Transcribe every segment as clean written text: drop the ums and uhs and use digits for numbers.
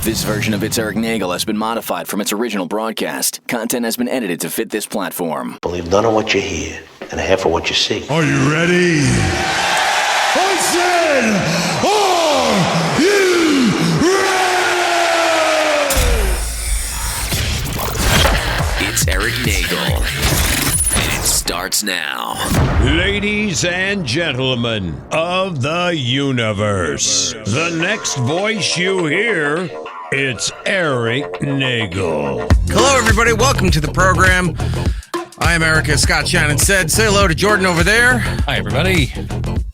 This version of It's Eric Nagel has been modified from its original broadcast. Content has been edited to fit this platform. Believe none of what you hear and half of what you see. Are you ready? I said, are you ready? It's Eric Nagel. And it starts now. Ladies and gentlemen of the universe, the next voice you hear, it's Eric Nagel. Hello, everybody. Welcome to the program. I am Eric, as Scott Shannon said. Say hello to Jordan over there. Hi, everybody.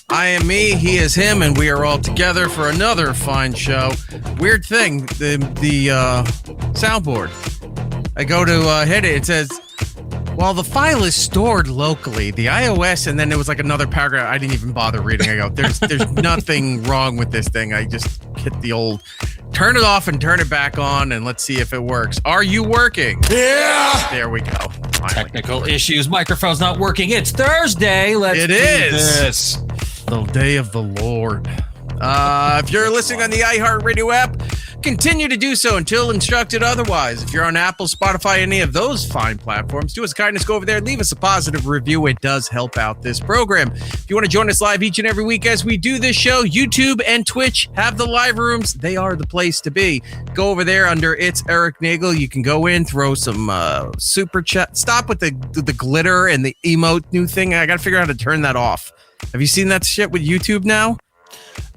I am me, he is him, and we are all together for another fine show. Weird thing, the soundboard. I go to hit it. It says, while the file is stored locally, the iOS, and then there was like another paragraph I didn't even bother reading. I go, there's nothing wrong with this thing. I just hit the old turn it off and turn it back on, and let's see if it works. Are you working? Yeah! There we go. Finally. Technical issues. Microphone's not working. It's Thursday. Let's do this. The day of the Lord. If you're listening on the iHeartRadio app, continue to do so until instructed otherwise. If you're on Apple, Spotify, any of those fine platforms, do us a kindness, go over there and leave us a positive review. It does help out this program. If you want to join us live each and every week as we do this show, YouTube and Twitch have the live rooms. They are the place to be. Go over there under It's Eric Nagel. You can go in, throw some super chat. Stop with the glitter and the emote new thing. I got to figure out how to turn that off. Have you seen that shit with YouTube now?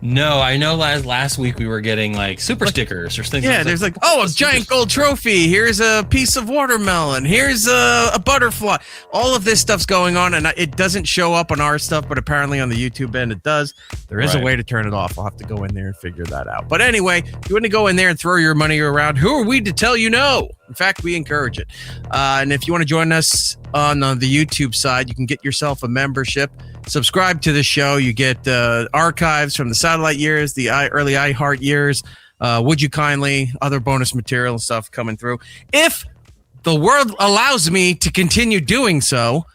No, I know last week we were getting like super stickers or things. Yeah, there's like, oh, a giant gold trophy. Here's a piece of watermelon. Here's a butterfly. All of this stuff's going on, and it doesn't show up on our stuff, but apparently on the YouTube end it does. There is a way to turn it off. I'll have to go in there and figure that out. But anyway, if you want to go in there and throw your money around, who are we to tell you no? In fact, we encourage it. And if you want to join us on the YouTube side, you can get yourself a membership. Subscribe to the show. You get archives from the satellite years, the early iHeart years, Would You Kindly, other bonus material and stuff coming through. If the world allows me to continue doing so,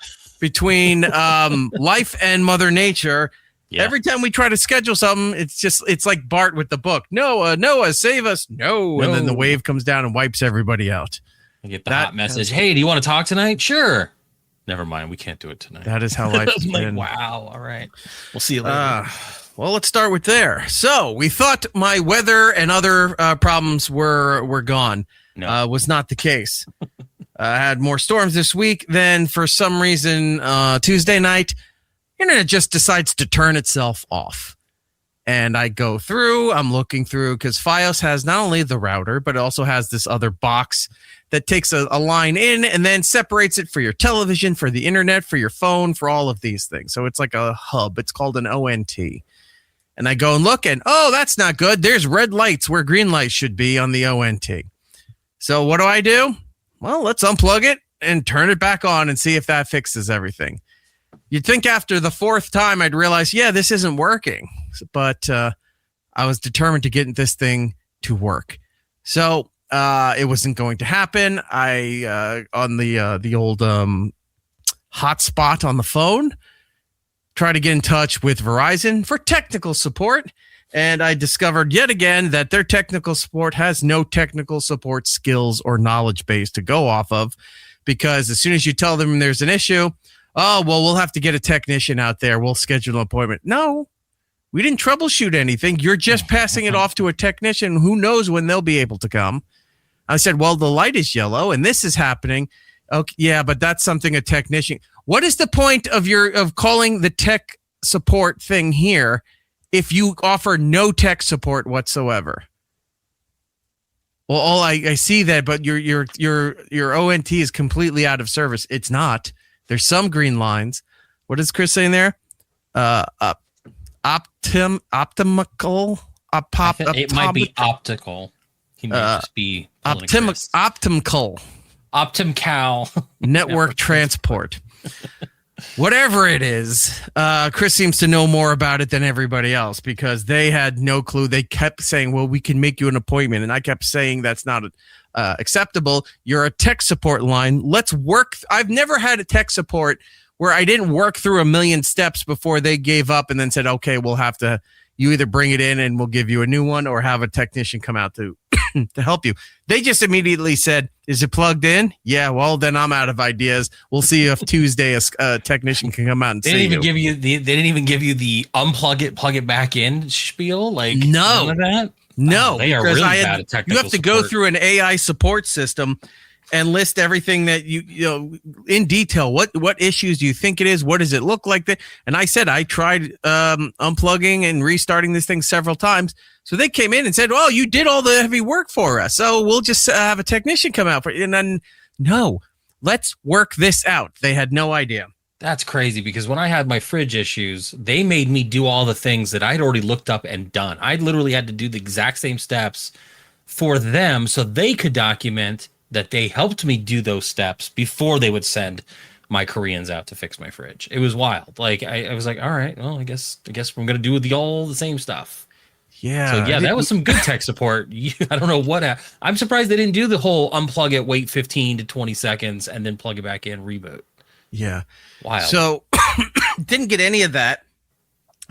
between life and Mother Nature, every time we try to schedule something, it's like Bart with the book. Noah, save us. No. And then the wave comes down and wipes everybody out. I get the hot message. Hey, do you want to talk tonight? Sure. Never mind. We can't do it tonight. That is how life's been. Wow. All right. We'll see you later. Well, let's start with there. So we thought my weather and other problems were gone. No. Was not the case. I had more storms this week. Then for some reason, Tuesday night, internet just decides to turn itself off. And I go through, I'm looking through, because FiOS has not only the router, but it also has this other box that takes a line in and then separates it for your television, for the internet, for your phone, for all of these things. So it's like a hub. It's called an ONT. And I go and look, and oh, that's not good. There's red lights where green lights should be on the ONT. So what do? Well, let's unplug it and turn it back on and see if that fixes everything. You'd think after the fourth time I'd realize, this isn't working. But I was determined to get this thing to work. So it wasn't going to happen. I on the old hotspot on the phone, tried to get in touch with Verizon for technical support. And I discovered yet again that their technical support has no technical support skills or knowledge base to go off of, because as soon as you tell them there's an issue, oh, well, we'll have to get a technician out there. We'll schedule an appointment. No, we didn't troubleshoot anything. You're just passing it off to a technician. Who knows when they'll be able to come? I said, well, the light is yellow and this is happening. Okay, yeah, but that's something a technician. What is the point of calling the tech support thing here if you offer no tech support whatsoever? Well, I see that, but your ONT is completely out of service. It's not. There's some green lines. What is Chris saying there? Optical. It might be optical. He might just be optical. Optimcal. Network transport. Whatever it is, Chris seems to know more about it than everybody else, because they had no clue. They kept saying, well, we can make you an appointment. And I kept saying that's not acceptable. You're a tech support line. Let's work. I've never had a tech support where I didn't work through a million steps before they gave up and then said, okay, you either bring it in and we'll give you a new one or have a technician come out to to help you. They just immediately said, is it plugged in? Yeah, well, then I'm out of ideas. We'll see if Tuesday a technician can come out and they didn't even give you the unplug it, plug it back in spiel. Like no, none of that. No, they are really bad at technical. You have to go through an AI support system and list everything that you know in detail. What issues do you think it is? What does it look like? And I said I tried unplugging and restarting this thing several times. So they came in and said, "Well, you did all the heavy work for us, so we'll just have a technician come out for you." And then, no, let's work this out. They had no idea. That's crazy because when I had my fridge issues, they made me do all the things that I'd already looked up and done. I literally had to do the exact same steps for them so they could document that they helped me do those steps before they would send my Koreans out to fix my fridge. It was wild. Like I was like, all right, well, I guess we're gonna do all the same stuff. Yeah. So yeah, that was some good tech support. I don't know what. I'm surprised they didn't do the whole unplug it, wait 15 to 20 seconds, and then plug it back in, reboot. Yeah. Wild. So didn't get any of that.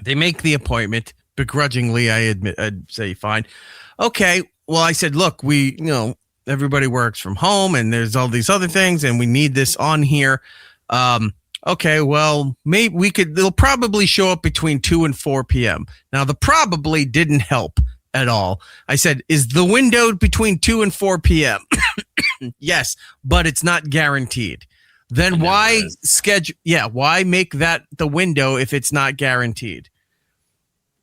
They make the appointment begrudgingly. I'd say fine. Okay. Well, I said, look, everybody works from home and there's all these other things and we need this on here. Okay, well, maybe they'll probably show up between 2 and 4 p.m. Now, the probably didn't help at all. I said, is the window between 2 and 4 p.m.? Yes, but it's not guaranteed. Then why schedule? Yeah, why make that the window if it's not guaranteed?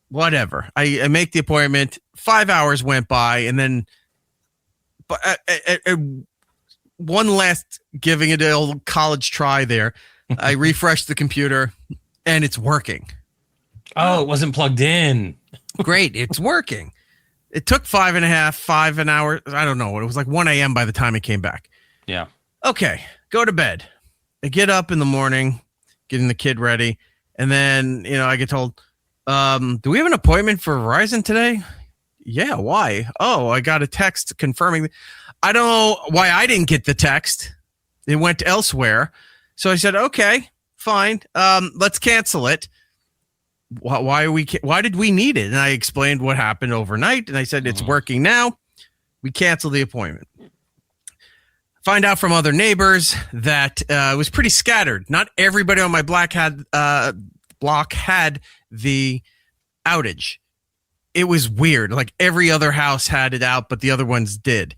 Whatever. I make the appointment. 5 hours went by, and then one last giving it an old college try there. I refreshed the computer, and it's working. Oh, it wasn't plugged in. Great, it's working. It took 5 an hour. I don't know. It was like 1 a.m. by the time it came back. Yeah. Okay, go to bed. I get up in the morning, getting the kid ready, and then, I get told, do we have an appointment for Verizon today? Yeah, why? Oh, I got a text confirming. I don't know why I didn't get the text. It went elsewhere. So I said, okay, fine. Let's cancel it. Why did we need it? And I explained what happened overnight. And I said, it's working now. We canceled the appointment. Find out from other neighbors that it was pretty scattered. Not everybody on my block had the outage. It was weird. Like every other house had it out, but the other ones did.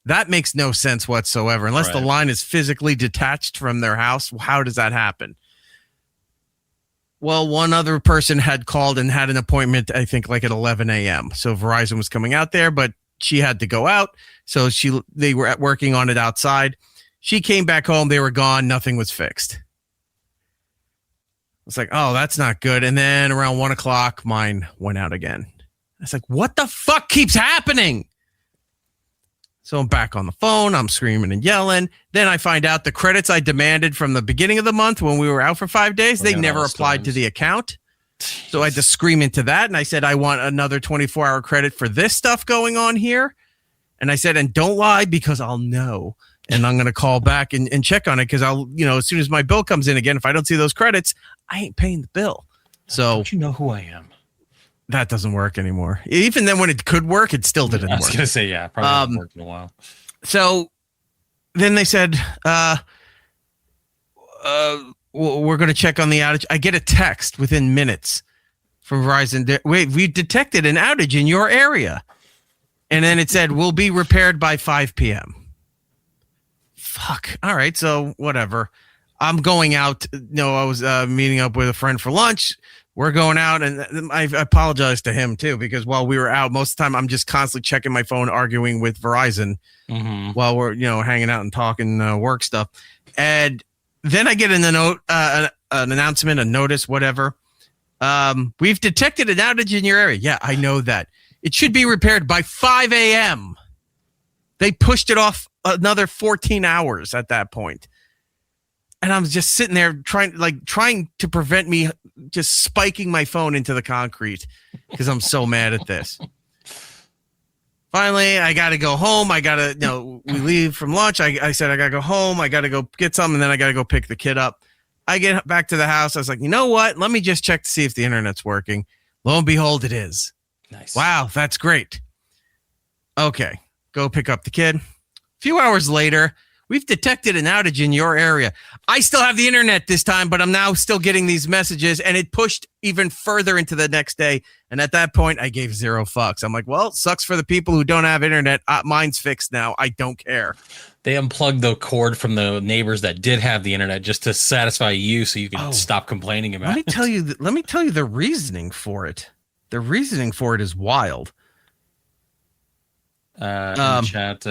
That makes no sense whatsoever. Unless the line is physically detached from their house, how does that happen? Well, one other person had called and had an appointment, I think, like at 11 a.m. So Verizon was coming out there, but she had to go out. So they were working on it outside. She came back home. They were gone. Nothing was fixed. It's like, oh, that's not good. And then around 1 o'clock, mine went out again. It's like, what the fuck keeps happening? So I'm back on the phone. I'm screaming and yelling. Then I find out the credits I demanded from the beginning of the month when we were out for 5 days, they never applied to the account. So I had to scream into that. And I said, I want another 24-hour credit for this stuff going on here. And I said, and don't lie because I'll know. And I'm going to call back and check on it because I'll, as soon as my bill comes in again, if I don't see those credits, I ain't paying the bill. So don't you know who I am? That doesn't work anymore. Even then when it could work, it still didn't work. I was going to say, yeah, probably hasn't worked in a while. So then they said, we're going to check on the outage. I get a text within minutes from Verizon. Wait, we detected an outage in your area. And then it said, will be repaired by 5 p.m. Fuck. All right. So whatever. I'm going out. I was meeting up with a friend for lunch. We're going out, and I apologize to him too because while we were out, most of the time I'm just constantly checking my phone, arguing with Verizon while we're hanging out and talking work stuff. And then I get an announcement, a notice, whatever. We've detected an outage in your area. Yeah, I know that. It should be repaired by 5 a.m. They pushed it off another 14 hours at that point. And I'm just sitting there trying to prevent me just spiking my phone into the concrete because I'm so mad at this. Finally, I got to go home. We leave from lunch. I said, I got to go home. I got to go get some, and then I got to go pick the kid up. I get back to the house. I was like, you know what? Let me just check to see if the internet's working. Lo and behold, it is. Nice. Wow, that's great. Okay, go pick up the kid. A few hours later, we've detected an outage in your area. I still have the internet this time, but I'm now still getting these messages, and it pushed even further into the next day. And at that point, I gave 0 fucks. I'm like, well, sucks for the people who don't have internet. Mine's fixed now. I don't care. They unplugged the cord from the neighbors that did have the internet just to satisfy you, so you can stop complaining about it. Let me tell you the reasoning for it. The reasoning for it is wild. In the chat,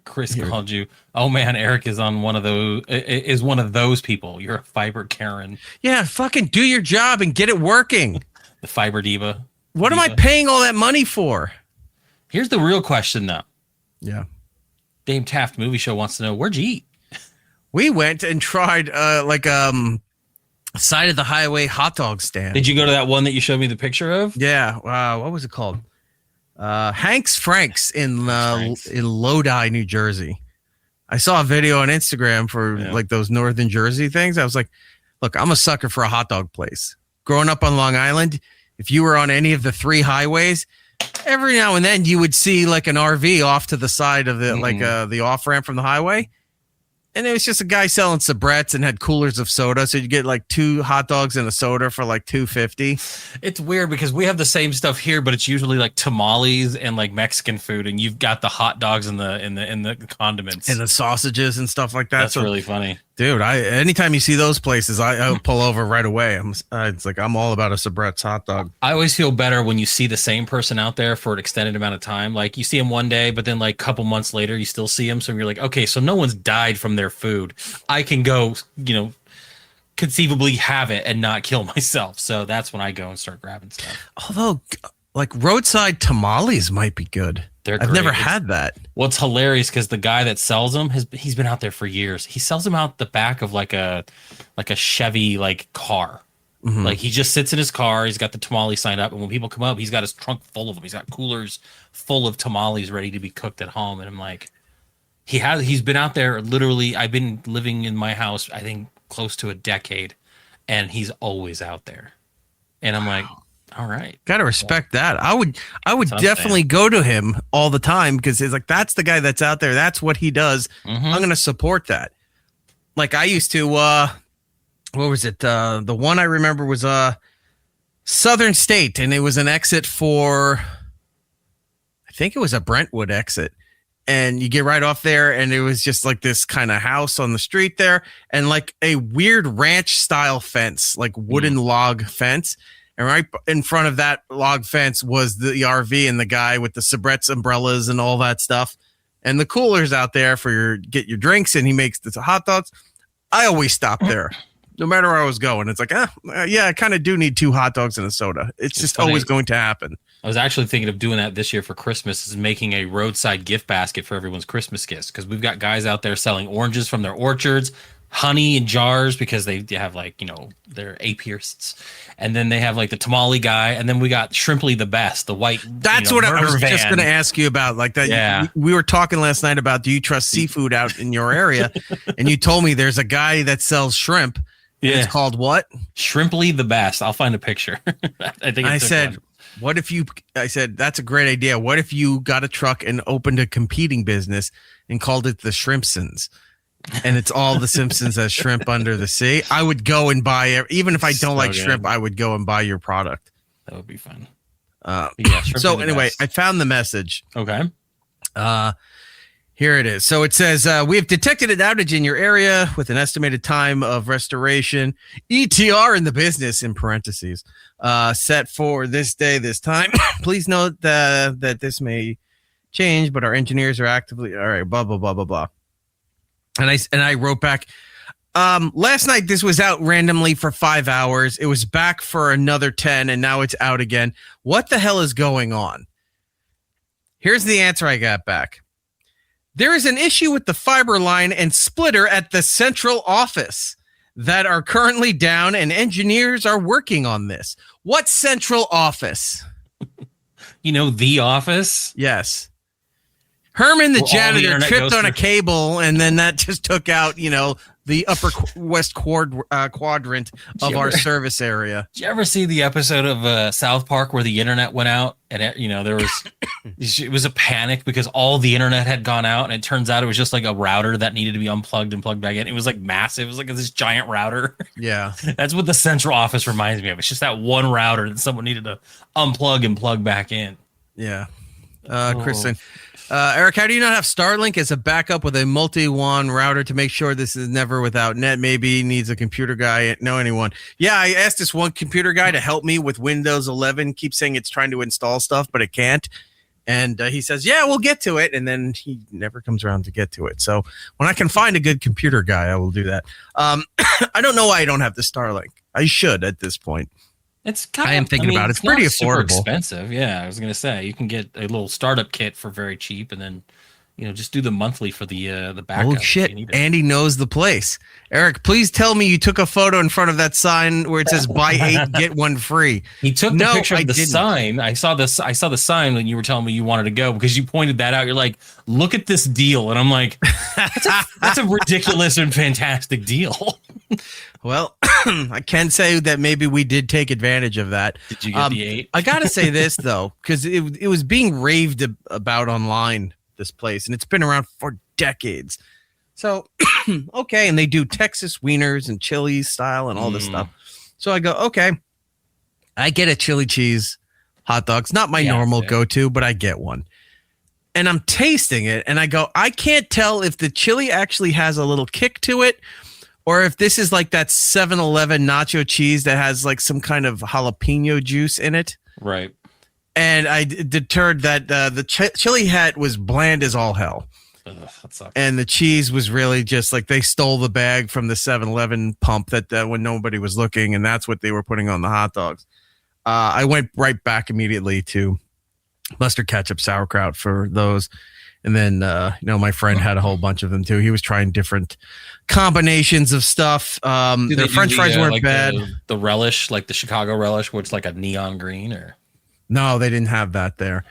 Chris called you. Oh man, Eric is on one of those people. You're a fiber Karen. Yeah, fucking do your job and get it working. The fiber diva. What am I paying all that money for? Here's the real question, though. Yeah. Dame Taft Movie Show wants to know, where'd you eat? We went and tried side of the highway hot dog stand. Did you go to that one that you showed me the picture of? Yeah. Wow. What was it called? Hank's Frank's in Lodi, New Jersey. I saw a video on Instagram for like those Northern Jersey things. I was like, look, I'm a sucker for a hot dog place. Growing up on Long Island, if you were on any of the 3 highways, every now and then you would see like an RV off to the side of the the off ramp from the highway. And it was just a guy selling sabrettes and had coolers of soda. So you get like 2 hot dogs and a soda for like $2.50. It's weird because we have the same stuff here, but it's usually like tamales and like Mexican food, and you've got the hot dogs and the condiments And the sausages and stuff like that. That's really funny. Dude, anytime you see those places, I pull over right away. It's like I'm all about a sabrettes hot dog. I always feel better when you see the same person out there for an extended amount of time. Like you see him one day, but then like a couple months later, you still see him. So you're like, okay, so no one's died from their food. I can go, conceivably have it and not kill myself. So that's when I go and start grabbing stuff. Although, like roadside tamales might be good. I've never had that. Well, it's hilarious because the guy that sells them he's been out there for years. He sells them out the back of like a Chevy like car. Mm-hmm. Like he just sits in his car. He's got the tamale sign up, and when people come up, he's got his trunk full of them. He's got coolers full of tamales ready to be cooked at home. And I'm like, he's been out there literally. I've been living in my house, I think, close to a decade, and he's always out there. And I'm like, all right, gotta respect that. I would definitely go to him all the time because it's like that's the guy that's out there. That's what he does. Mm-hmm. I'm gonna support that. Like I used to. What was it? The one I remember was Southern State, and it was an exit for. I think it was a Brentwood exit, and you get right off there, and it was just like this kind of house on the street there, and like a weird ranch style fence, like wooden log fence. And right in front of that log fence was the RV and the guy with the sabrettes umbrellas and all that stuff. And the coolers out there for get your drinks, and he makes the hot dogs. I always stop there, no matter where I was going. It's like, yeah, I kind of do need 2 hot dogs and a soda. It's just funny. Always going to happen. I was actually thinking of doing that this year for Christmas, is making a roadside gift basket for everyone's Christmas gifts, because we've got guys out there selling oranges from their orchards, honey in jars because they have like, they're apiarists, and then they have like the tamale guy, and then we got Shrimply the Best, the white. That's what I was just going to ask you about. Like that. Yeah. We were talking last night about, do you trust seafood out in your area? And you told me there's a guy that sells shrimp. Yeah. It's called what? Shrimply the Best. I'll find a picture. I said, I said, that's a great idea. What if you got a truck and opened a competing business and called it the Shrimpsons? And it's all the Simpsons as shrimp under the sea. I would go and buy, even if I don't like shrimp, I would go and buy your product. That would be fun. So anyway, I found the message. Okay. Here it is. So it says, we have detected an outage in your area with an estimated time of restoration, ETR in the business, in parentheses, set for this day, this time. Please note that this may change, but our engineers are actively, all right, blah, blah, blah, blah, blah. And I wrote back, last night this was out randomly for 5 hours. It was back for another 10, and now it's out again. What the hell is going on? Here's the answer I got back. There is an issue with the fiber line and splitter at the central office that are currently down, and engineers are working on this. What central office? The office? Yes. Herman, the Well, all the janitor, internet tripped goes on a through- cable, and then that just took out, the upper west quadrant of our service area. Did you ever see the episode of South Park where the internet went out and there was it was a panic because all the internet had gone out, and it turns out it was just like a router that needed to be unplugged and plugged back in. It was like massive. It was like this giant router. Yeah. That's what the central office reminds me of. It's just that one router that someone needed to unplug and plug back in. Yeah. Kristen. Eric, how do you not have Starlink as a backup with a multi-WAN router to make sure this is never without net? Maybe needs a computer guy. Know anyone? Yeah, I asked this one computer guy to help me with Windows 11. Keeps saying it's trying to install stuff, but it can't. And he says, yeah, we'll get to it. And then he never comes around to get to it. So when I can find a good computer guy, I will do that. I don't know why I don't have the Starlink. I should at this point. I am thinking about it. It's pretty not super affordable. expensive. Yeah, I was gonna say you can get a little startup kit for very cheap, and then just do the monthly for the backup. Oh if shit! you need it. Andy knows the place. Eric, please tell me you took a photo in front of that sign where it says "Buy 8 get 1 free." He took the picture of the didn't. sign. I saw this. I saw the sign when you were telling me you wanted to go because you pointed that out. You're like, "Look at this deal," and I'm like, "That's a ridiculous and fantastic deal." Well, I can say that maybe we did take advantage of that. Did you get the 8? I got to say this, though, because it was being raved about online, this place, and it's been around for decades. So, okay, and they do Texas wieners and chili style and all this stuff. So I go, okay, I get a chili cheese hot dog. It's not my normal go-to, but I get one. And I'm tasting it, and I go, I can't tell if the chili actually has a little kick to it, or if this is like that 7-Eleven nacho cheese that has like some kind of jalapeno juice in it. Right. And I deterred that the chili hat was bland as all hell. Ugh, that sucks. And the cheese was really just like they stole the bag from the 7-Eleven pump that when nobody was looking, and that's what they were putting on the hot dogs. I went right back immediately to mustard, ketchup, sauerkraut for those. And then, my friend had a whole bunch of them too. He was trying different combinations of stuff. Their French fries weren't like bad. The relish, like the Chicago relish, which is like a neon green, or No, they didn't have that there.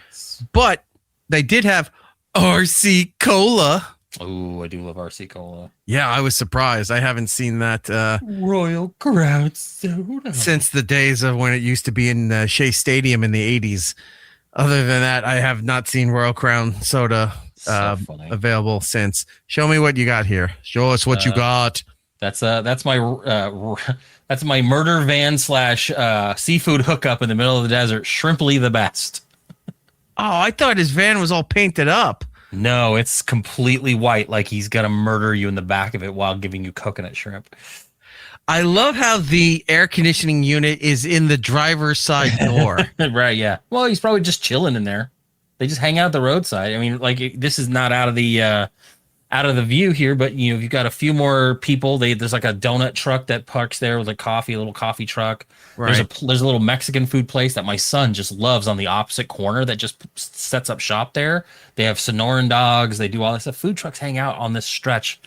But they did have RC Cola. oh, I do love RC Cola. Yeah, I was surprised. I haven't seen that Royal Crown Soda since the days of when it used to be in Shea Stadium in the 80s. Other than that, I have not seen Royal Crown Soda funny. available since. Show me what you got here. Show us what you got. That's my that's my murder van / seafood hookup in the middle of the desert. Shrimply the best. Oh, I thought his van was all painted up. No, it's completely white, like he's gonna murder you in the back of it while giving you coconut shrimp. I love how the air conditioning unit is in the driver's side door. Right, yeah. Well, he's probably just chilling in there. They just hang out at the roadside. I mean, like this is not out of the view here, but you've got a few more people. There's like a donut truck that parks there with a little coffee truck. Right. There's a little Mexican food place that my son just loves on the opposite corner that just sets up shop there. They have Sonoran dogs. They do all this stuff. Food trucks hang out on this stretch,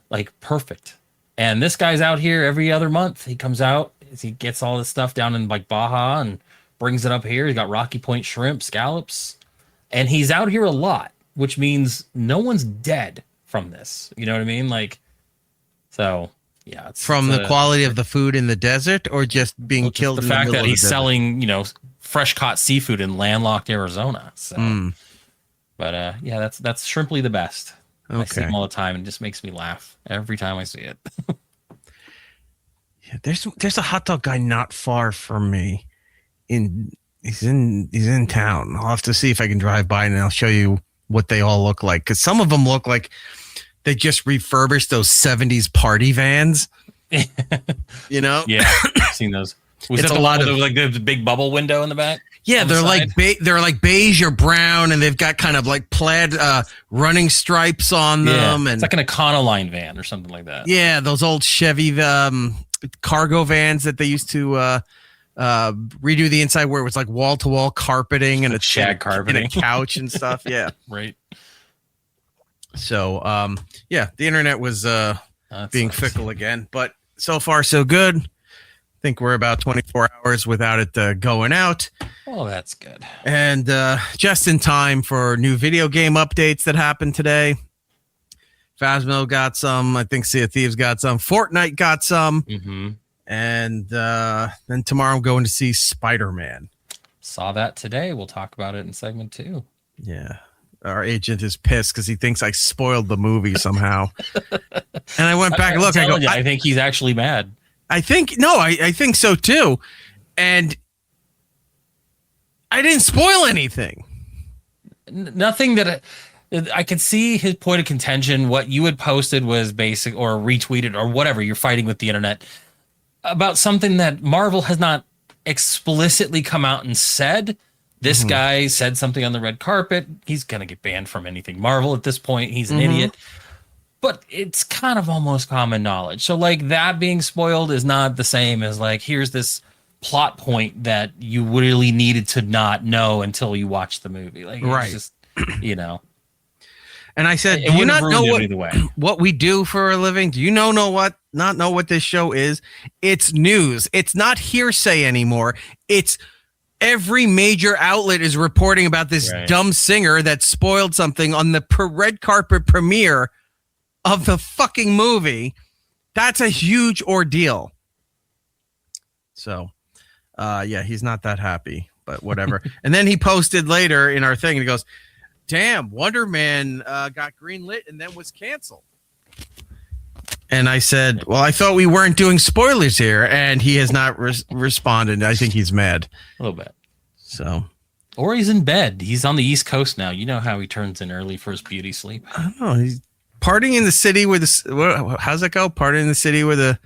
like perfect. And this guy's out here every other month. He comes out, he gets all this stuff down in like Baja and brings it up here. He's got Rocky Point shrimp, scallops, and he's out here a lot, which means no one's dead from this. You know what I mean? Like, so yeah. It's the quality of the food in the desert, or just being killed. The in fact the middle that of he's the desert? selling, fresh caught seafood in landlocked Arizona. So, but yeah, that's Shrimply the best. I see him all the time, and it just makes me laugh every time I see it. Yeah, there's a hot dog guy not far from me. He's in town. I'll have to see if I can drive by, and I'll show you what they all look like. Because some of them look like they just refurbished those 70s party vans. Yeah, I've seen those. Was It's that a lot of like the big bubble window in the back? Yeah, they're like beige or brown, and they've got kind of like plaid running stripes on them. And it's like an Econoline van or something like that. yeah, those old Chevy cargo vans that they used to redo the inside, where it was like wall to wall carpeting and a shag carpeting and a couch and stuff. Yeah, right. So the internet was being sucks. fickle again, but so far so good. think we're about 24 hours without it going out. Oh, that's good. And just in time for new video game updates that happened today. Phasmo got some. I think Sea of Thieves got some. Fortnite got some. Mm-hmm. And then tomorrow I'm going to see Spider-Man. Saw that today. We'll talk about it in segment 2. Yeah. Our agent is pissed because he thinks I spoiled the movie somehow. And I went back and looked. I think he's actually mad. I think so too. And I didn't spoil anything. Nothing that I could see his point of contention. What you had posted was basic or retweeted or whatever. You're fighting with the internet about something that Marvel has not explicitly come out and said. This guy said something on the red carpet. He's going to get banned from anything Marvel at this point. He's an idiot. But it's kind of almost common knowledge. So like that being spoiled is not the same as like, here's this plot point that you really needed to not know until you watch the movie. Like, right. It's just, you know. And I said, It do you not wouldn't have know ruined it either way. what we do for a living? Do you not know what this show is? It's news. It's not hearsay anymore. It's every major outlet is reporting about this dumb singer that spoiled something on the red carpet premiere of the fucking movie. That's a huge ordeal. So, yeah, he's not that happy, but whatever. And then he posted later in our thing and he goes, damn, Wonder Man got greenlit and then was canceled. And I said, well, I thought we weren't doing spoilers here. And he has not responded. I think he's mad. A little bit. So, or he's in bed. He's on the East Coast now. You know how he turns in early for his beauty sleep. I don't know. He's partying in the city with how's it go? Partying in the city where the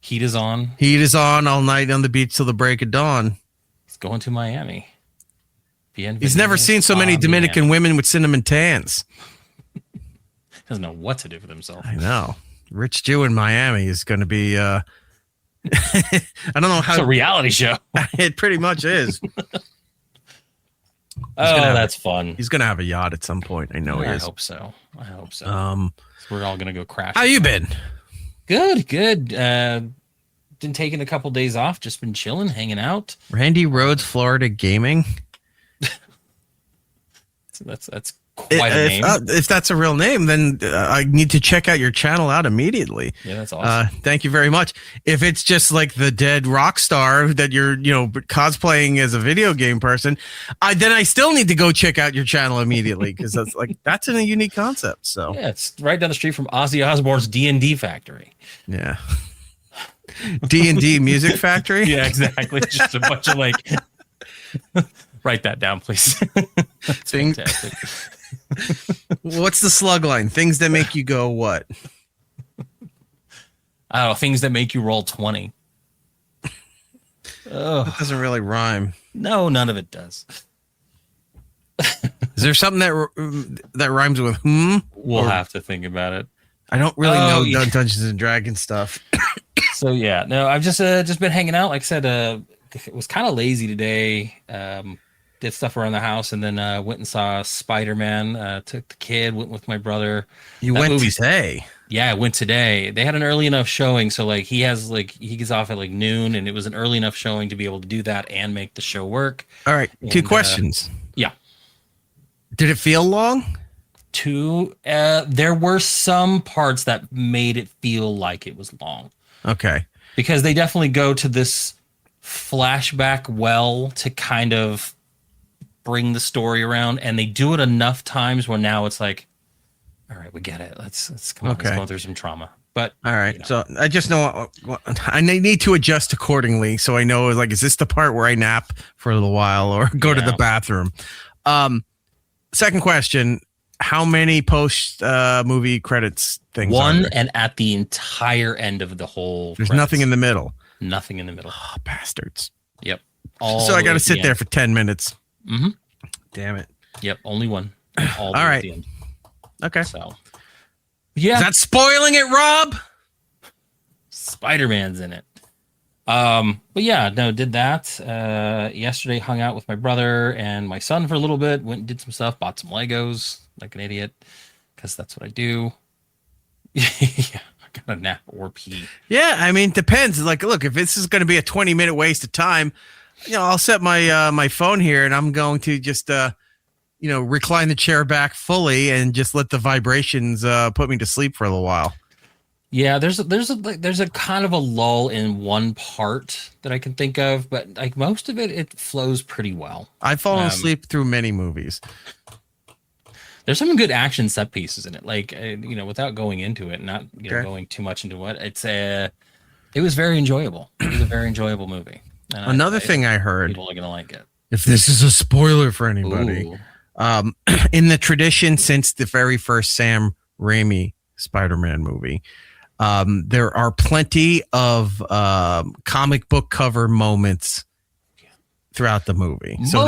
heat is on. Heat is on all night on the beach till the break of dawn. He's going to Miami. He's never seen so many Dominican women with cinnamon tans. Doesn't know what to do with himself. I know. Rich Jew in Miami is going to be I don't know how. It's a reality show. It pretty much is. That's fun. He's going to have a yacht at some point. I know he is. I hope so. So we're all going to go crash. How you been? Good. Been taking a couple days off. Just been chilling, hanging out. Randy Rhodes, Florida Gaming. That's quite a name. If that's a real name, then I need to check out your channel out immediately. Yeah, that's awesome. Thank you very much. If it's just like the dead rock star that you're, cosplaying as a video game person, then I still need to go check out your channel immediately because that's a unique concept. So yeah, it's right down the street from Ozzy Osbourne's D&D factory. Yeah. D&D Music Factory? Yeah, exactly. Just a bunch of write that down, please. That's fantastic. What's the slug line? Things that make you go what? I don't know. Things that make you roll 20. That doesn't really rhyme. No, none of it does. Is there something that rhymes with We'll have to think about it. I don't really know Dungeons and Dragons stuff. So yeah, no, I've just been hanging out. Like I said, it was kind of lazy today. Did stuff around the house and then went and saw Spider-Man. Took the kid, went with my brother. You went today? Yeah, I went today. They had an early enough showing, so he gets off at noon, and it was an early enough showing to be able to do that and make the show work. All right, two questions. Yeah. Did it feel long? There were some parts that made it feel like it was long. Okay. Because they definitely go to this flashback well to kind of bring the story around, and they do it enough times where now it's like, all right, we get it. Let's come on, let's go through some trauma. But all right, so I just know I need to adjust accordingly, so I know is this the part where I nap for a little while or go to the bathroom? Second question: how many post movie credits things? One, and at the entire end of the whole. There's nothing in the middle. Nothing in the middle. Oh, bastards. Yep. So I got to sit there for 10 minutes. Mm-hmm. Damn it. Yep. Only one. All right. At the end. Okay. So. Yeah. Is that spoiling it, Rob? Spider-Man's in it. But yeah, no, did that. Yesterday hung out with my brother and my son for a little bit, went and did some stuff, bought some Legos like an idiot, because that's what I do. Yeah. gotta nap or pee. Yeah, I mean, depends. Like, look, if this is going to be a 20-minute waste of time, I'll set my my phone here, and I'm going to just recline the chair back fully and just let the vibrations put me to sleep for a little while. Yeah, there's a kind of a lull in one part that I can think of, but like most of it flows pretty well. I've fallen asleep through many movies. There's some good action set pieces in it, like without going into it, not going too much into what it was very enjoyable. It was a very enjoyable movie. And Another thing I heard, people are gonna like it. If this is a spoiler for anybody, in the tradition since the very first Sam Raimi Spider-Man movie, there are plenty of comic book cover moments throughout the movie. So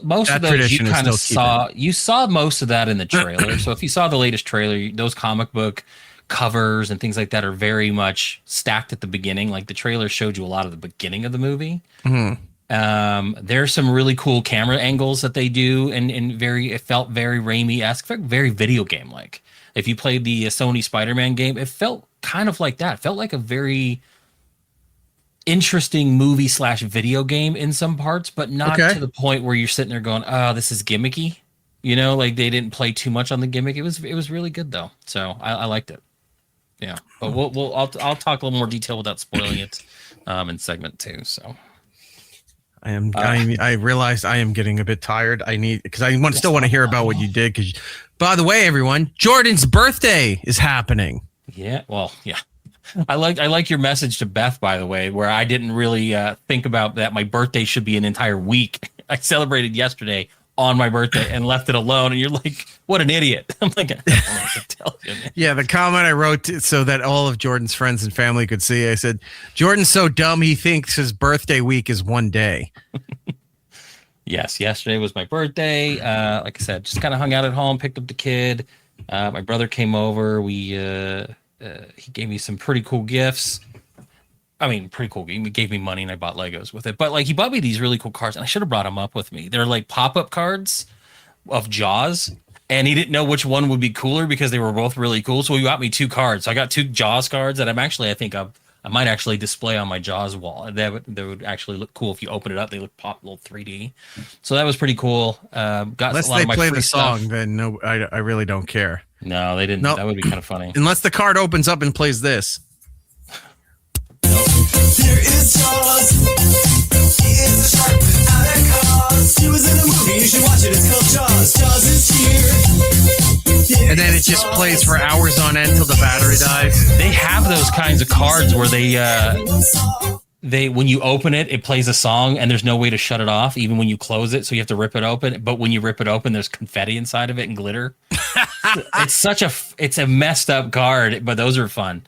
most of those you kind of saw most of that in the trailer. So if you saw the latest trailer, those comic book covers and things like that are very much stacked at the beginning. Like the trailer showed you a lot of the beginning of the movie. Mm-hmm. There's some really cool camera angles that they do, and it felt very Raimi-esque, very video game like. If you played the Sony Spider-Man game, it felt kind of like that. It felt like a very interesting movie / video game in some parts, but not to the point where you're sitting there going, "Oh, this is gimmicky." Like they didn't play too much on the gimmick. It was really good though, so I liked it. Yeah, but I'll talk a little more detail without spoiling it in segment 2. So I realized I am getting a bit tired. Because I still want to hear about what you did. Because, by the way, everyone, Jordan's birthday is happening. Yeah, well, yeah. I like your message to Beth, by the way, where I didn't really think about that. My birthday should be an entire week. I celebrated yesterday on my birthday and left it alone. And you're like, what an idiot. I'm like, I don't know what to tell you. Yeah, the comment I wrote so that all of Jordan's friends and family could see, I said, Jordan's so dumb he thinks his birthday week is one day. Yes, yesterday was my birthday. Like I said, just kind of hung out at home, picked up the kid. My brother came over. He gave me some pretty cool gifts. I mean, pretty cool. He gave me money and I bought Legos with it. But like, he bought me these really cool cards, and I should have brought them up with me. They're like pop-up cards of Jaws, and he didn't know which one would be cooler because they were both really cool. So he got me 2 cards. So I got 2 Jaws cards that I think I might actually display on my Jaws wall. They would actually look cool if you open it up. They look pop little 3D. So that was pretty cool. Got Unless a lot they of my play free the song, stuff. then no, I really don't care. No, they didn't. Nope. That would be kind of funny. Unless the card opens up and plays this. There is Jaws. He is a shark without a cause. He was in a movie. You should watch it. It's called Jaws. Jaws is here. And then it just plays for hours on end till the battery dies. They have those kinds of cards where they when you open it, it plays a song and there's no way to shut it off, even when you close it. So you have to rip it open. But when you rip it open, there's confetti inside of it and glitter. It's a messed up card, but those are fun.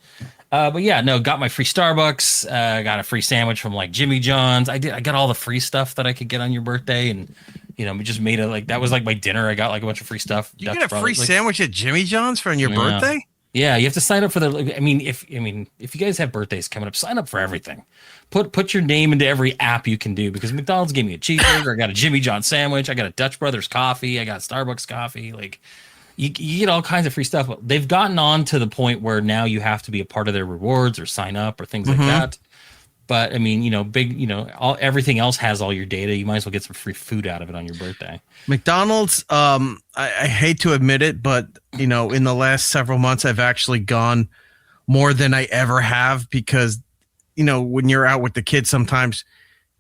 But yeah, no, got my free Starbucks, got a free sandwich from like Jimmy John's. I got all the free stuff that I could get on your birthday, and we just made it that was like my dinner. I got like a bunch of free stuff. You get a free sandwich at Jimmy John's for your birthday? Yeah, you have to sign up for the. If you guys have birthdays coming up, sign up for everything. Put your name into every app you can do, because McDonald's gave me a cheeseburger. I got a Jimmy John's sandwich. I got a Dutch Brothers coffee. I got Starbucks coffee. Like. You get all kinds of free stuff. They've gotten on to the point where now you have to be a part of their rewards or sign up or things like that. But I mean, everything else has all your data. You might as well get some free food out of it on your birthday. McDonald's, I hate to admit it, but in the last several months, I've actually gone more than I ever have, because, when you're out with the kids, sometimes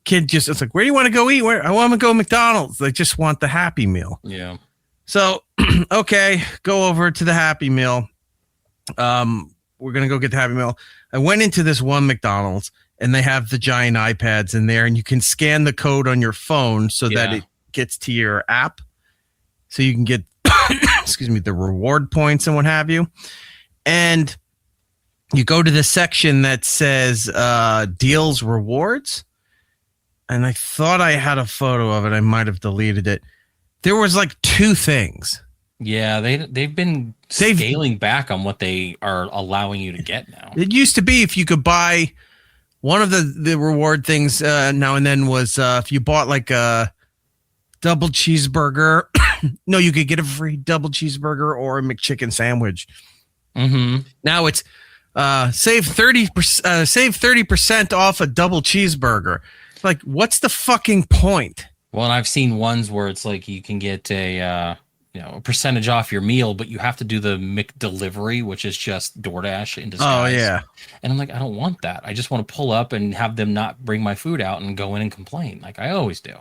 it's like, where do you want to go eat? Where I want to go McDonald's. They just want the Happy Meal. Yeah. So, okay, go over to the Happy Meal. We're going to go get the Happy Meal. I went into this one McDonald's, and they have the giant iPads in there, and you can scan the code on your phone so that it gets to your app. So you can get, the reward points and what have you. And you go to the section that says deals rewards. And I thought I had a photo of it. I might have deleted it. There was like 2 things. Yeah, they've been scaling back on what they are allowing you to get now. It used to be if you could buy one of the reward things now and then was if you bought like a double cheeseburger. No, you could get a free double cheeseburger or a McChicken sandwich. Mm-hmm. Now it's Save 30% off a double cheeseburger. Like, what's the fucking point? Well, and I've seen ones where it's like you can get a percentage off your meal, but you have to do the McDelivery, which is just DoorDash in disguise. Oh yeah. And I'm like, I don't want that. I just want to pull up and have them not bring my food out and go in and complain like I always do.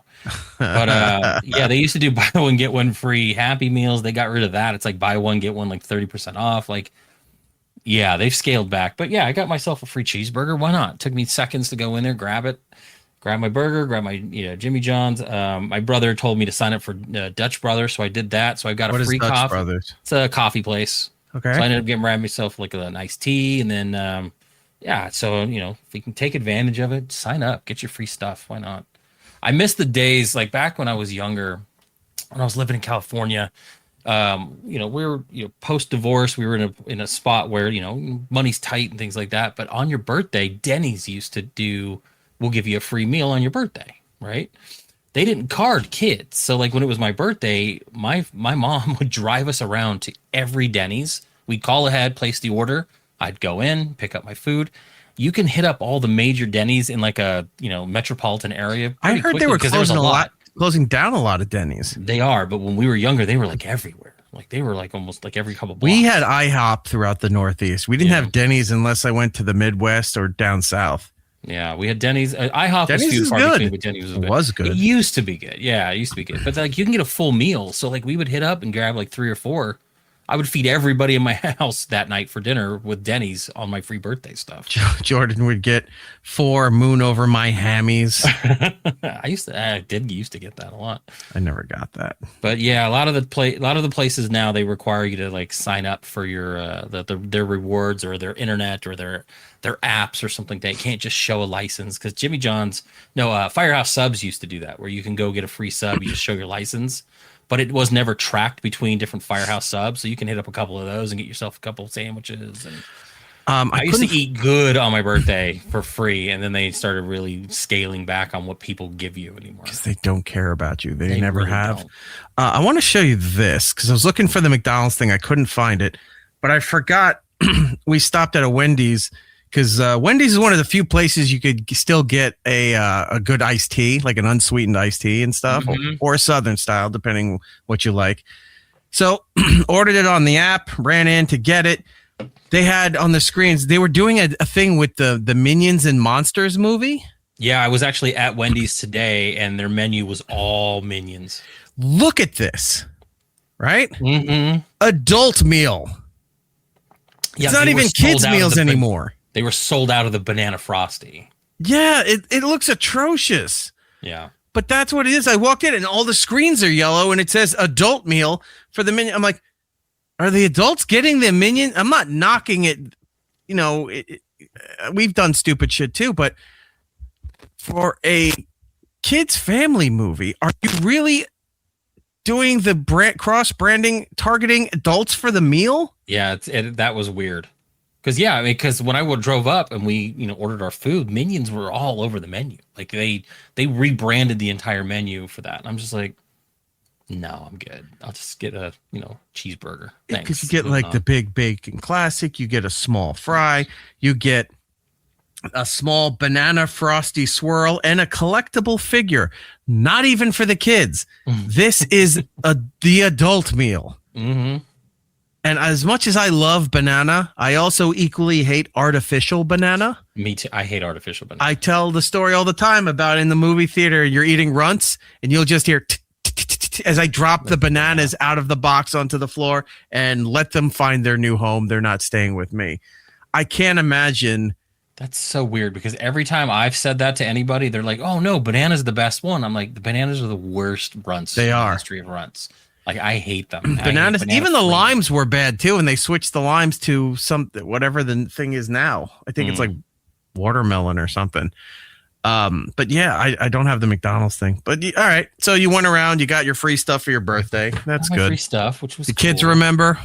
But yeah, they used to do buy one get one free Happy Meals. They got rid of that. It's like buy one get one like 30% off. Like, yeah, they've scaled back. But yeah, I got myself a free cheeseburger. Why not? It took me seconds to go in there, grab it. Grab my burger, grab my Jimmy John's. My brother told me to sign up for Dutch Brothers, so I did that. So I got a free Dutch coffee. Brothers? It's a coffee place. Okay. So I ended up getting myself like an iced tea, and then so if you can take advantage of it, sign up, get your free stuff. Why not? I miss the days like back when I was younger, when I was living in California. We were post divorce. We were in a spot where money's tight and things like that. But on your birthday, Denny's used to do. We'll give you a free meal on your birthday, right? They didn't card kids. So like when it was my birthday, my mom would drive us around to every Denny's. We'd call ahead, place the order. I'd go in, pick up my food. You can hit up all the major Denny's in like a, metropolitan area. I heard they were closing closing down a lot of Denny's. They are, but when we were younger, they were like everywhere. Like they were like almost like every couple blocks. We had IHOP throughout the Northeast. We didn't have Denny's unless I went to the Midwest or down south. Yeah, we had Denny's. IHOP Denny's was few is far good. between, but Denny's was good. It used to be good. Yeah, it used to be good. But like you can get a full meal. So like we would hit up and grab like 3 or 4. I would feed everybody in my house that night for dinner with Denny's on my free birthday stuff. Jordan would get 4 moon over my hammies. I did used to get that a lot. I never got that. But yeah, a lot of the places now they require you to like sign up for your their rewards or their internet or their apps or something. They can't just show a license because Jimmy John's Firehouse Subs used to do that where you can go get a free sub, you just show your license. But it was never tracked between different Firehouse Subs, so you can hit up a couple of those and get yourself a couple of sandwiches. And I used to eat good on my birthday for free, and then they started really scaling back on what people give you anymore because they don't care about you. They never really have. I want to show you this because I was looking for the McDonald's thing. I couldn't find it, but I forgot. We stopped at a Wendy's. Because Wendy's is one of the few places you could still get a good iced tea, like an unsweetened iced tea and stuff, or a Southern style, depending what you like. So ordered it on the app, ran in to get it. They had on the screens, they were doing a thing with the Minions and Monsters movie. Yeah, I was actually at Wendy's today, and their menu was all Minions. Look at this, right? Mm-hmm. Adult meal. Yeah, it's not even kids' meals anymore. They were sold out of the Banana Frosty. Yeah, it looks atrocious. Yeah. But that's what it is. I walked in and all the screens are yellow and it says adult meal for the Minion. I'm like, are the adults getting the Minion? I'm not knocking it. We've done stupid shit too, but for a kids family movie, are you really doing the cross branding, targeting adults for the meal? Yeah, that was weird. Because when I drove up and we ordered our food, Minions were all over the menu. Like they rebranded the entire menu for that. And I'm just like, no, I'm good. I'll just get a cheeseburger. Because you get like the Big Bacon Classic, you get a small fry, you get a small banana frosty swirl, and a collectible figure. Not even for the kids. This is the adult meal. Mm-hmm. And as much as I love banana, I also equally hate artificial banana. Me too. I hate artificial banana. I tell the story all the time about in the movie theater, you're eating runts and you'll just hear as I drop the bananas out of the box onto the floor and let them find their new home. They're not staying with me. I can't imagine. That's so weird because every time I've said that to anybody, they're like, oh no, banana's the best one. I'm like, the bananas are the worst runts in the history of runts. Like I hate them. Bananas, even the limes were bad too, and they switched the limes to whatever the thing is now. I think it's like watermelon or something. But yeah, I don't have the McDonald's thing. But all right, so you went around, you got your free stuff for your birthday. That's good. Free stuff, which was the kids remember.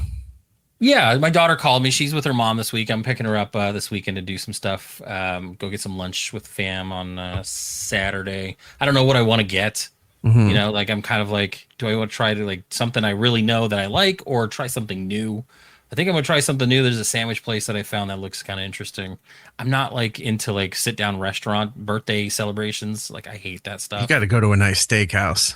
Yeah, my daughter called me. She's with her mom this week. I'm picking her up this weekend to do some stuff. Go get some lunch with fam on Saturday. I don't know what I want to get. Like I'm kind of like, do I want to try to like something I really know that I like or try something new? I think I'm gonna try something new. There's a sandwich place that I found that looks kind of interesting. I'm not like into like sit down restaurant birthday celebrations. Like I hate that stuff. You got to go to a nice steakhouse.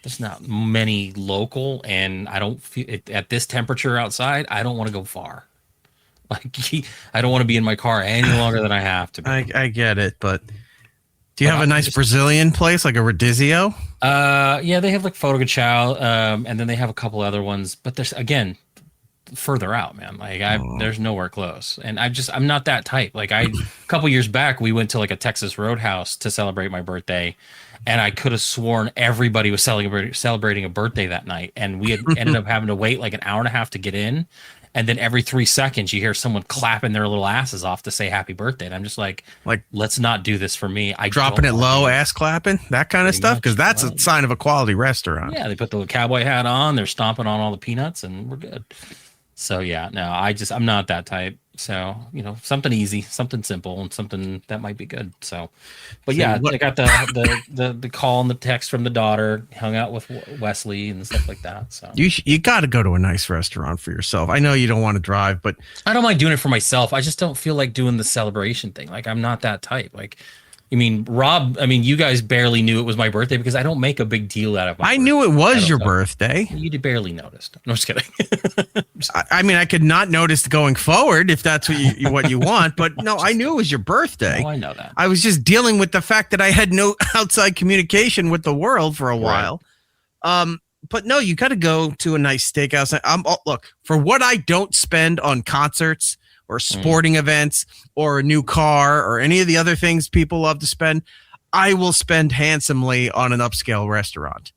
There's not many local, and I don't feel it, at this temperature outside. I don't want to go far. Like I don't want to be in my car any longer than I have to be. I get it, but do you have a nice Brazilian place like a Rodizio? Yeah, they have like Fogo de Chao, and then they have a couple other ones, but there's again further out, man. Like there's nowhere close, and I'm not that type. Like a couple years back, we went to like a Texas Roadhouse to celebrate my birthday, and I could have sworn everybody was celebrating a birthday that night, and we had ended up having to wait like an hour and a half to get in. And then every 3 seconds, you hear someone clapping their little asses off to say happy birthday. And I'm just like, let's not do this for me. Dropping it low, ass clapping, that kind of stuff, because that's a sign of a quality restaurant. Yeah, they put the cowboy hat on, they're stomping on all the peanuts, and we're good. So yeah, no, I'm not that type. So, something easy, something simple, and something that might be good. So, but yeah, I got the call and the text from the daughter, hung out with Wesley and stuff like that. So you got to go to a nice restaurant for yourself. I know you don't want to drive, but I don't mind doing it for myself. I just don't feel like doing the celebration thing. Like I'm not that type. Like, Rob, you guys barely knew it was my birthday because I don't make a big deal out of it. I knew it was your birthday. You barely noticed. No, I'm just kidding. I could not notice going forward if that's what you want, but no, I knew it was your birthday. Oh, I know that. I was just dealing with the fact that I had no outside communication with the world for a while. But no, you got to go to a nice steakhouse. Look, for what I don't spend on concerts or sporting events or a new car or any of the other things people love to spend, I will spend handsomely on an upscale restaurant.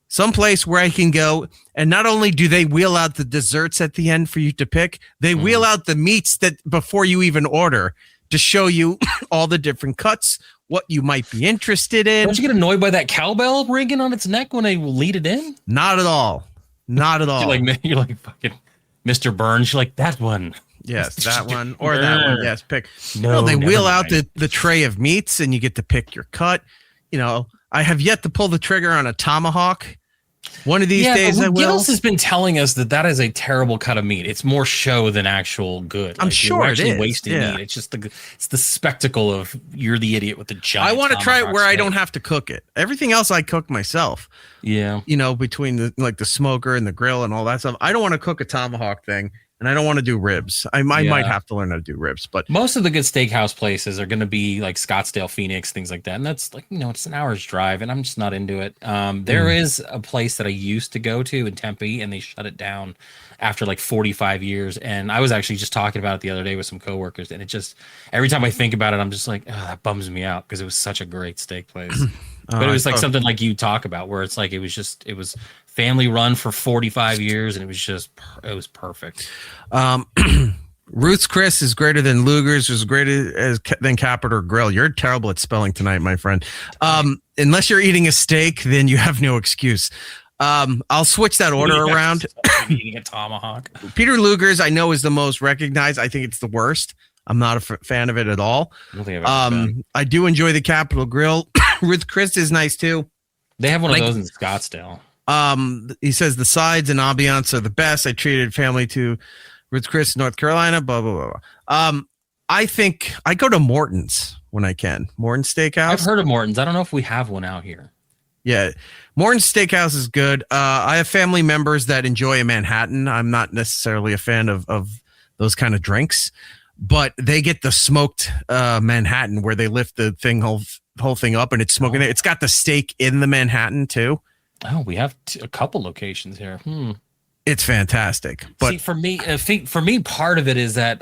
Someplace where I can go, and not only do they wheel out the desserts at the end for you to pick, they wheel out the meats that before you even order to show you all the different cuts, what you might be interested in. Don't you get annoyed by that cowbell ringing on its neck when they lead it in? Not at all. Not at all. You're like fucking Mr. Burns. You're like, that one. Yes, that one or that one. Yes, pick. No, they wheel out the tray of meats and you get to pick your cut. I have yet to pull the trigger on a tomahawk. One of these days I will. Gills has been telling us that is a terrible cut of meat. It's more show than actual good. I'm sure it is. Wasting meat. It's just the spectacle of you're the idiot with the giant. I want to try it where I don't have to cook it. Everything else I cook myself. Yeah. Between the smoker and the grill and all that stuff. I don't want to cook a tomahawk thing. And I don't want to do ribs. I might have to learn how to do ribs, but most of the good steakhouse places are going to be like Scottsdale, Phoenix, things like that. And that's like, it's an hour's drive and I'm just not into it. There is a place that I used to go to in Tempe and they shut it down after like 45 years. And I was actually just talking about it the other day with some coworkers and it just, every time I think about it, I'm just like, oh, that bums me out because it was such a great steak place. But it was like something like you talk about where it's like, it was family run for 45 years and it was perfect. Ruth's Chris is greater than Luger's, is greater than Capita Grill. You're terrible at spelling tonight, my friend. Unless you're eating a steak, then you have no excuse. I'll switch that order around. Eating a tomahawk. Peter Luger's, I know, is the most recognized. I think it's the worst. I'm not a fan of it at all. I do enjoy the Capitol Grill. Ruth Chris is nice too. They have one of those in Scottsdale. He says the sides and ambiance are the best. I treated family to Ruth Chris, North Carolina, blah, blah, blah. I think I go to Morton's when I can. Morton's Steakhouse. I've heard of Morton's. I don't know if we have one out here. Yeah. Morton's Steakhouse is good. I have family members that enjoy a Manhattan. I'm not necessarily a fan of those kind of drinks, but they get the smoked Manhattan where they lift the whole thing up and it's smoking there. It's got the steak in the Manhattan too. Oh, we have a couple locations here. It's fantastic. But see, for me, part of it is that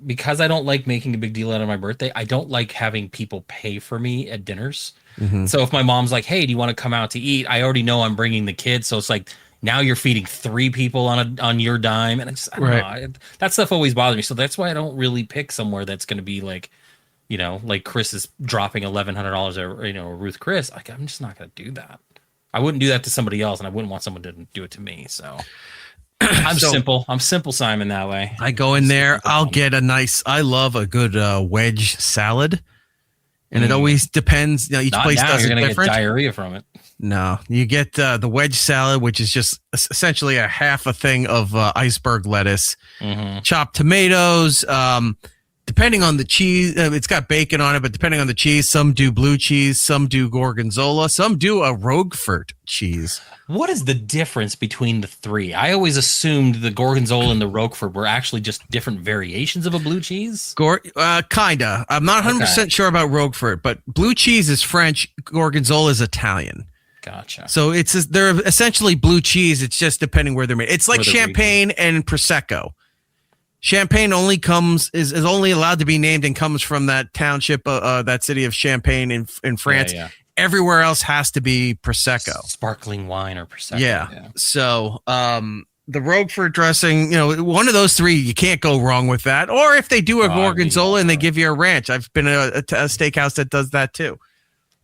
because I don't like making a big deal out of my birthday. I don't like having people pay for me at dinners. Mm-hmm. So if my mom's like, "Hey, do you want to come out to eat?" I already know I'm bringing the kids, so it's like now you're feeding 3 people on your dime, and I don't know. That stuff always bothers me. So that's why I don't really pick somewhere that's going to be like, like Chris is dropping $1,100 or Ruth Chris. Like I'm just not going to do that. I wouldn't do that to somebody else, and I wouldn't want someone to do it to me. So I'm simple. I'm simple, Simon, that way. I go in there. I'll get I love a good wedge salad. And it always depends. Each place does it different. Get diarrhea from it. No, you get the wedge salad, which is just essentially a half a thing of iceberg lettuce, chopped tomatoes. Depending on the cheese, it's got bacon on it, but depending on the cheese, some do blue cheese, some do gorgonzola, some do a Roquefort cheese. What is the difference between the three? I always assumed the gorgonzola and the Roquefort were actually just different variations of a blue cheese. Kinda. I'm not 100% sure about Roquefort, but blue cheese is French, gorgonzola is Italian. Gotcha. So they're essentially blue cheese. It's just depending where they're made. It's like champagne and prosecco. Champagne is only allowed to be named and comes from that township, that city of Champagne in France. Yeah. Everywhere else has to be prosecco, sparkling wine or prosecco. Yeah. So the Roquefort dressing, one of those three, you can't go wrong with that. Or if they do a gorgonzola and they give you a ranch, I've been at a steakhouse that does that too.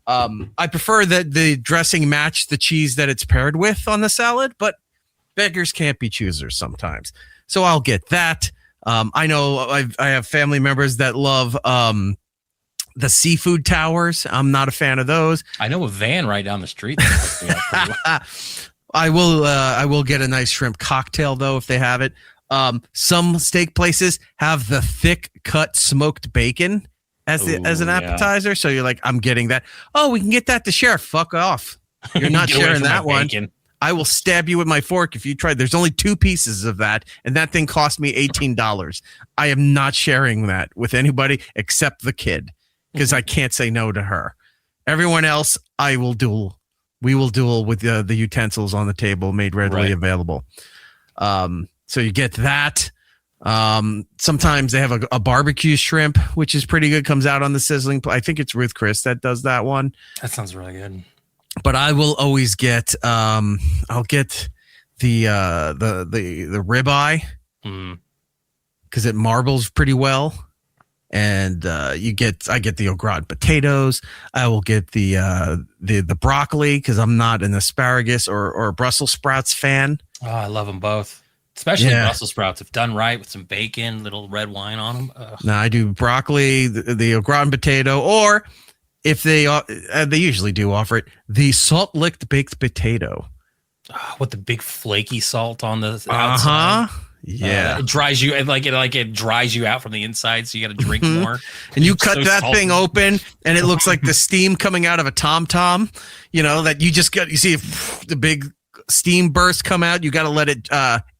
I prefer that the dressing match the cheese that it's paired with on the salad, but beggars can't be choosers sometimes. So I'll get that. I know I have family members that love the seafood towers. I'm not a fan of those. I know a van right down the street. I will get a nice shrimp cocktail though if they have it. Some steak places have the thick cut smoked bacon as an appetizer. So you're like, I'm getting that. Oh, we can get that to share. Fuck off. You're not sharing that one. Bacon. I will stab you with my fork if you try. There's only 2 pieces of that, and that thing cost me $18. I am not sharing that with anybody except the kid because I can't say no to her. Everyone else, I will duel. We will duel with the utensils on the table made readily available. So you get that. Sometimes they have a barbecue shrimp, which is pretty good. Comes out on the sizzling. I think it's Ruth Chris that does that one. That sounds really good. But I will always get I'll get the ribeye because it marbles pretty well, and I get the au gratin potatoes. I will get the broccoli because I'm not an asparagus or Brussels sprouts fan. Oh, I love them both, especially Brussels sprouts if done right with some bacon, little red wine on them. No, I do broccoli, the au gratin potato, or if they usually do offer it, the salt licked baked potato. With the big flaky salt on the outside. Yeah. It dries you it dries you out from the inside, so you got to drink more. And you cut that thing open and it looks like the steam coming out of a tom-tom, that you see the big steam burst come out. You got to let it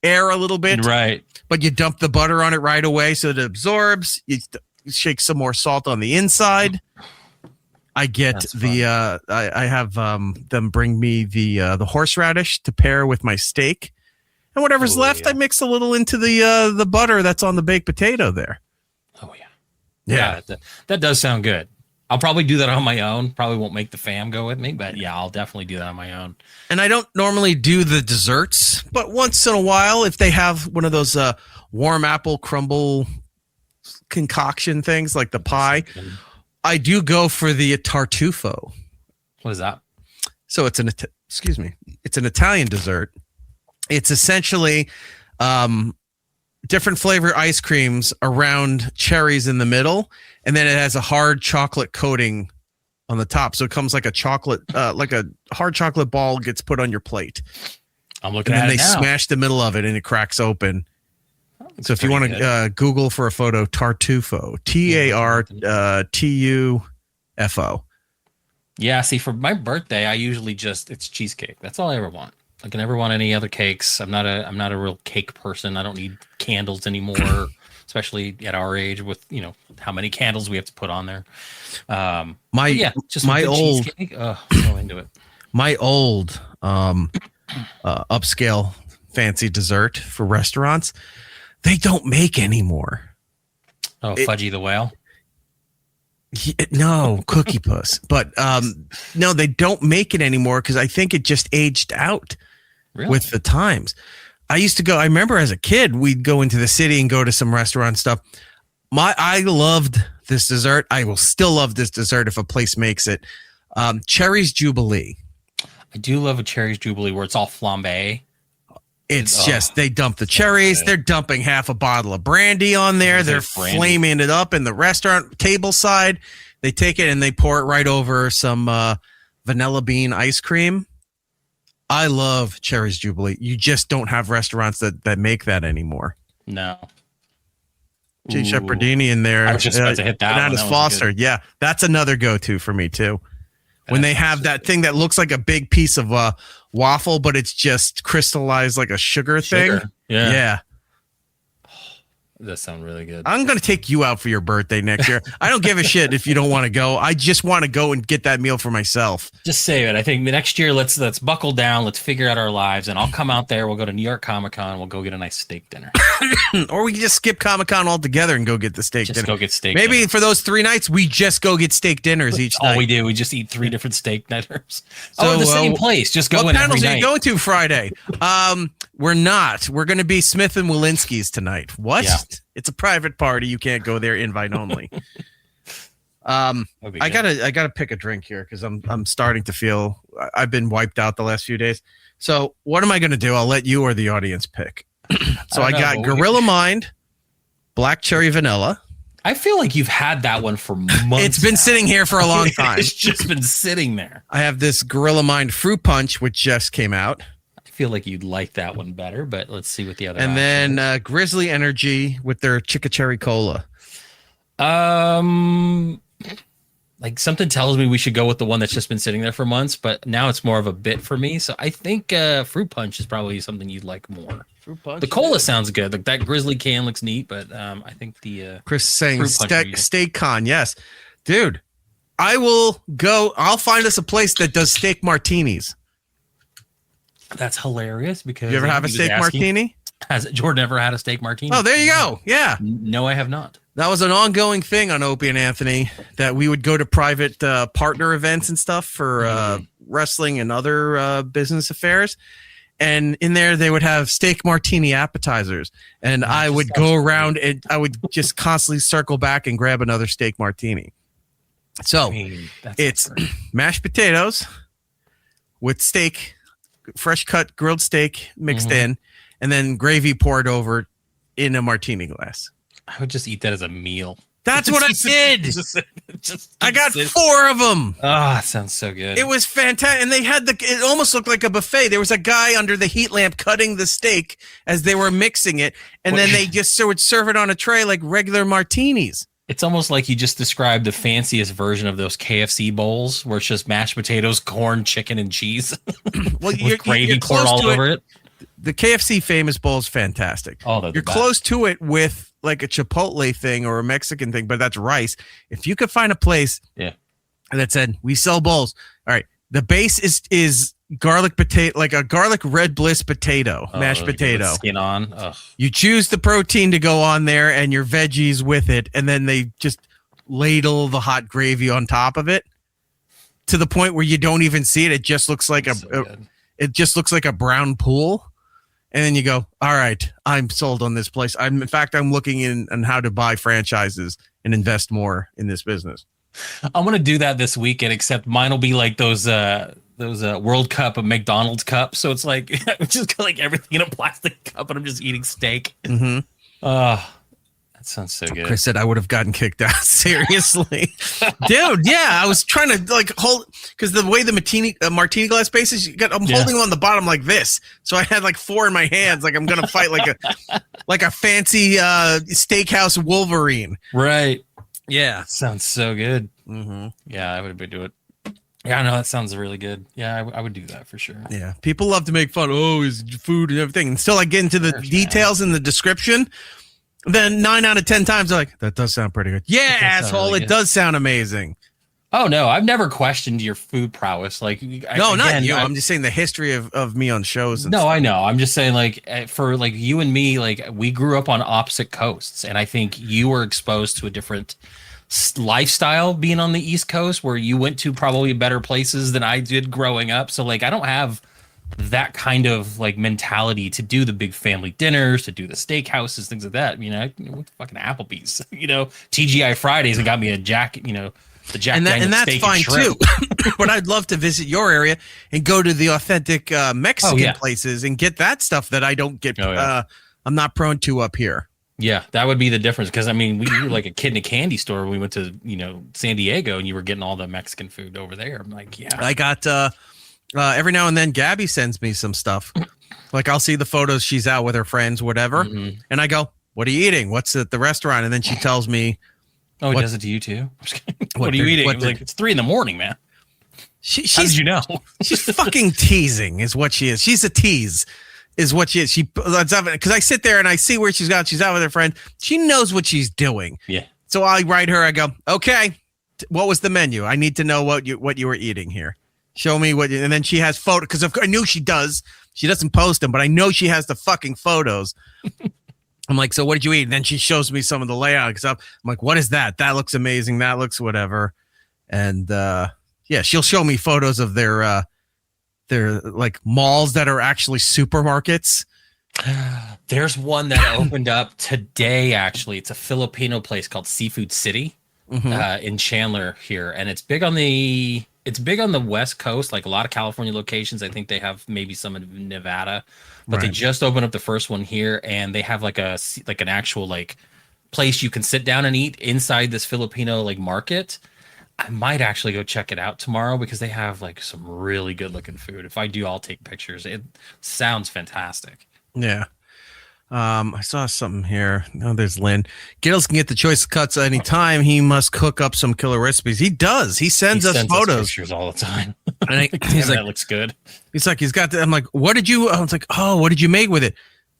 air a little bit. Right. But you dump the butter on it right away so it absorbs. You shake some more salt on the inside. I get I have them bring me the horseradish to pair with my steak, and whatever's left, I mix a little into the butter that's on the baked potato there. Oh yeah. That does sound good. I'll probably do that on my own. Probably won't make the fam go with me, but yeah, I'll definitely do that on my own. And I don't normally do the desserts, but once in a while, if they have one of those warm apple crumble concoction things like the pie. I do go for the tartufo. What is that? So it's it's an Italian dessert. It's essentially different flavor ice creams around cherries in the middle, and then it has a hard chocolate coating on the top. So it comes like a chocolate, like a hard chocolate ball gets put on your plate. I'm looking at it now. And then they smash the middle of it, and it cracks open. So if you want to Google for a photo, tartufo, TARTUFO. Yeah, see, for my birthday, I usually it's cheesecake. That's all I ever want. I can never want any other cakes. I'm not a real cake person. I don't need candles anymore, especially at our age with how many candles we have to put on there. So into it. My old upscale fancy dessert for restaurants. They don't make anymore. Oh, Fudgy the Whale? No, Cookie Puss. But no, they don't make it anymore because I think it just aged out with the times. I remember as a kid, we'd go into the city and go to some restaurant stuff. I loved this dessert. I will still love this dessert if a place makes it. Cherry's Jubilee. I do love a Cherry's Jubilee where it's all flambe. It's just they dump the cherries. They're dumping half a bottle of brandy on there. They're flaming it up in the restaurant table side. They take it and they pour it right over some vanilla bean ice cream. I love Cherry's Jubilee. You just don't have restaurants that make that anymore. No. Jay Shepherdini in there. I was just about to hit that one. Bananas That was Foster. good. Yeah, that's another go-to for me too. When they have that thing that looks like a big piece of waffle, but it's just crystallized like a sugar thing. Yeah. Yeah. That sounds really good. I'm going to take you out for your birthday next year. I don't give a shit if you don't want to go. I just want to go and get that meal for myself. Just save it. I think next year, let's buckle down. Let's figure out our lives, and I'll come out there. We'll go to New York Comic Con. We'll go get a nice steak dinner. Or we can just skip Comic Con altogether and go get the steak Just dinner. go get steak Maybe dinner. for those 3 nights, we just go get steak dinners each All night. we do, we just eat 3 different steak dinners. So, The same place. Just go What in every panels are night. you going to Friday? We're not. We're going to be Smith and Walensky's tonight. What? Yeah. It's a private party. You can't go there. Invite only. That'd be I good. gotta pick a drink here because I'm starting to feel I've been wiped out the last few days. So what am I going to do? I'll let you or the audience pick. So I don't know, got but we- Gorilla Mind, Black Cherry Vanilla. I feel like you've had that one for months. It's been now. sitting here for a long time. It's just been sitting there. I have this Gorilla Mind Fruit Punch, which just came out. I feel like you'd like that one better, but let's see what the other. And option then Grizzly Energy with their Chicka Cherry Cola. like something tells me we should go with the one that's just been sitting there for months, but now it's more of a bit for me. So I think Fruit Punch is probably something you'd like more. Fruit Punch. The cola sounds good. Like that Grizzly can looks neat, but I think the Chris saying Fruit Punch would be- steak con. Yes, dude. I will go. I'll find us a place that does steak martinis. that's hilarious because You ever have a he was steak asking, martini? Has Jordan ever had a steak martini? Oh, there you go. Yeah. No, I have not. That was an ongoing thing on Opie and Anthony that we would go to private partner events and stuff for wrestling and other business affairs. And in there, they would have steak martini appetizers. And I would go around and I would just constantly circle back and grab another steak martini. So I mean, that's it's great. mashed potatoes with steak, fresh cut grilled steak mixed in, and then gravy poured over in a martini glass. I would just eat that as a meal. That's what I did. Just I got sit- 4 of them. Ah, it sounds so good. It was fantastic. And they had it almost looked like a buffet. There was a guy under the heat lamp cutting the steak as they were mixing it. And then they just would serve it on a tray like regular martinis. It's almost like you just described the fanciest version of those KFC bowls where it's just mashed potatoes, corn, chicken, and cheese Well, with gravy poured all over it. The KFC famous bowl is fantastic. Oh, they're the You're best. close to it with like a Chipotle thing or a Mexican thing, but that's rice. If you could find a place that said, we sell bowls. All right. The base is garlic potato, like a garlic red bliss potato, mashed With potato. skin on. Ugh. You choose the protein to go on there and your veggies with it, and then they just ladle the hot gravy on top of it to the point where you don't even see it. It just looks like it just looks like a brown pool. And then you go, all right, I'm sold on this place. I'm looking in on how to buy franchises and invest more in this business. I'm gonna do that this weekend, except mine will be like those World Cup of McDonald's cups. So it's like I'm just got like everything in a plastic cup, and I'm just eating steak. Mm-hmm. That sounds so good. Chris said I would have gotten kicked out. Seriously, dude. Yeah, I was trying to like hold because the way the martini glass base is, I'm holding them on the bottom like this. So I had like 4 in my hands, like I'm gonna fight like a fancy steakhouse Wolverine. Right. Yeah, Sounds so good. mm-hmm. Yeah, I would do it. Yeah, no, that sounds really good. Yeah, I would do that for sure. Yeah. People love to make fun. Oh, his food and everything. Until I get into the details in the description, then 9 out of 10 times they're like, that does sound pretty good. Yeah, sound asshole. really It good. does sound amazing. Oh no, I've never questioned your food prowess. Like, No, not you. I'm just saying the history of me on shows. And No, stuff. I know. I'm just saying, like, for like you and me, like we grew up on opposite coasts, and I think you were exposed to a different lifestyle being on the East Coast, where you went to probably better places than I did growing up. So, like, I don't have that kind of like mentality to do the big family dinners, to do the steakhouses, things like that. You know, I went to fucking Applebee's, you know, TGI Fridays, and got me a Jack, you know. The Jack And Daniel's that's steak fine shrimp. too. But I'd love to visit your area and go to the authentic Mexican Oh, yeah. places and get that stuff that I don't get. Oh, yeah. I'm not prone to up here. Yeah, that would be the difference. Because I mean, we were like a kid in a candy store when we went to San Diego, and you were getting all the Mexican food over there. I'm like, yeah, I got every now and then Gabby sends me some stuff. Like I'll see the photos she's out with her friends, whatever, and I go, "What are you eating? What's at the restaurant?" And then she tells me, oh, he does it to you too. What are you eating? I was like, it's 3 a.m, man. How did you know? She's fucking teasing, is what she is. She's a tease, is what she is. Because I sit there and I see where she's out with her friend. She knows what she's doing. Yeah. So I write her. I go, okay, what was the menu? I need to know what you were eating here. Show me what. And then she has photos because I knew she does. She doesn't post them, but I know she has the fucking photos. I'm like, so what did you eat? And then she shows me some of the layout. Because I'm like, what is that? That looks amazing. That looks whatever. And yeah, she'll show me photos of their like malls that are actually supermarkets. There's one that opened up today. Actually, it's a Filipino place called Seafood City in Chandler here, and it's big on the West Coast. Like a lot of California locations, I think they have maybe some in Nevada, but they just opened up the first one here, and they have like an actual like place you can sit down and eat inside this Filipino like market. I might actually go check it out tomorrow because they have like some really good looking food. If I do, I'll take pictures. It sounds fantastic. Yeah. I saw something here. Oh, there's Lynn. Gills can get the choice of cuts anytime. He must cook up some killer recipes. He does. He sends us photos. Pictures all the time. And he's like, that looks good. He's like, he's got the, I'm like, what did you, I was like, oh, what did you make with it?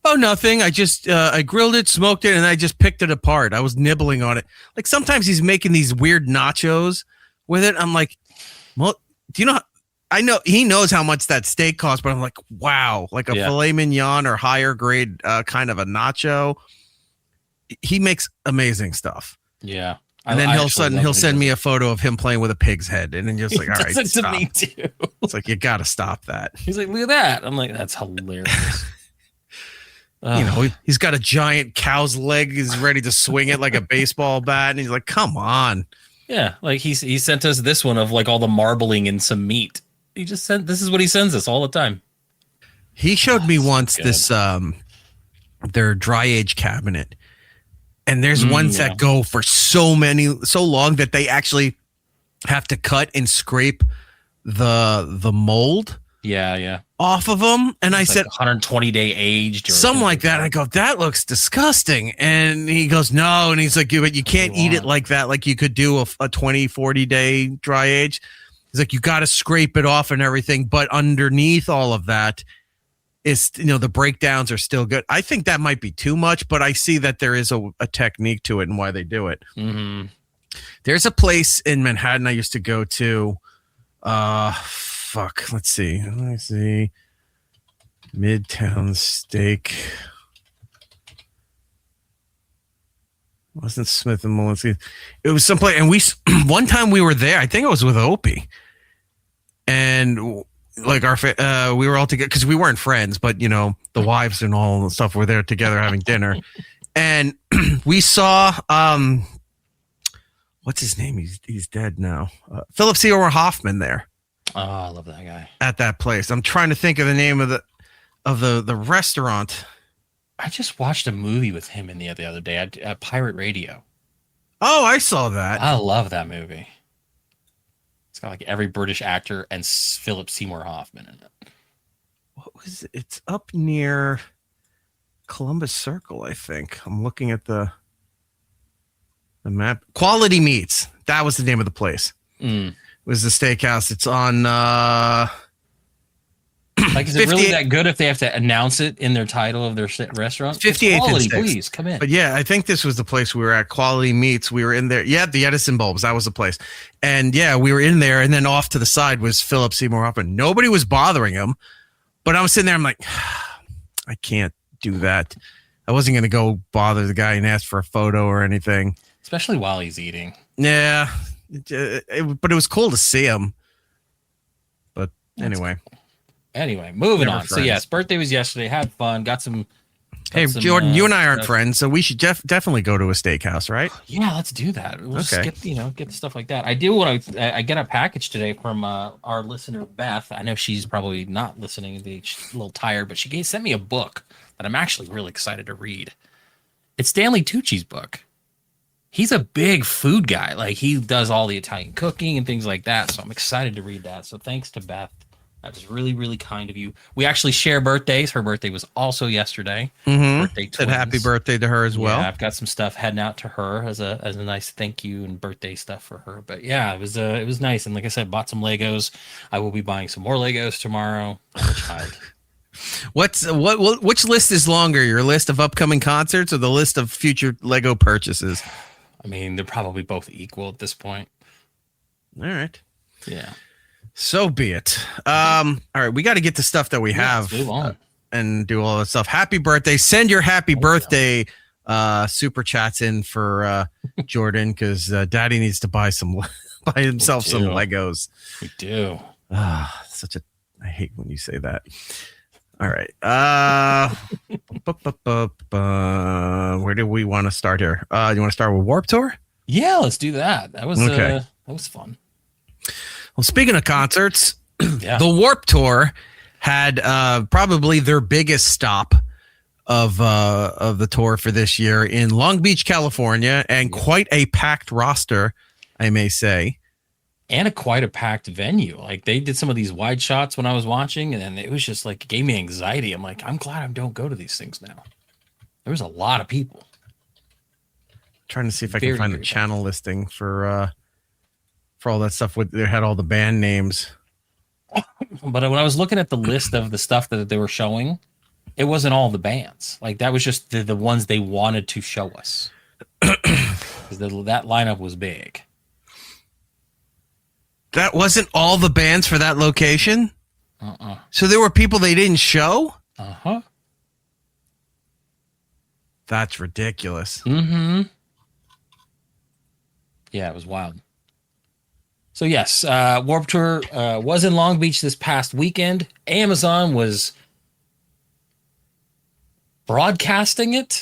Oh, nothing. I just, I grilled it, smoked it, and I just picked it apart. I was nibbling on it. Like sometimes he's making these weird nachos with it. I'm like, well, do you know, I know he knows how much that steak costs, but I'm like, wow, like a filet mignon or higher grade kind of a nacho. He makes amazing stuff. Yeah. And then he'll send me a photo of him playing with a pig's head. And then just like, all right, stop. To me too. It's like, you got to stop that. He's like, look at that. I'm like, that's hilarious. He's got a giant cow's leg. He's ready to swing it like a baseball bat. And he's like, come on. Yeah. Like he sent us this one of like all the marbling and some meat. He just sent, this is what he sends us all the time. He showed me once this, their dry age cabinet. And there's ones that go for so long that they actually have to cut and scrape the mold. Yeah. Off of them. And I said 120-day aged or something like that. I go, that looks disgusting. And he goes, no. And he's like, but you can't eat it like that. Like you could do a 20-40 day dry age. He's like, you got to scrape it off and everything. But underneath all of that is, the breakdowns are still good. I think that might be too much, but I see that there is a technique to it and why they do it. Mm-hmm. There's a place in Manhattan I used to go to. Let's see. Midtown Steak. It wasn't Smith and Malinsky. It was someplace, and one time we were there. I think it was with Opie, and like we were all together because we weren't friends, but the wives and all the stuff were there together having dinner, and we saw what's his name? He's dead now. Philip Seymour Hoffman there. Oh, I love that guy. At that place. I'm trying to think of the name of the restaurant. I just watched a movie with him in the other day at Pirate Radio. Oh, I saw that. I love that movie. It's got like every British actor and Philip Seymour Hoffman in it. What was it? It's up near Columbus Circle, I think. I'm looking at the map. Quality Meats. That was the name of the place. Was the steakhouse. It's on like, is it really that good if they have to announce it in their title of their restaurant? 58th Quality, and 6th. please come in. But yeah, I think this was the place we were at. Quality Meats. We were in there. Yeah, the Edison bulbs. That was the place. And yeah, we were in there. And then off to the side was Philip Seymour Hoffman. Nobody was bothering him. But I was sitting there. I'm like, I can't do that. I wasn't going to go bother the guy and ask for a photo or anything. Especially while he's eating. Yeah. But it was cool to see him. But anyway. Anyway, moving on. So yes, birthday was yesterday. Had fun. Got some. Jordan, you and I aren't friends, so we should definitely go to a steakhouse, right? Yeah, let's do that. We'll skip, get stuff like that. I do want to. I get a package today from our listener Beth. I know she's probably not listening. She's a little tired, but she sent me a book that I'm actually really excited to read. It's Stanley Tucci's book. He's a big food guy. Like, he does all the Italian cooking and things like that. So I'm excited to read that. So thanks to Beth. That was really, really kind of you. We actually share birthdays. Her birthday was also yesterday. Birthday Said happy birthday to her as well. Yeah, I've got some stuff heading out to her as a nice thank you and birthday stuff for her. But yeah, it was nice. And like I said, bought some Legos. I will be buying some more Legos tomorrow. I'm a child. Which list is longer? Your list of upcoming concerts or the list of future Lego purchases? I mean, they're probably both equal at this point. All right. Yeah. So be it. All right, we got to get the stuff that we have let's move on. and do all that stuff. Happy birthday. Send your happy birthday super chats in for Jordan, because Daddy needs to buy himself some Legos. We do. I hate when you say that. All right. Where do we want to start here? You want to start with Warped Tour? Yeah, let's do that. That was okay. That was fun. Well, speaking of concerts, Yeah. the Warped Tour had probably their biggest stop of the tour for this year in Long Beach, California, and quite a packed roster, I may say. And quite a packed venue. Like, they did some of these wide shots when I was watching, and it was just like, it gave me anxiety. I'm like, I'm glad I don't go to these things now. There was a lot of people. Trying to see if I can find the channel listing for all that stuff. They had all the band names. But when I was looking at the list of the stuff that they were showing, it wasn't all the bands. Like, that was just the ones they wanted to show us. Because that lineup was big. That wasn't all the bands for that location? So there were people they didn't show? Uh-huh. That's ridiculous. Mm-hmm. Yeah, it was wild. So yes, Warped Tour was in Long Beach this past weekend. Amazon was broadcasting it.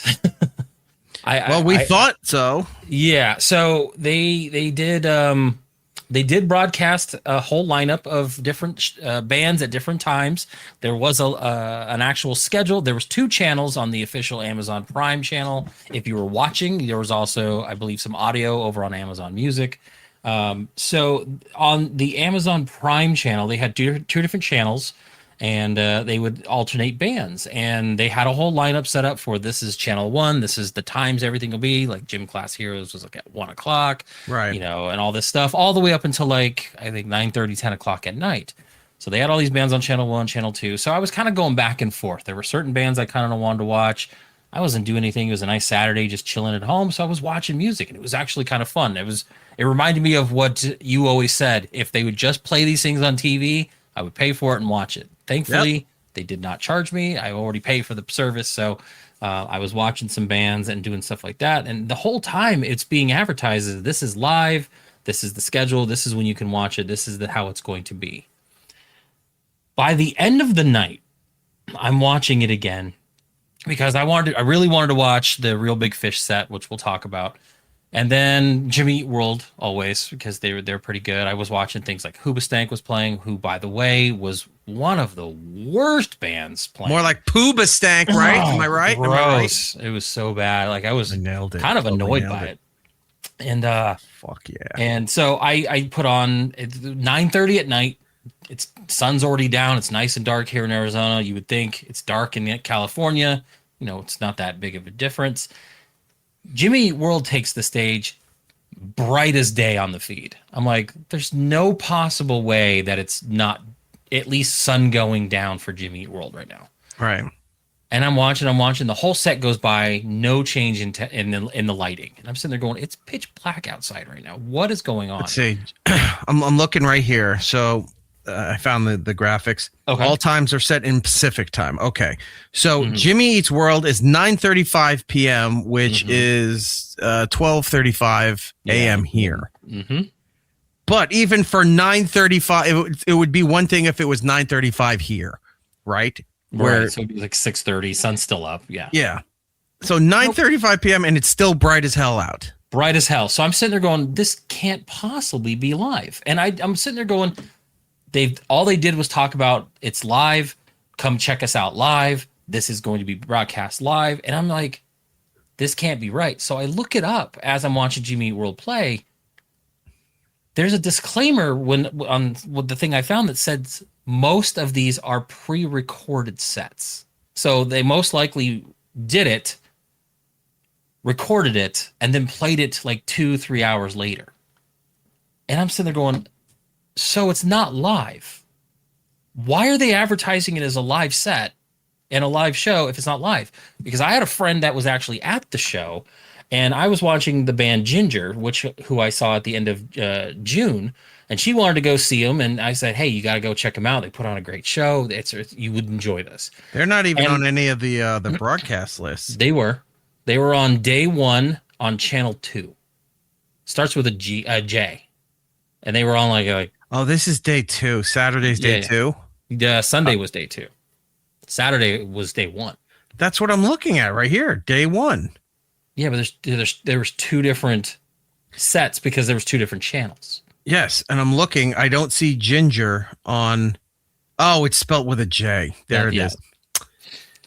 We thought so. Yeah, so they did broadcast a whole lineup of different bands at different times. There was an actual schedule. There was 2 channels on the official Amazon Prime channel. If you were watching, there was also, I believe, some audio over on Amazon Music. So on the Amazon Prime channel, they had two different channels, and they would alternate bands. And they had a whole lineup set up for, this is channel 1, this is the times everything will be. Like, Gym Class Heroes was like at 1 o'clock, right? You know, and all this stuff, all the way up until like, I think 9:30, 10 o'clock at night. So they had all these bands on channel 1, channel 2. So I was kind of going back and forth. There were certain bands I kind of wanted to watch. I wasn't doing anything. It was a nice Saturday, just chilling at home. So I was watching music, and it was actually kind of fun. It reminded me of what you always said. If they would just play these things on TV, I would pay for it and watch it. Thankfully, They did not charge me. I already paid for the service. So I was watching some bands and doing stuff like that. And the whole time it's being advertised as, this is live. This is the schedule. This is when you can watch it. This is how it's going to be. By the end of the night, I'm watching it again because I really wanted to watch the Real Big Fish set, which we'll talk about. And then Jimmy Eat World, always, because they're pretty good. I was watching things like Hoobastank was playing, who, by the way, was one of the worst bands playing. More like Poobastank, right? Am I right? Gross. It was so bad. Like, I was kind of annoyed by it. And fuck yeah. And so I put on 9:30 at night. It's sun's already down. It's nice and dark here in Arizona. You would think it's dark in California. You know, it's not that big of a difference. Jimmy Eat World takes the stage, bright as day on the feed. I'm like, there's no possible way that it's not at least sun going down for Jimmy Eat World right now. Right. And I'm watching. The whole set goes by, no change in the lighting. And I'm sitting there going, it's pitch black outside right now. What is going on? Let's see. I'm looking right here. So I found the graphics. Okay. All times are set in Pacific time. Okay. So Jimmy Eats World is 9:35 p.m., which is 12:35 a.m. here. Mm-hmm. But even for 9:35, it would be one thing if it was 9:35 here, right? Right. So it'd be like 6:30. Sun's still up. Yeah. Yeah. So 9:35 p.m. and it's still bright as hell out. Bright as hell. So I'm sitting there going, this can't possibly be live. And I'm sitting there going, all they did was talk about it's live. Come check us out live. This is going to be broadcast live. And I'm like, this can't be right. So I look it up as I'm watching Jimmy Eat World play. There's a disclaimer on the thing I found that says most of these are pre-recorded sets. So they most likely did it, recorded it, and then played it like 2-3 hours later. And I'm sitting there going, so it's not live. Why are they advertising it as a live set and a live show if it's not live? Because I had a friend that was actually at the show, and I was watching the band Ginger, who I saw at the end of June, and she wanted to go see them, and I said, hey, you got to go check them out. They put on a great show. You would enjoy this. They're not even on any of the broadcast lists. They were on day 1 on channel 2. Starts with a J, and they were on like oh, this is day 2. Saturday's day 2. Sunday was day 2. Saturday was day 1. That's what I'm looking at right here. Day 1. Yeah, but there was 2 different sets because there was 2 different channels. Yes, and I'm looking. I don't see Ginger on. Oh, it's spelled with a J. There it is.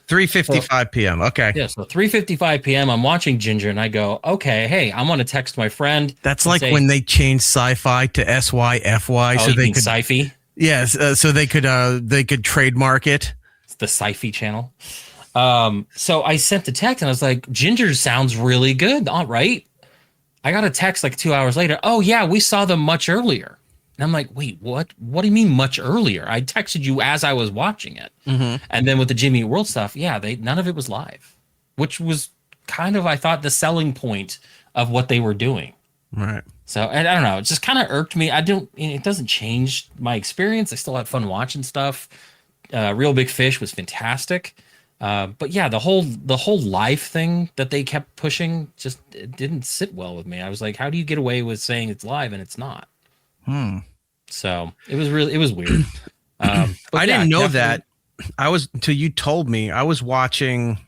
3:55 p.m. Okay. Yeah, so 3:55 p.m. I'm watching Ginger, and I go, okay, hey, I'm going to text my friend. That's like when they changed sci-fi to SYFY, so they could sci-fi. Yes, so they could trademark it. It's the sci-fi channel. So I sent the text, and I was like, Ginger sounds really good. All right. I got a text like 2 hours later. Oh yeah, we saw them much earlier. And I'm like, wait, what? What do you mean much earlier? I texted you as I was watching it. Mm-hmm. And then with the Jimmy Eat World stuff, yeah, none of it was live, which was kind of, I thought, the selling point of what they were doing. Right. So, and I don't know, it just kind of irked me. It doesn't change my experience. I still had fun watching stuff. Real Big Fish was fantastic. But yeah, the whole live thing that they kept pushing just it didn't sit well with me. I was like, how do you get away with saying it's live and it's not? So it was weird. I didn't know that. Until you told me. I was watching.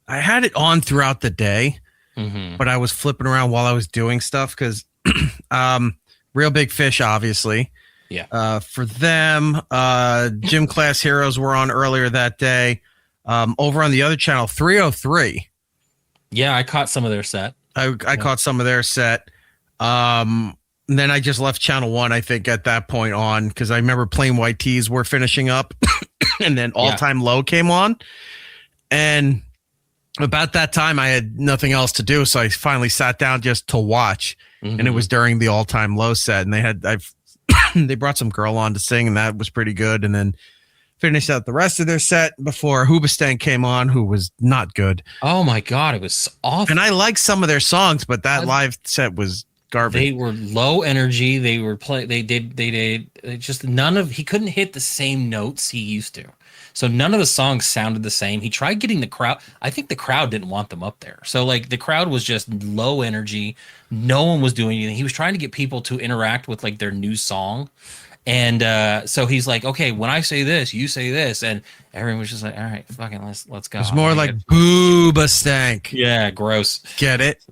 I had it on throughout the day, but I was flipping around while I was doing stuff because Real Big Fish, obviously. Yeah. For them, Gym Class Heroes were on earlier that day. Over on the other channel, 303. Yeah, I caught some of their set. I caught some of their set. Then I just left channel 1, I think, at that point on, because I remember Plain White Tees were finishing up, and then All Time Low came on. And about that time, I had nothing else to do, so I finally sat down just to watch. And it was during the All Time Low set, and they brought some girl on to sing, and that was pretty good. And then finished out the rest of their set before Hoobastank came on, who was not good. Oh my God, it was awful. And I liked some of their songs, but that live set was garbage. They were low energy. They were they did just he couldn't hit the same notes he used to. So none of the songs sounded the same. He tried getting the crowd. I think the crowd didn't want them up there. So like the crowd was just low energy. No one was doing anything. He was trying to get people to interact with like their new song. And so he's like, okay, when I say this, you say this. And everyone was just like, all right, fucking let's go. It's more like Hoobastank. Yeah, gross. Get it?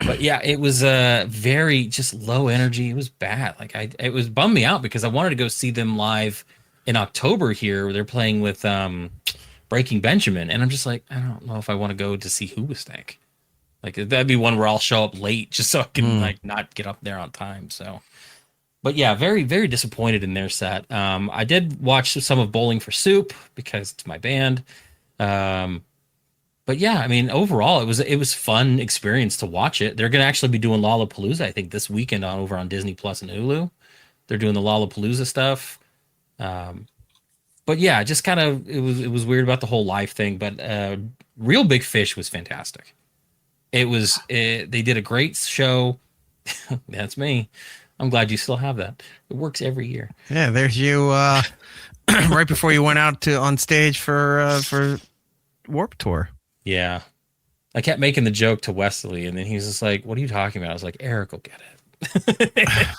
But yeah, it was very just low energy. It was bad. Like it was bummed me out because I wanted to go see them live in October here, where they're playing with Breaking Benjamin, and I'm just like, I don't know if I want to go to see Hoobastank. Like that'd be one where I'll show up late just so I can like not get up there on time. So, but yeah, very very disappointed in their set. I did watch some of Bowling for Soup because it's my band. But yeah, I mean, overall, it was fun experience to watch it. They're going to actually be doing Lollapalooza, I think, this weekend over on Disney Plus and Hulu. They're doing the Lollapalooza stuff. But yeah, just kind of it was weird about the whole live thing. But Real Big Fish was fantastic. They did a great show. That's me. I'm glad you still have that. It works every year. Yeah, there's you. Right before you went out on stage for Warped Tour. Yeah. I kept making the joke to Wesley, and then he was just like, what are you talking about? I was like, Eric will get it.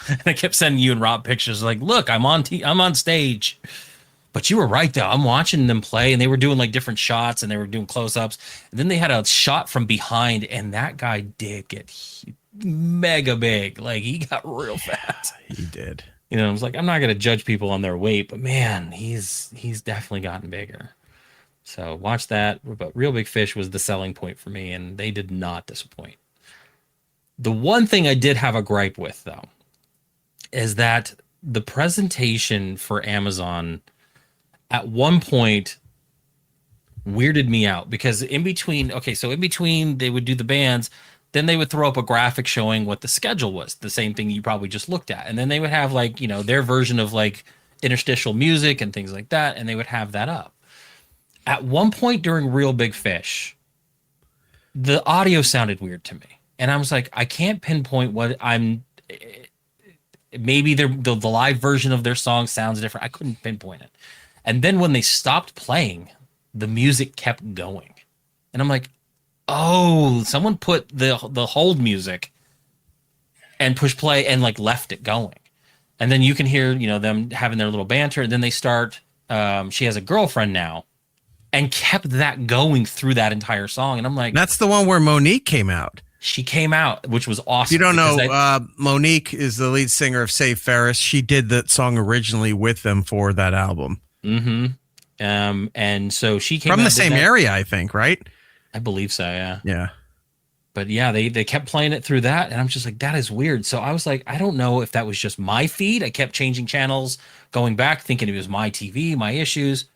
And I kept sending you and Rob pictures like, look, I'm on stage. But you were right, though. I'm watching them play, and they were doing like different shots, and they were doing close-ups. And then they had a shot from behind, and that guy did get mega big. Like, he got real fat. He did. You know, I was like, I'm not going to judge people on their weight, but man, he's definitely gotten bigger. So watch that. But Real Big Fish was the selling point for me, and they did not disappoint. The one thing I did have a gripe with, though, is that the presentation for Amazon at one point weirded me out, because in between they would do the bands, then they would throw up a graphic showing what the schedule was, the same thing you probably just looked at, and then they would have like, you know, their version of like interstitial music and things like that, and they would have that up. At one point during Real Big Fish, the audio sounded weird to me, and I was like, I can't pinpoint what I'm. Maybe the live version of their song sounds different. I couldn't pinpoint it. And then when they stopped playing, the music kept going. And I'm like, oh, someone put the hold music and push play and like left it going. And then you can hear, you know, them having their little banter. And then they start, she has a girlfriend now, and kept that going through that entire song. And I'm like, That's the one where Monique came out. She came out, which was awesome. If you don't know, Monique is the lead singer of Save Ferris. She did that song originally with them for that album. Mm-hmm. And so she came from the same area, I think, right? I believe so, yeah. Yeah. But yeah, they kept playing it through that, and I'm just like, that is weird. So I was like, I don't know if that was just my feed. I kept changing channels, going back, thinking it was my TV, my issues.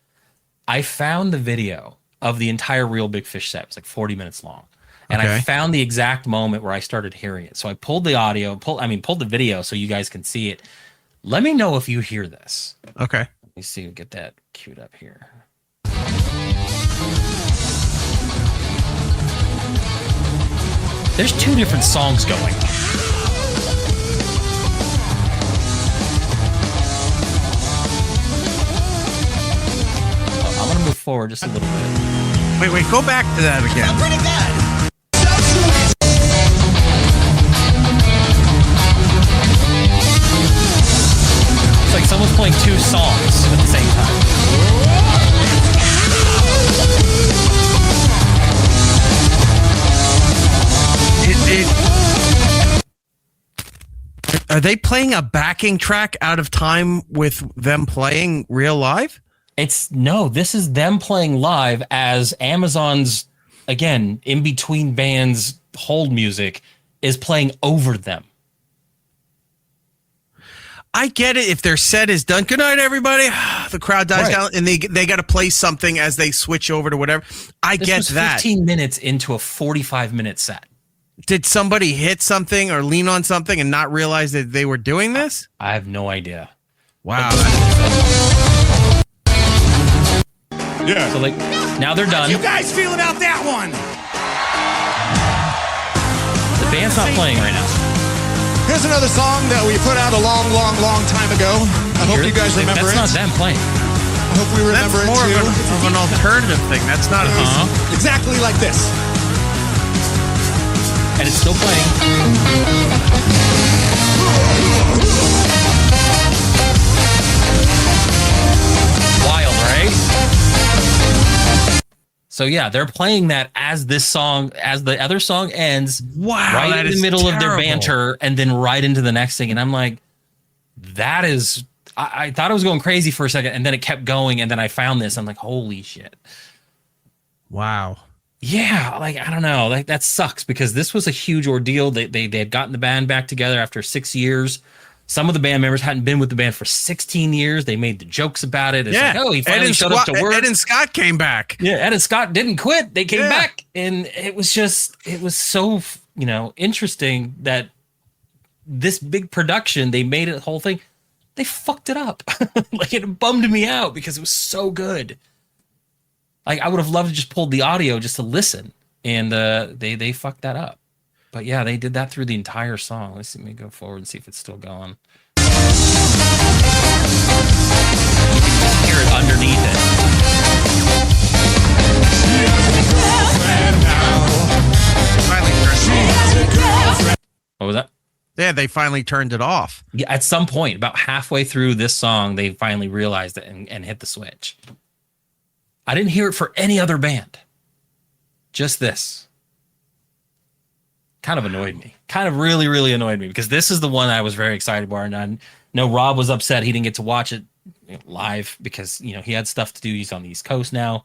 I found the video of the entire Real Big Fish set. It was like 40 minutes long. And I found the exact moment where I started hearing it. So I pulled the audio, pulled the video so you guys can see it. Let me know if you hear this. Okay. Let me see, get that queued up here. There's two different songs going. I'm going to move forward just a little bit. Wait, go back to that again. I'm pretty good. It's like someone's playing two songs at the same time. Are they playing a backing track out of time with them playing real live? This is them playing live as Amazon's, again, in between bands hold music is playing over them. I get it. If their set is done, good night, everybody. The crowd dies down, and they got to play something as they switch over to whatever. I get that. 15 minutes into a 45-minute set. Did somebody hit something or lean on something and not realize that they were doing this? I have no idea. Wow. Yeah. So, like, now they're done. You guys feel about that one? The band's not playing right now. Here's another song that we put out a long time ago. I hope you guys remember it. That's not them playing. I hope we remember That's more it too. of an alternative thing. That's not Exactly like this. And it's still playing. Wild, right? So yeah, they're playing that as this song, as the other song ends. Wow, right in the middle of their banter, and then right into the next thing. And I'm like, that is. I thought I was going crazy for a second, and then it kept going, and then I found this. I'm like, holy shit! Wow. Yeah, like I don't know, like that sucks because this was a huge ordeal. They had gotten the band back together after 6 years. Some of the band members hadn't been with the band for 16 years. They made the jokes about it. It's like, oh, he finally showed up to work. Ed and Scott came back. Yeah, Ed and Scott didn't quit. They came back, and it was so interesting that this big production, they made it the whole thing. They fucked it up. Like it bummed me out because it was so good. Like I would have loved to just pull the audio just to listen, and they fucked that up. But yeah, they did that through the entire song. Let me go forward and see if it's still going. You can just hear it underneath it. What was that? Yeah, they finally turned it off. Yeah, at some point, about halfway through this song, they finally realized it and hit the switch. I didn't hear it for any other band. Just this. Kind of annoyed me. Kind of really, really annoyed me because this is the one I was very excited for. And I know Rob was upset he didn't get to watch it live because, he had stuff to do. He's on the East Coast now.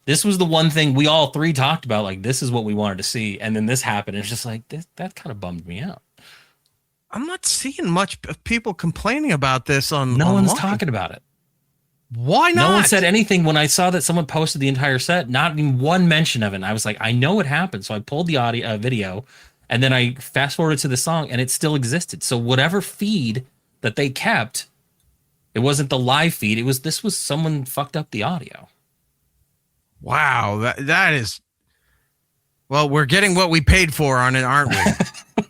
This was the one thing we all three talked about. Like, this is what we wanted to see. And then this happened. It's just like, that kind of bummed me out. I'm not seeing much of people complaining about this on. No online. one's talking about it. Why not? No one said anything when I saw that someone posted the entire set. Not even one mention of it. And I was like, I know what happened. So I pulled the audio video, and then I fast forwarded to the song, and it still existed. So whatever feed that they kept, it wasn't the live feed. This was someone fucked up the audio. Wow, that is. Well, we're getting what we paid for on it, aren't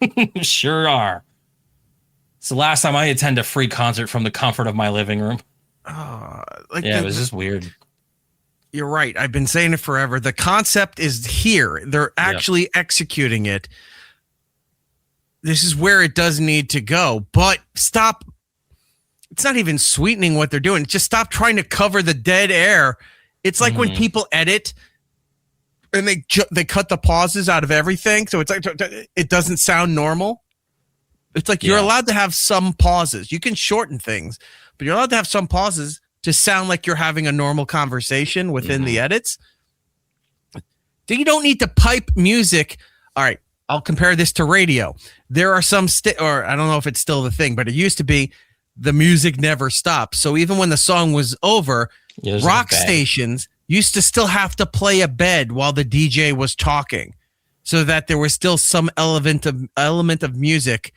we? Sure are. It's the last time I attend a free concert from the comfort of my living room. It was just weird. You're right. I've been saying it forever. The concept is here. They're actually executing it. This is where it does need to go. But stop. It's not even sweetening what they're doing. Just stop trying to cover the dead air. It's like when people edit and they cut the pauses out of everything. So it's like it doesn't sound normal. It's like you're allowed to have some pauses. You can shorten things, but you're allowed to have some pauses to sound like you're having a normal conversation within the edits. You don't need to pipe music. All right, I'll compare this to radio. There are some or I don't know if it's still the thing, but it used to be the music never stopped. So even when the song was over, rock stations used to still have to play a bed while the DJ was talking, so that there was still some element of music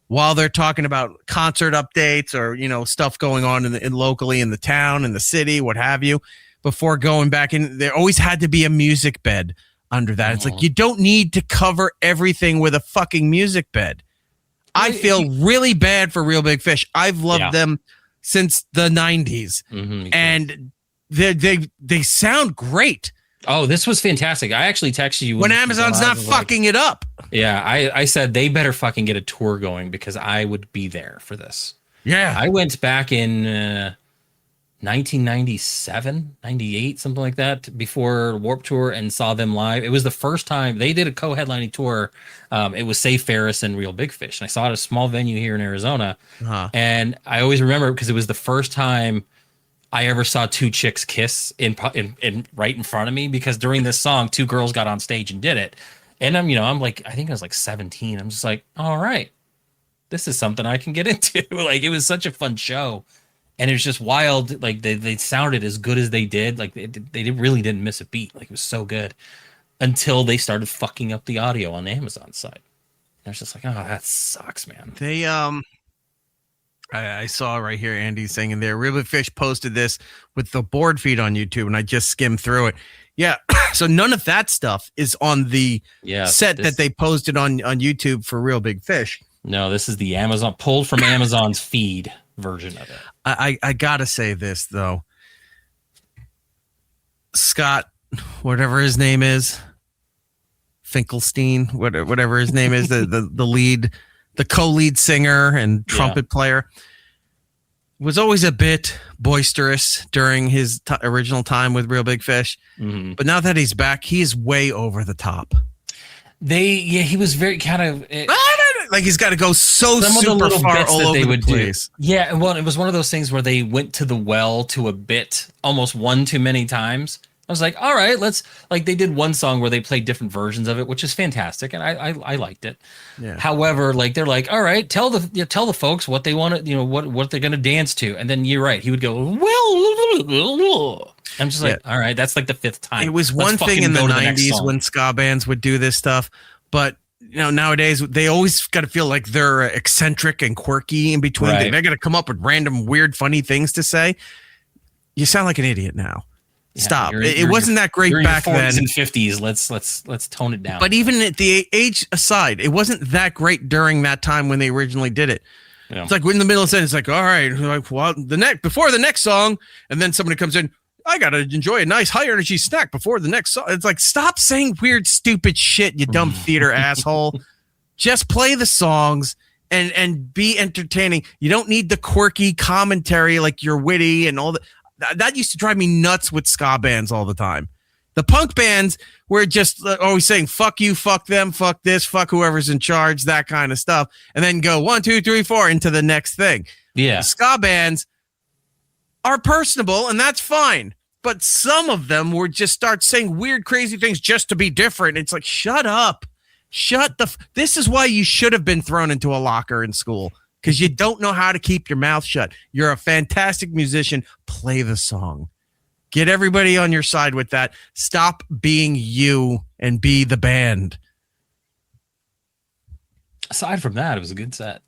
while they're talking about concert updates or, stuff going on in locally in the town, in the city, what have you, before going back in. There always had to be a music bed under that. It's like, you don't need to cover everything with a fucking music bed. I feel really bad for Real Big Fish. I've loved them since the 90s. And they sound great. Oh, this was fantastic. I actually texted you when Amazon's not fucking it up. Yeah, I said they better fucking get a tour going because I would be there for this. Yeah. I went back in 1997, 98, something like that, before Warped Tour and saw them live. It was the first time they did a co-headlining tour. It was Say Ferris and Real Big Fish. And I saw it at a small venue here in Arizona. And I always remember because it was the first time I ever saw two chicks kiss in right in front of me, because during this song, two girls got on stage and did it. And I'm like, I think I was like 17. I'm just like, all right, this is something I can get into. Like, it was such a fun show. And it was just wild. Like, they sounded as good as they did. Like, they really didn't miss a beat. Like, it was so good until they started fucking up the audio on the Amazon side. And I was just like, oh, that sucks, man. They, I saw right here, Andy saying in there, Real Big Fish posted this with the board feed on YouTube, and I just skimmed through it. Yeah. So none of that stuff is on the set that they posted on YouTube for Real Big Fish. No, this is the Amazon, pulled from Amazon's feed version of it. I gotta say this though. Scott, whatever his name is, Finkelstein, whatever his name is, the lead, the co-lead singer and trumpet player, was always a bit boisterous during his original time with Real Big Fish. But now that he's back, he is way over the top. He was very kind of like he's got to go so super far all over the place. Yeah, well, it was one of those things where they went to the well to a bit almost one too many times. I was like, all right, let's, like, they did one song where they played different versions of it, which is fantastic, and I liked it. Yeah. However, like, they're like, all right, tell the folks what they want to, what they're gonna dance to, and then you're right, he would go, well, I'm just like, all right, that's like the fifth time. It was one thing in the 90s when ska bands would do this stuff, but nowadays they always got to feel like they're eccentric and quirky in between. Right. They got to come up with random, weird, funny things to say. You sound like an idiot now. Yeah, stop. It wasn't that great back then. In 40s and 50s. Let's tone it down. But even at the age aside, it wasn't that great during that time when they originally did it. Yeah. It's like we're in the middle of the sentence, like, all right, like, well, before the next song, and then somebody comes in, I gotta enjoy a nice high energy snack before the next song. It's like, stop saying weird, stupid shit, you dumb theater asshole. Just play the songs and be entertaining. You don't need the quirky commentary like you're witty and all that. That used to drive me nuts with ska bands all the time. The punk bands were just always saying, fuck you, fuck them, fuck this, fuck whoever's in charge, that kind of stuff. And then go 1, 2, 3, 4 into the next thing. Yeah. The ska bands are personable, and that's fine. but some of them would just start saying weird, crazy things just to be different. It's like, shut up. This is why you should have been thrown into a locker in school, because you don't know how to keep your mouth shut. You're a fantastic musician. Play the song. Get everybody on your side with that. Stop being you and be the band. Aside from that, it was a good set.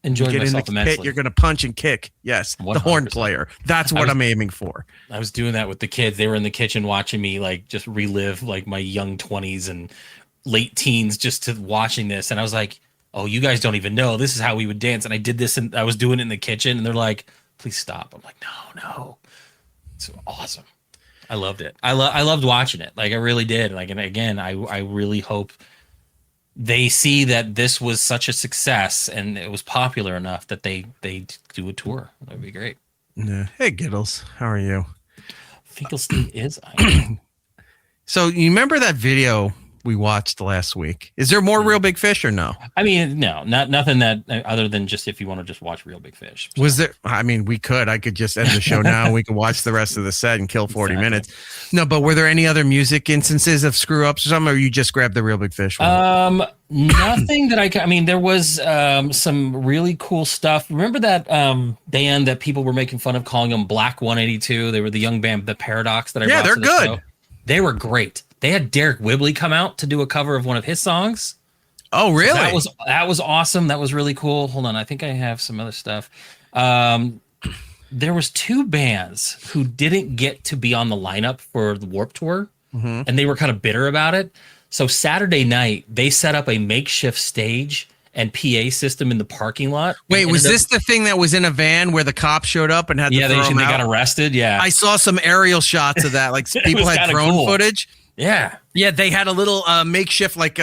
Enjoyed Get myself in the immensely. pit, you're going to punch and kick. Yes, 100%. the horn player. That's what I'm aiming for. I was doing that with the kids. They were in the kitchen watching me like just relive like my young 20s and late teens just to watching this. And I was like, oh, you guys don't even know. This is how we would dance. And I did this and I was doing it in the kitchen and they're like, please stop. I'm like, no. It's awesome. I loved it. I loved watching it. Like I really did. Like, and again, I really hope they see that this was such a success and it was popular enough that they do a tour. That would be great. Yeah. Hey, Giddles. How are you? Finkelstein is. So you remember that video we watched last week? Is there more Real Big Fish or no? I mean, no, nothing that other than just if you want to just watch Real Big Fish. So. Was there? I mean, we could. I could just end the show now. And we could watch the rest of the set and kill 40 minutes. No, but were there any other music instances of screw ups or something, or you just grabbed the Real Big Fish one? Nothing that I mean, there was some really cool stuff. Remember that band that people were making fun of calling them Black 182? They were the young band, The Paradox. That I brought they're to the good. Show. They were great. They had Derek Whibley come out to do a cover of one of his songs. Oh, really? So that was awesome. That was really cool. Hold on, I think I have some other stuff. There was two bands who didn't get to be on the lineup for the Warped Tour, and they were kind of bitter about it. So Saturday night, they set up a makeshift stage and PA system in the parking lot. Wait, was this the thing that was in a van where the cops showed up and had to throw them they out? got arrested. Yeah, I saw some aerial shots of that. Like people had drone footage. Yeah. Yeah, they had a little makeshift like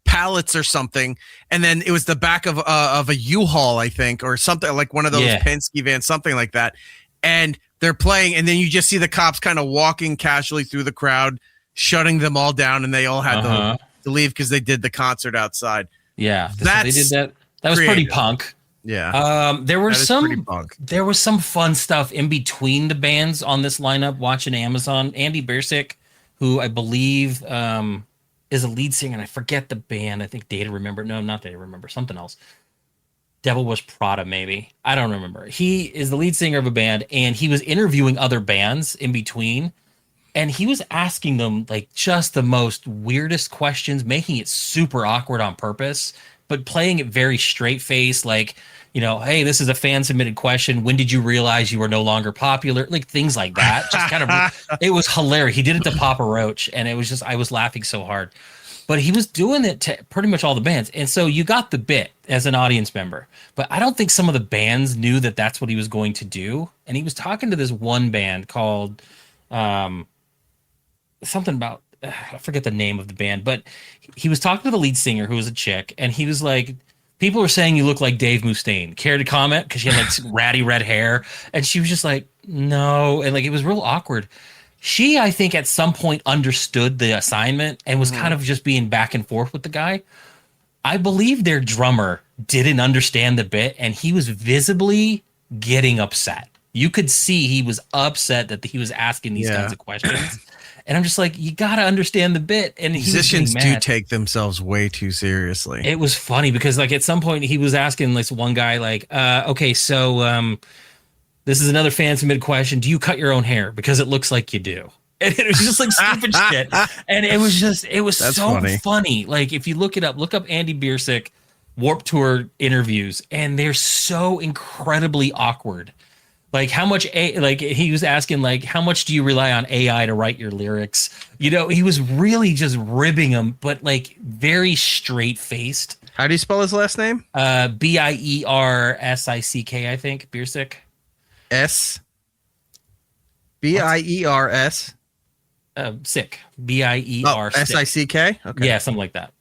pallets or something, and then it was the back of a U-Haul, I think, or something like one of those Penske vans, something like that. And they're playing, and then you just see the cops kind of walking casually through the crowd, shutting them all down, and they all had to leave because they did the concert outside. Yeah, they did that. That was pretty punk. Yeah. There was some fun stuff in between the bands on this lineup. Watching Amazon, Andy Biersick, who I believe is a lead singer, and I forget the band. I think Data Remember. No, not Data Remember. Something else. Devil Was Prada, maybe. I don't remember. He is the lead singer of a band, and he was interviewing other bands in between, and he was asking them like just the most weirdest questions, making it super awkward on purpose, but playing it very straight face, like, you know, hey, this is a fan submitted question. When did you realize you were no longer popular? Like things like that. Just kind of, it was hilarious. He did it to Papa Roach, and it was just, I was laughing so hard. But he was doing it to pretty much all the bands. And so you got the bit as an audience member. But I don't think some of the bands knew that that's what he was going to do. And he was talking to this one band called something about, I forget the name of the band. But he was talking to the lead singer, who was a chick. And he was like, people were saying you look like Dave Mustaine. Care to comment? Because she had like ratty red hair. And she was just like, no. And like, it was real awkward. She, I think, at some point understood the assignment and was kind of just being back and forth with the guy. I believe their drummer didn't understand the bit, and he was visibly getting upset. You could see he was upset that he was asking these kinds of questions. And I'm just like, you got to understand the bit. And musicians do take themselves way too seriously. It was funny because, like, at some point he was asking this one guy, like, okay, so this is another fan submitted question. Do you cut your own hair? Because it looks like you do. And it was just like stupid shit. And it was That's so funny. Like if you look up Andy Biersick Warped Tour interviews, and they're so incredibly awkward. Like how much, like he was asking, like, how much do you rely on AI to write your lyrics? You know, he was really just ribbing him, but like very straight faced. How do you spell his last name? Biersick, I think. Biersick. Biers. Sick. Bier. Sick. Okay. Yeah, something like that.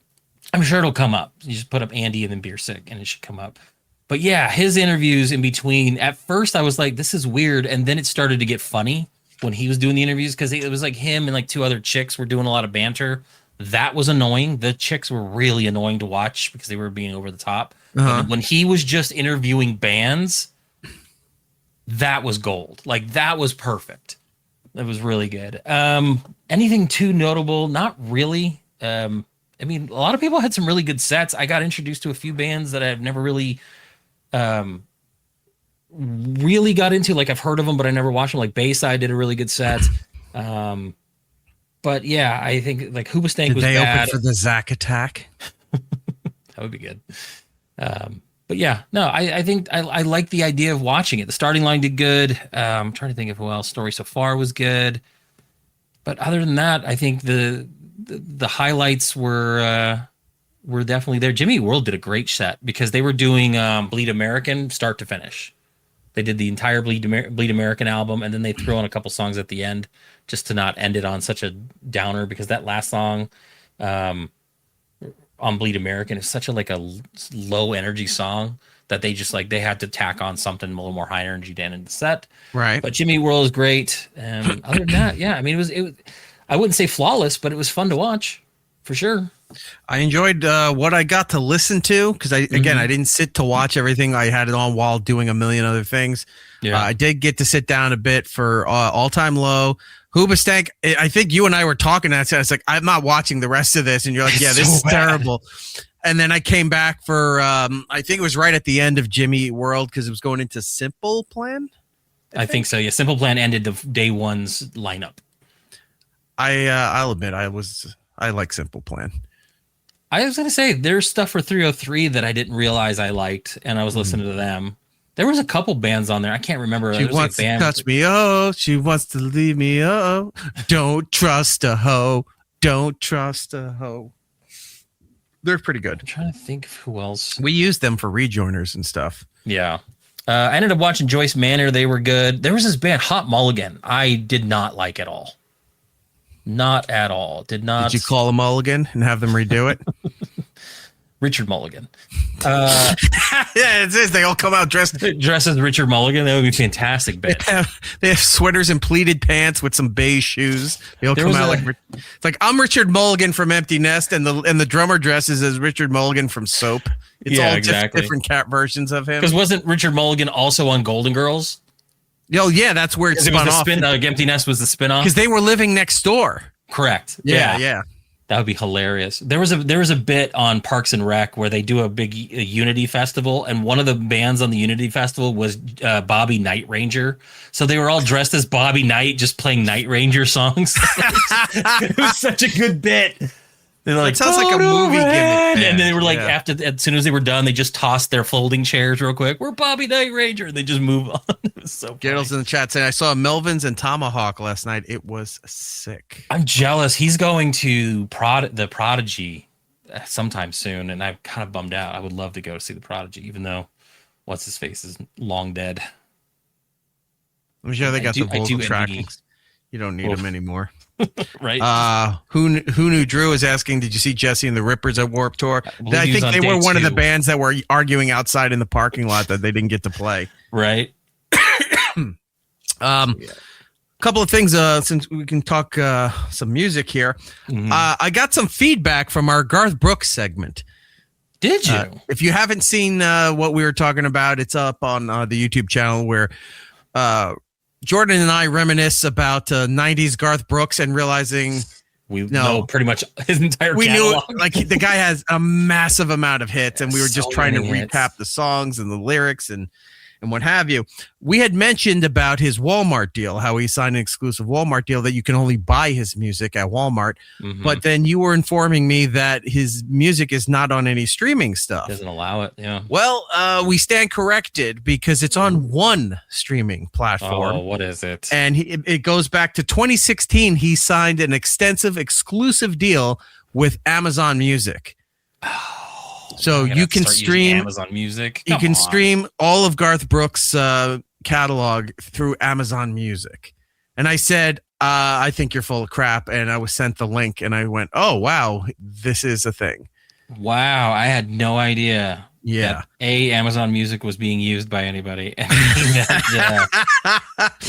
I'm sure it'll come up. You just put up Andy and then Biersick, and it should come up. But yeah, his interviews in between. At first, I was like, "This is weird," and then it started to get funny when he was doing the interviews because it was like him and like two other chicks were doing a lot of banter. That was annoying. The chicks were really annoying to watch because they were being over the top. When he was just interviewing bands, that was gold. Like that was perfect. That was really good. Anything too notable? Not really. I mean, a lot of people had some really good sets. I got introduced to a few bands that I've never really really got into. Like I've heard of them, but I never watched them. Like Bayside did a really good set. But yeah, I think like Hoobastank was they bad. open for the Zack Attack? That would be good. But yeah, no, I think I like the idea of watching it. The starting line did good. I'm trying to think of who else. Story So Far was good. But other than that, I think the highlights were definitely there. Jimmy Eat World did a great set because they were doing Bleed American start to finish. They did the entire Bleed American album, and then they threw on a couple songs at the end just to not end it on such a downer, because that last song on Bleed American is such a low energy song that they just they had to tack on something a little more high energy than in the set. Right. But Jimmy Eat World is great. And other than that, yeah, I mean, it was I wouldn't say flawless, but it was fun to watch for sure. I enjoyed what I got to listen to because I didn't sit to watch everything. I had it on while doing a million other things. Yeah. I did get to sit down a bit for All Time Low. Hoobastank, I think you and I were talking, and I was like, I'm not watching the rest of this. And you're like, yeah, this is terrible. And then I came back for, I think it was right at the end of Jimmy Eat World because it was going into Simple Plan. I think so. Yeah. Simple Plan ended the day one's lineup. I'll admit I like Simple Plan. I was going to say there's stuff for 303 that I didn't realize I liked, and I was listening to them. There was a couple bands on there. I can't remember. She wants to touch me, oh. She wants to leave me, oh. Don't trust a hoe. Don't trust a hoe. They're pretty good. I'm trying to think of who else. We used them for rejoiners and stuff. Yeah. I ended up watching Joyce Manor. They were good. There was this band, Hot Mulligan. I did not like at all. Not at all. Did not. Did you call a Mulligan and have them redo it? Richard Mulligan. Yeah, it is. They all come out dressed as Richard Mulligan. That would be a fantastic band. They have sweaters and pleated pants with some beige shoes. They all come out it's like I'm Richard Mulligan from Empty Nest, and the drummer dresses as Richard Mulligan from Soap. It's all exactly. different cat versions of him. Because wasn't Richard Mulligan also on Golden Girls? Oh yeah, that's where it spun off. Empty Nest was the spinoff because they were living next door. Correct. Yeah. That would be hilarious. There was a bit on Parks and Rec where they do a big Unity festival, and one of the bands on the Unity festival was Bobby Night Ranger. So they were all dressed as Bobby Night, just playing Night Ranger songs. It was such a good bit. They're like, it sounds like a movie gimmick. And they were like, as soon as they were done, they just tossed their folding chairs real quick. We're Bobby Night Ranger, and they just move on. It was so funny. Gerald's in the chat saying, I saw Melvins and Tomahawk last night. It was sick. I'm jealous. He's going to the Prodigy sometime soon, and I'm kind of bummed out. I would love to go see the Prodigy, even though what's his face is long dead. I'm sure they got the vocal trackings. You don't need them anymore. Right. Who knew Drew is asking, did you see Jesse and the Rippers at Warped Tour? I think they were one of the bands that were arguing outside in the parking lot that they didn't get to play. Right. Couple of things since we can talk some music here. Mm-hmm. I got some feedback from our Garth Brooks segment. Did you? If you haven't seen what we were talking about, it's up on the YouTube channel where Jordan and I reminisce about 90s Garth Brooks and realizing we know pretty much his entire catalog. Knew like the guy has a massive amount of hits, and we were just trying to recap the songs and the lyrics and what have you. We had mentioned about his Walmart deal, how he signed an exclusive Walmart deal that you can only buy his music at Walmart. Mm-hmm. But then you were informing me that his music is not on any streaming stuff. Doesn't allow it. Yeah. Well, we stand corrected because it's on one streaming platform. Oh, what is it? And it goes back to 2016. He signed an extensive exclusive deal with Amazon Music. So you can stream Amazon Music. You can stream all of Garth Brooks' catalog through Amazon Music. And I said, I think you're full of crap. And I was sent the link, and I went, oh, wow, this is a thing. Wow. I had no idea. Yeah. That Amazon Music was being used by anybody. And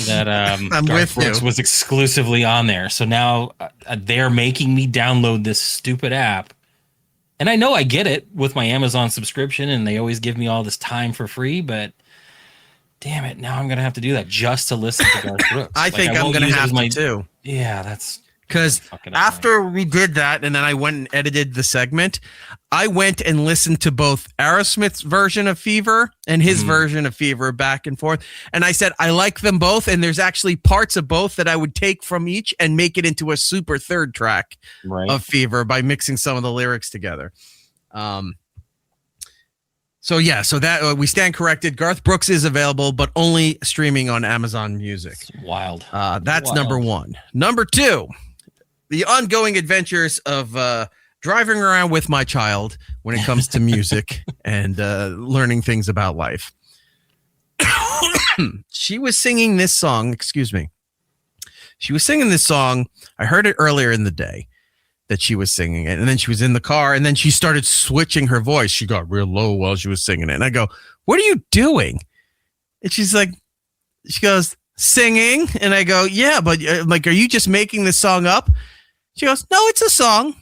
that Garth Brooks was exclusively on there. So now they're making me download this stupid app. And I know I get it with my Amazon subscription, and they always give me all this time for free, but damn it, now I'm gonna have to do that just to listen to Garth Brooks. I think I'm won't gonna use it have as to my- too. Yeah, that's Because fucking after we did that, and then I went and edited the segment, I went and listened to both Aerosmith's version of Fever and his version of Fever back and forth. And I said, I like them both. And there's actually parts of both that I would take from each and make it into a super third track of Fever by mixing some of the lyrics together. So that we stand corrected. Garth Brooks is available, but only streaming on Amazon Music. It's wild. That's Wild. number one. Number two, the ongoing adventures of driving around with my child when it comes to music and learning things about life. She was singing this song. Excuse me. She was singing this song. I heard it earlier in the day that she was singing it. And then she was in the car and then she started switching her voice. She got real low while she was singing it. And I go, what are you doing? And she's like, she goes, singing. And I go, yeah, but like, are you just making this song up? She goes, no, it's a song.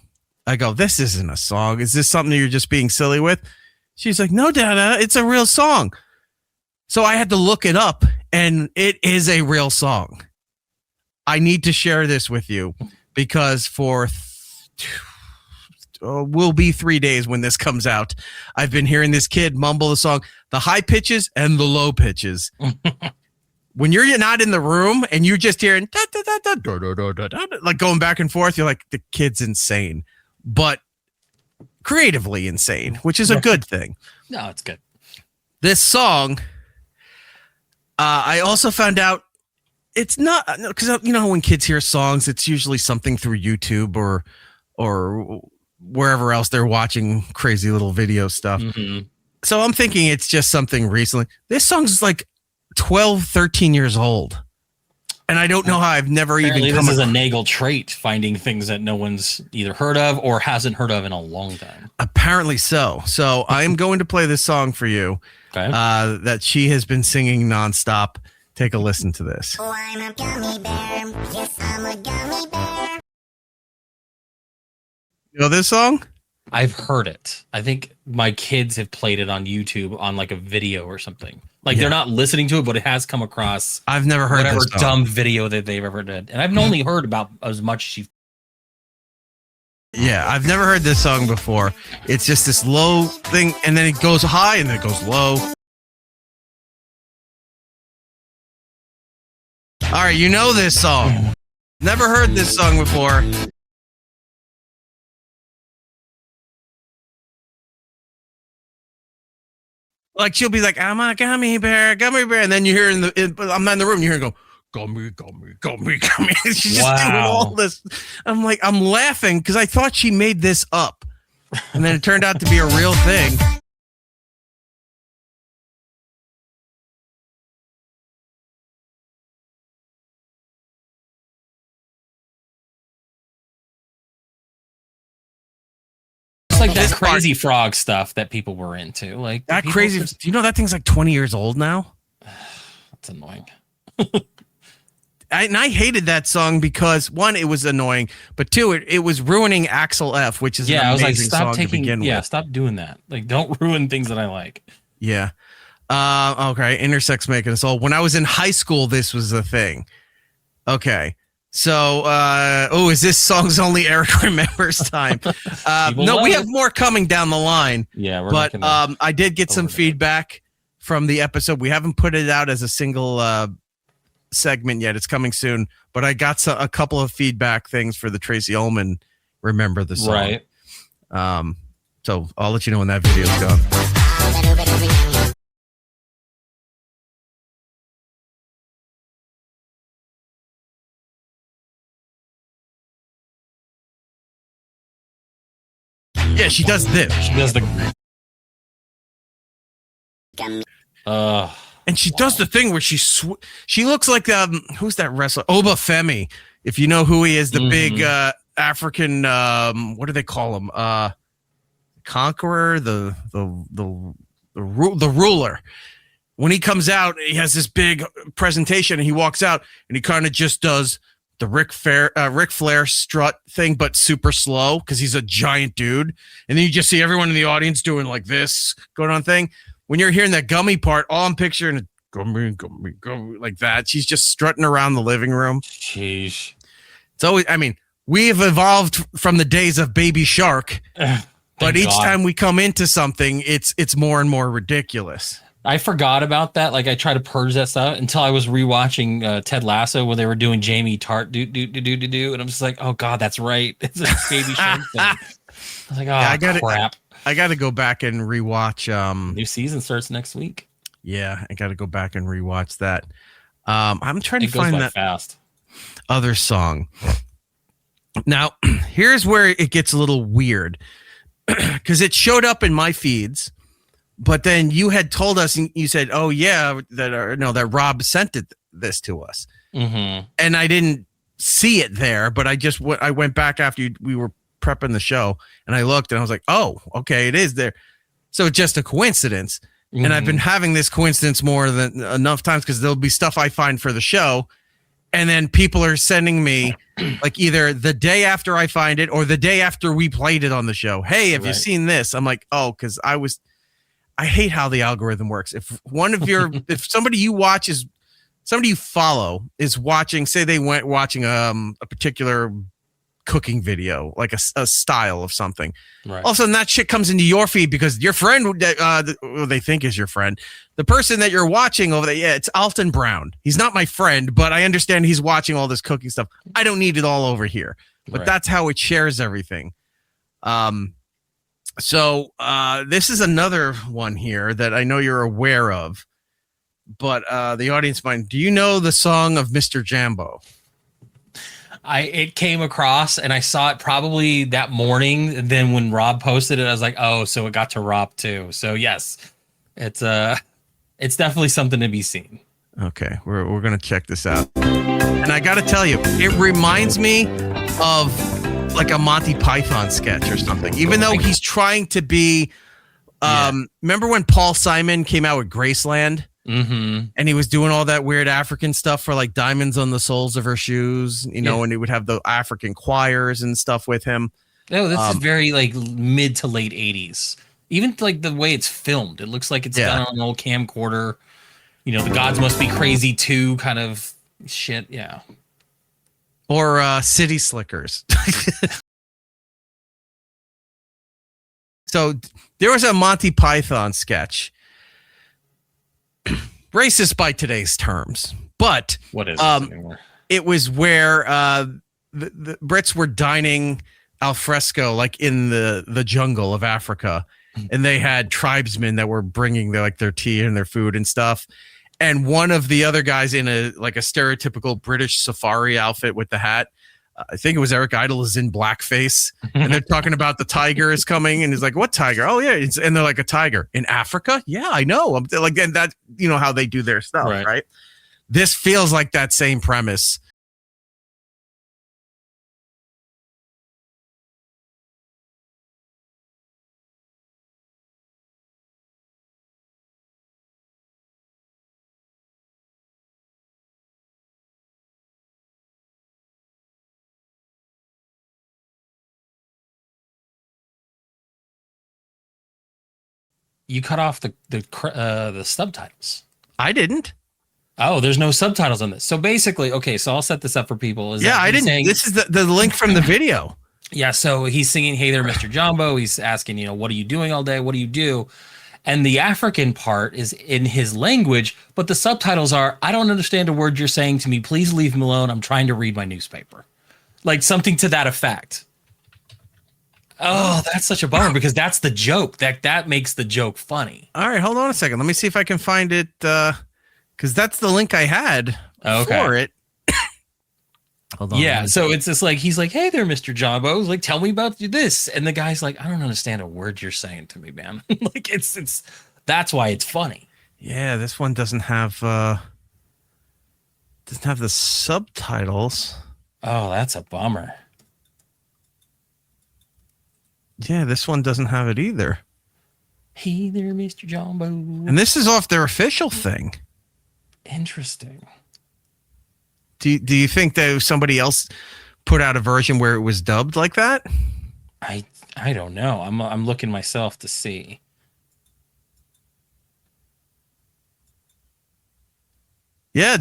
I go, this isn't a song. Is this something you're just being silly with? She's like, no, Dada, it's a real song. So I had to look it up and it is a real song. I need to share this with you because for will be 3 days when this comes out. I've been hearing this kid mumble the song, the high pitches and the low pitches. When you're not in the room and you're just hearing da, da, da, da, da, da, da, da, da, like going back and forth, you're like, the kid's insane, but creatively insane, which is a good thing. No, it's good. This song, I also found out it's not, because you know when kids hear songs, it's usually something through YouTube or wherever else they're watching crazy little video stuff. So I'm thinking it's just something recently. This song's like 12, 13 years old. And I don't know how I've never Apparently even come this is a Nagel trait, finding things that no one's either heard of or hasn't heard of in a long time. Apparently so. So I am going to play this song for you that she has been singing nonstop. Take a listen to this. Oh, I'm a gummy bear. Yes, I'm a gummy bear. You know this song? I've heard it. I think my kids have played it on YouTube on like a video or something. Like they're not listening to it, but it has come across. I've never heard whatever this song. dumb video that they've ever did, and I've only heard about as much as you've. Yeah, I've never heard this song before. It's just this low thing, and then it goes high, and then it goes low. All right, you know this song. Never heard this song before. Like she'll be like, I'm a gummy bear, and then you hear I'm not in the room. You hear her go, gummy, gummy, gummy, gummy. She's just doing all this. I'm like, I'm laughing because I thought she made this up, and then it turned out to be a real thing. It's like that crazy frog stuff that people were into. Like that crazy. Do you know that thing's like 20 years old now? That's annoying. I hated that song because one, it was annoying, but two, it was ruining Axel F, which is an I was like, amazing stop song to begin with. stop doing that. Like, don't ruin things that I like. Yeah. Okay. Intersex making us old. When I was in high school, this was the thing. Okay. So, is this song's only Eric remembers time? No, we have more coming down the line. Yeah, but I did get some feedback from the episode. We haven't put it out as a single segment yet. It's coming soon. But I got a couple of feedback things for the Tracy Ullman Remember the Song. Right. So I'll let you know when that video's gone. Yeah, she does this. She does the. And she does the thing where she looks like who's that wrestler? Oba Femi. If you know who he is, the big African. What do they call him? Conqueror, the ruler. When he comes out, he has this big presentation, and he walks out, and he kind of just does the Ric Flair strut thing, but super slow because he's a giant dude. And then you just see everyone in the audience doing like this going on thing. When you're hearing that gummy part, all I'm picturing is Gummy, like that. She's just strutting around the living room. Sheesh. It's always, I mean, we've evolved from the days of Baby Shark, but each time we come into something, it's more and more ridiculous. I forgot about that. Like I tried to purge that stuff until I was rewatching Ted Lasso when they were doing Jamie Tart do, and I'm just like, oh god, that's right. It's a Baby Shark thing. I was like, oh crap. I got to go back and rewatch. New season starts next week. Yeah, I got to go back and rewatch that. I'm trying to It goes find by that fast. other song. Now, here's where it gets a little weird because it showed up in my feeds, but then you had told us, and you said, "Oh yeah, that Rob sent this to us," and I didn't see it there, but I went back after we were prepping the show, and I looked, and I was like, "Oh, okay, it is there." So it's just a coincidence. And I've been having this coincidence more than enough times because there'll be stuff I find for the show. And then people are sending me like either the day after I find it or the day after we played it on the show. Hey, have you seen this? I'm like, oh, because I hate how the algorithm works. If if somebody you follow is watching, say they went watching a particular cooking video, like a style of something. Right. All of a sudden that shit comes into your feed because your friend, they think is your friend, the person that you're watching over there. Yeah, it's Alton Brown. He's not my friend, but I understand he's watching all this cooking stuff. I don't need it all over here, but that's how it shares everything. So this is another one here that I know you're aware of, but the audience might. Do you know the song of Mr. Jambo? It came across and I saw it probably that morning. And then when Rob posted it, I was like, oh, so it got to Rob too. So yes, it's definitely something to be seen. Okay, we're gonna check this out. And I gotta tell you, it reminds me of like a Monty Python sketch or something. Even though he's trying to be, remember when Paul Simon came out with Graceland? And he was doing all that weird African stuff for like diamonds on the soles of her shoes, and he would have the African choirs and stuff with him. No, this is very like mid to late 80s. Even like the way it's filmed, it looks like it's done on an old camcorder. The Gods Must Be Crazy 2 kind of shit. Yeah. Or City Slickers. So there was a Monty Python sketch. Racist by today's terms, but what is this anymore? It was where the Brits were dining al fresco, like in the jungle of Africa, and they had tribesmen that were bringing their tea and their food and stuff. And one of the other guys in a stereotypical British safari outfit with the hat, I think it was Eric Idle, is in blackface, and they're talking about the tiger is coming, and he's like, "What tiger? Oh yeah," and they're like, "A tiger in Africa? Yeah, I know." I'm like, and that how they do their stuff, right? This feels like that same premise. You cut off the subtitles. I didn't. Oh, there's no subtitles on this. So basically, okay, so I'll set this up for people. I didn't. This is the link from the video. Yeah, so he's singing, "Hey there, Mr. Jumbo." He's asking, what are you doing all day? What do you do? And the African part is in his language, but the subtitles are, "I don't understand a word you're saying to me. Please leave me alone. I'm trying to read my newspaper." Like something to that effect. Oh, that's such a bummer because that's the joke. That makes the joke funny. All right, hold on a second. Let me see if I can find it because that's the link I had for it. Hold on. Yeah, so it's just like he's like, "Hey there, Mr. Jumbo." Like, "Tell me about this," and the guy's like, "I don't understand a word you're saying to me, man." Like it's that's why it's funny. Yeah, this one doesn't have the subtitles. Oh, that's a bummer. Yeah, this one doesn't have it either. "Hey there, Mr. Jumbo." And this is off their official thing. Interesting. Do you think that somebody else put out a version where it was dubbed like that? I don't know. I'm looking myself to see. Yeah,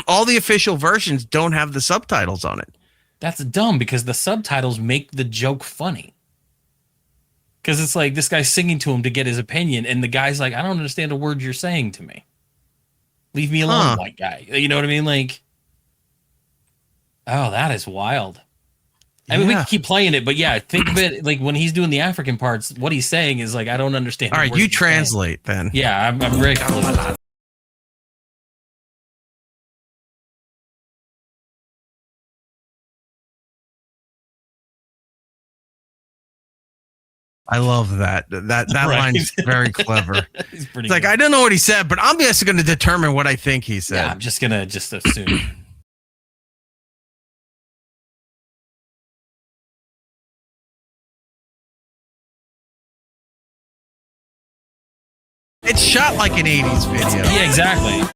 all the official versions don't have the subtitles on it. That's dumb because the subtitles make the joke funny. Because it's like this guy's singing to him to get his opinion, and the guy's like, I don't understand a word you're saying to me. Leave me alone, white guy. You know what I mean? Like, oh, that is wild. I mean, we can keep playing it, but yeah, think of it like when he's doing the African parts, what he's saying is like, I don't understand. All right, you translate then. Yeah, I'm very close. I love that. That Right. line's very clever. He's pretty It's like, good. I don't know what he said, but I'm just going to determine what I think he said. Yeah, I'm just gonna assume. It's shot like an 80s video. Yeah, exactly.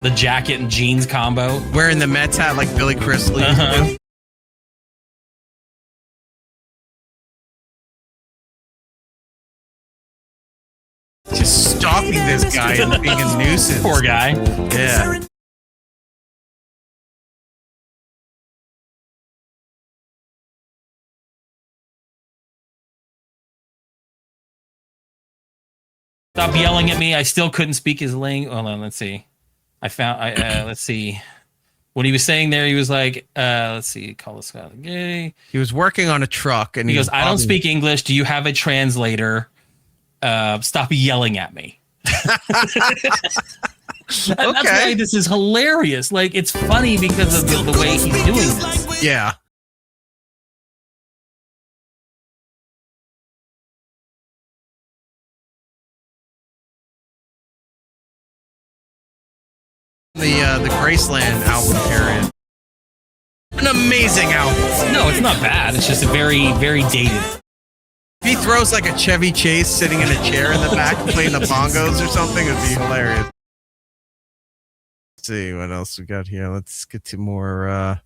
The jacket and jeans combo. Wearing the Mets hat like Billy Crystal. Uh-huh. Just stalking this guy and being a nuisance. Poor guy. Yeah. Stop yelling at me. I still couldn't speak his language. Hold on, let's see. Let's see. When he was saying there, he was like, let's see, call this guy gay. He was working on a truck and He goes, I don't speak English. Do you have a translator? Stop yelling at me. That's why this is hilarious. Like, it's funny because of the way he's doing this. Yeah. The Graceland album period. An amazing album. No, it's not bad. It's just very, very dated. If he throws like a Chevy Chase sitting in a chair in the back playing the bongos or something, it'd be hilarious. Let's see what else we got here. Let's get to more.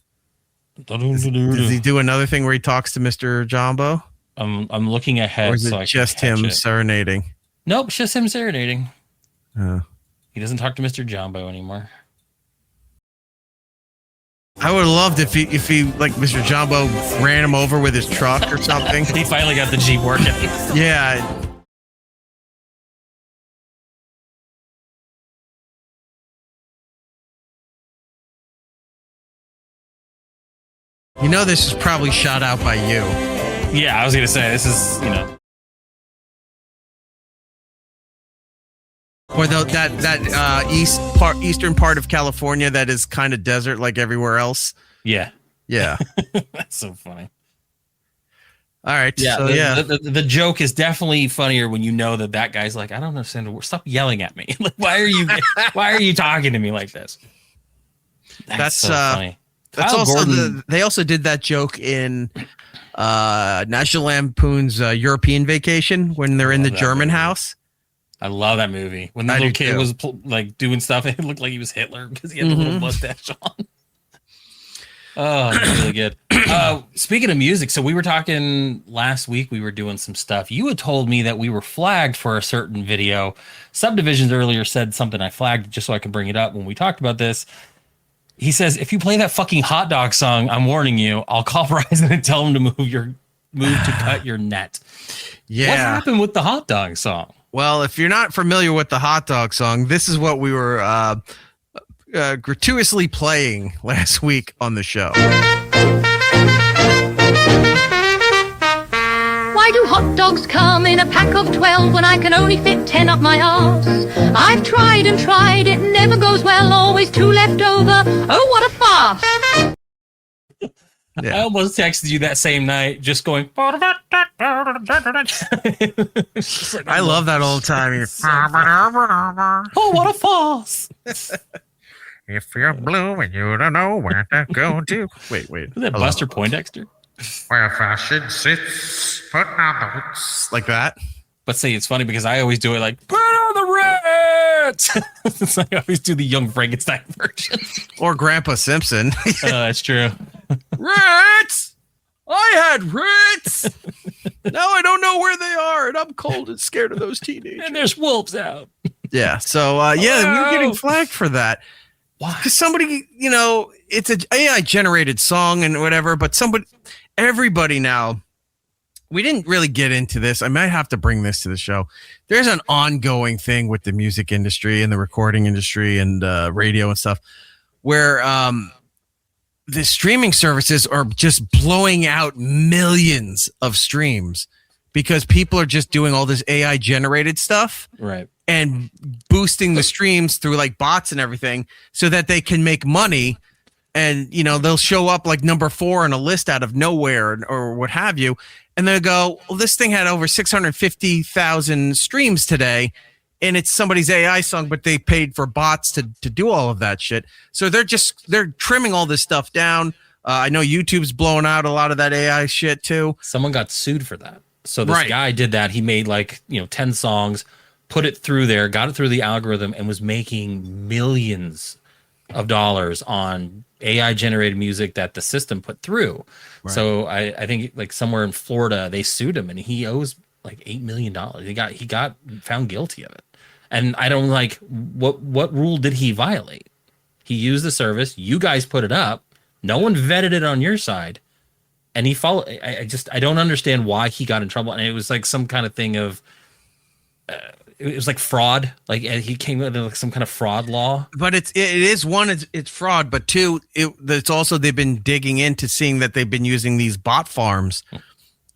Does he do another thing where he talks to Mr. Jumbo? I'm looking ahead. Or is it so I just can him catch it. serenading? Nope, it's just him serenading. Oh. He doesn't talk to Mr. Jumbo anymore. I would have loved if he like Mr. Jumbo ran him over with his truck or something. He finally got the Jeep working. Yeah. You know this is probably shot out by you. Yeah, I was gonna say this is, you know. Or that eastern part of California that is kind of desert like everywhere else. Yeah. Yeah. That's so funny. All right. Yeah, So, the joke is definitely funnier when you know that guy's like, I don't understand. Stop yelling at me. Like, why are you talking to me like this? That's so funny. That's Kyle also Gordon, they also did that joke in National Lampoon's European Vacation when they're in the German house. I love that movie. When the little kid was like doing stuff, it looked like he was Hitler because he had the little mustache on. Oh, that's really good. Speaking of music, so we were talking last week. We were doing some stuff. You had told me that we were flagged for a certain video. Subdivisions earlier said something I flagged just so I could bring it up when we talked about this. He says, if you play that fucking hot dog song, I'm warning you, I'll call Verizon and tell them to move to cut your net. Yeah. What happened with the hot dog song? Well, if you're not familiar with the hot dog song, this is what we were gratuitously playing last week on the show. Why do hot dogs come in a pack of 12 when I can only fit 10 up my arse? I've tried and tried, it never goes well, always 2 left over. Oh, what a farce! Yeah. I almost texted you that same night, just going. I love that all the time. Oh, what a farce! If you're blue and you don't know where to go to. Wait. Is that Buster Poindexter? Where fashion sits, put on the roots. Like that? But see, it's funny because I always do it like, put on the Ritz! It's like I always do the Young Frankenstein version. Or Grandpa Simpson. That's true. Ritz! I had Ritz! No, I don't know where they are, and I'm cold and scared of those teenagers. And there's wolves out. Yeah. So we're getting flagged for that. Why? Because somebody, it's an AI generated song and whatever, but everybody now. We didn't really get into this. I might have to bring this to the show. There's an ongoing thing with the music industry and the recording industry and radio and stuff where the streaming services are just blowing out millions of streams because people are just doing all this AI generated stuff. Right. And boosting the streams through like bots and everything so that they can make money. And, they'll show up like number 4 on a list out of nowhere or what have you. And they'll go, well, this thing had over 650,000 streams today. And it's somebody's AI song, but they paid for bots to do all of that shit. So they're trimming all this stuff down. I know YouTube's blowing out a lot of that AI shit too. Someone got sued for that. So this guy did that. He made 10 songs, put it through there, got it through the algorithm, and was making millions of dollars on AI generated music that the system put through. Right. So I think somewhere in Florida they sued him and he owes $8 million. He got found guilty of it. And I don't what rule did he violate? He used the service. You guys put it up. No one vetted it on your side. And he followed. I don't understand why he got in trouble. And it was some kind of thing of it was fraud. He came with some kind of fraud law. But it is one, it's fraud, but two, it's also they've been digging into seeing that they've been using these bot farms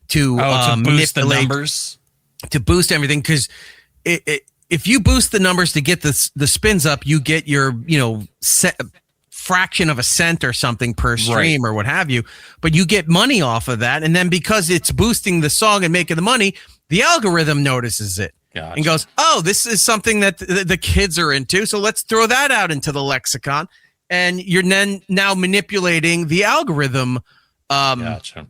to boost the numbers, to boost everything. Because if you boost the numbers to get the spins up, you get your fraction of a cent or something per stream or what have you. But you get money off of that, and then because it's boosting the song and making the money, the algorithm notices it. Gotcha. And goes, oh, this is something that the kids are into, so let's throw that out into the lexicon. And you're now manipulating the algorithm unnaturally,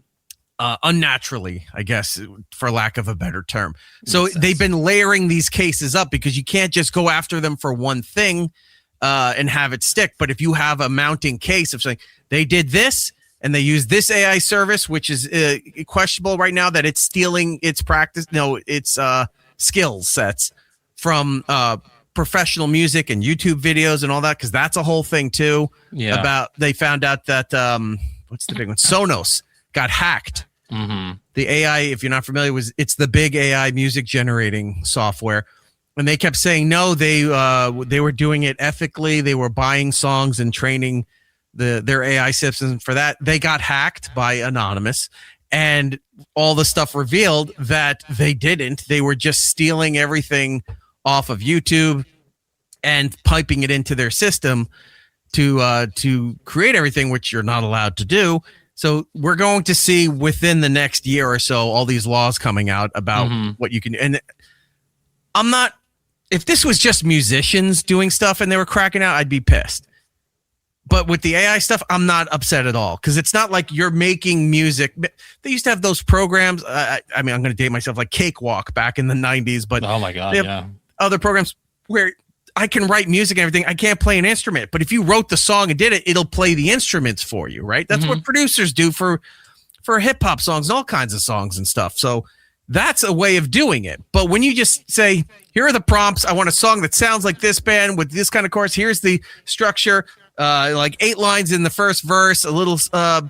I guess, for lack of a better term. So they've been layering these cases up because you can't just go after them for one thing and have it stick. But if you have a mounting case of saying they did this and they use this AI service, which is questionable right now that it's stealing its skills sets from professional music and YouTube videos and all that, because that's a whole thing too. Yeah. About they found out that what's the big one? Sonos got hacked. Mm-hmm. The AI, if you're not familiar, it's the big AI music generating software, and they kept saying no, they were doing it ethically. They were buying songs and training their AI systems for that. They got hacked by Anonymous. And all the stuff revealed that they didn't. They were just stealing everything off of YouTube and piping it into their system to create everything, which you're not allowed to do. So we're going to see within the next year or so all these laws coming out about what you can. And if this was just musicians doing stuff and they were cracking out, I'd be pissed. But with the AI stuff, I'm not upset at all because it's not like you're making music. They used to have those programs. I mean, I'm going to date myself, like Cakewalk back in the 90s. But oh my God, yeah. Other programs where I can write music and everything. I can't play an instrument. But if you wrote the song and did it, it'll play the instruments for you, right? That's what producers do for hip hop songs and all kinds of songs and stuff. So that's a way of doing it. But when you just say, here are the prompts. I want a song that sounds like this band with this kind of chorus. Here's the structure. 8 lines in the first verse, a little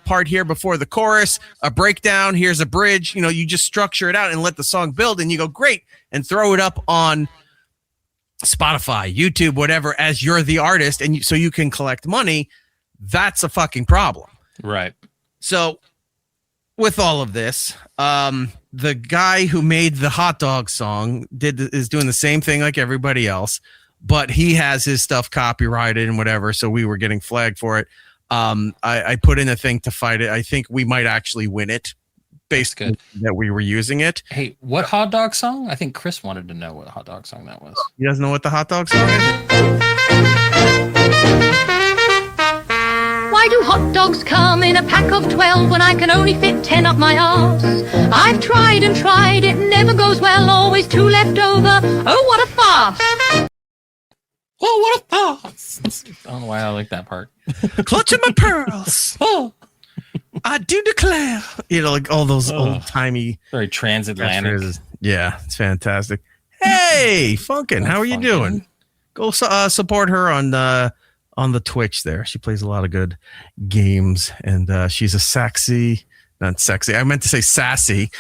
part here before the chorus, a breakdown, here's a bridge. You just structure it out and let the song build, and you go, great, and throw it up on Spotify, YouTube, whatever, as you're the artist, and so you can collect money. That's a fucking problem. Right. So with all of this, the guy who made the hot dog song is doing the same thing like everybody else. But he has his stuff copyrighted and whatever, so we were getting flagged for it. I put in a thing to fight it. I think we might actually win it based on that we were using it. Hey, what hot dog song? I think Chris wanted to know what hot dog song that was. He doesn't know what the hot dog song is? Why do hot dogs come in a pack of 12 when I can only fit 10 up my arse? I've tried and tried, it never goes well, always 2 left over. Oh, what a farce! Oh, what a farce! I don't know why I like that part. Clutching my pearls. Oh. I do declare. Like all those old timey, very transatlantic. Yeah, it's fantastic. Hey, Funkin', how are you doing? Go support her on the Twitch there. She plays a lot of good games, and she's a not sexy. I meant to say sassy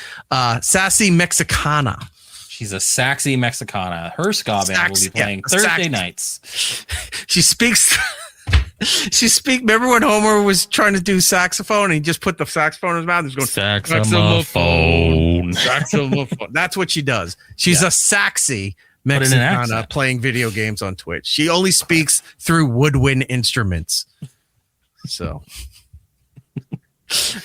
Mexicana. She's a sassy Mexicana. Her ska band will be playing Thursday nights. She speaks. Remember when Homer was trying to do saxophone and he just put the saxophone in his mouth and was going saxophone. That's what she does. She's a saxy Mexicana playing video games on Twitch. She only speaks through woodwind instruments. So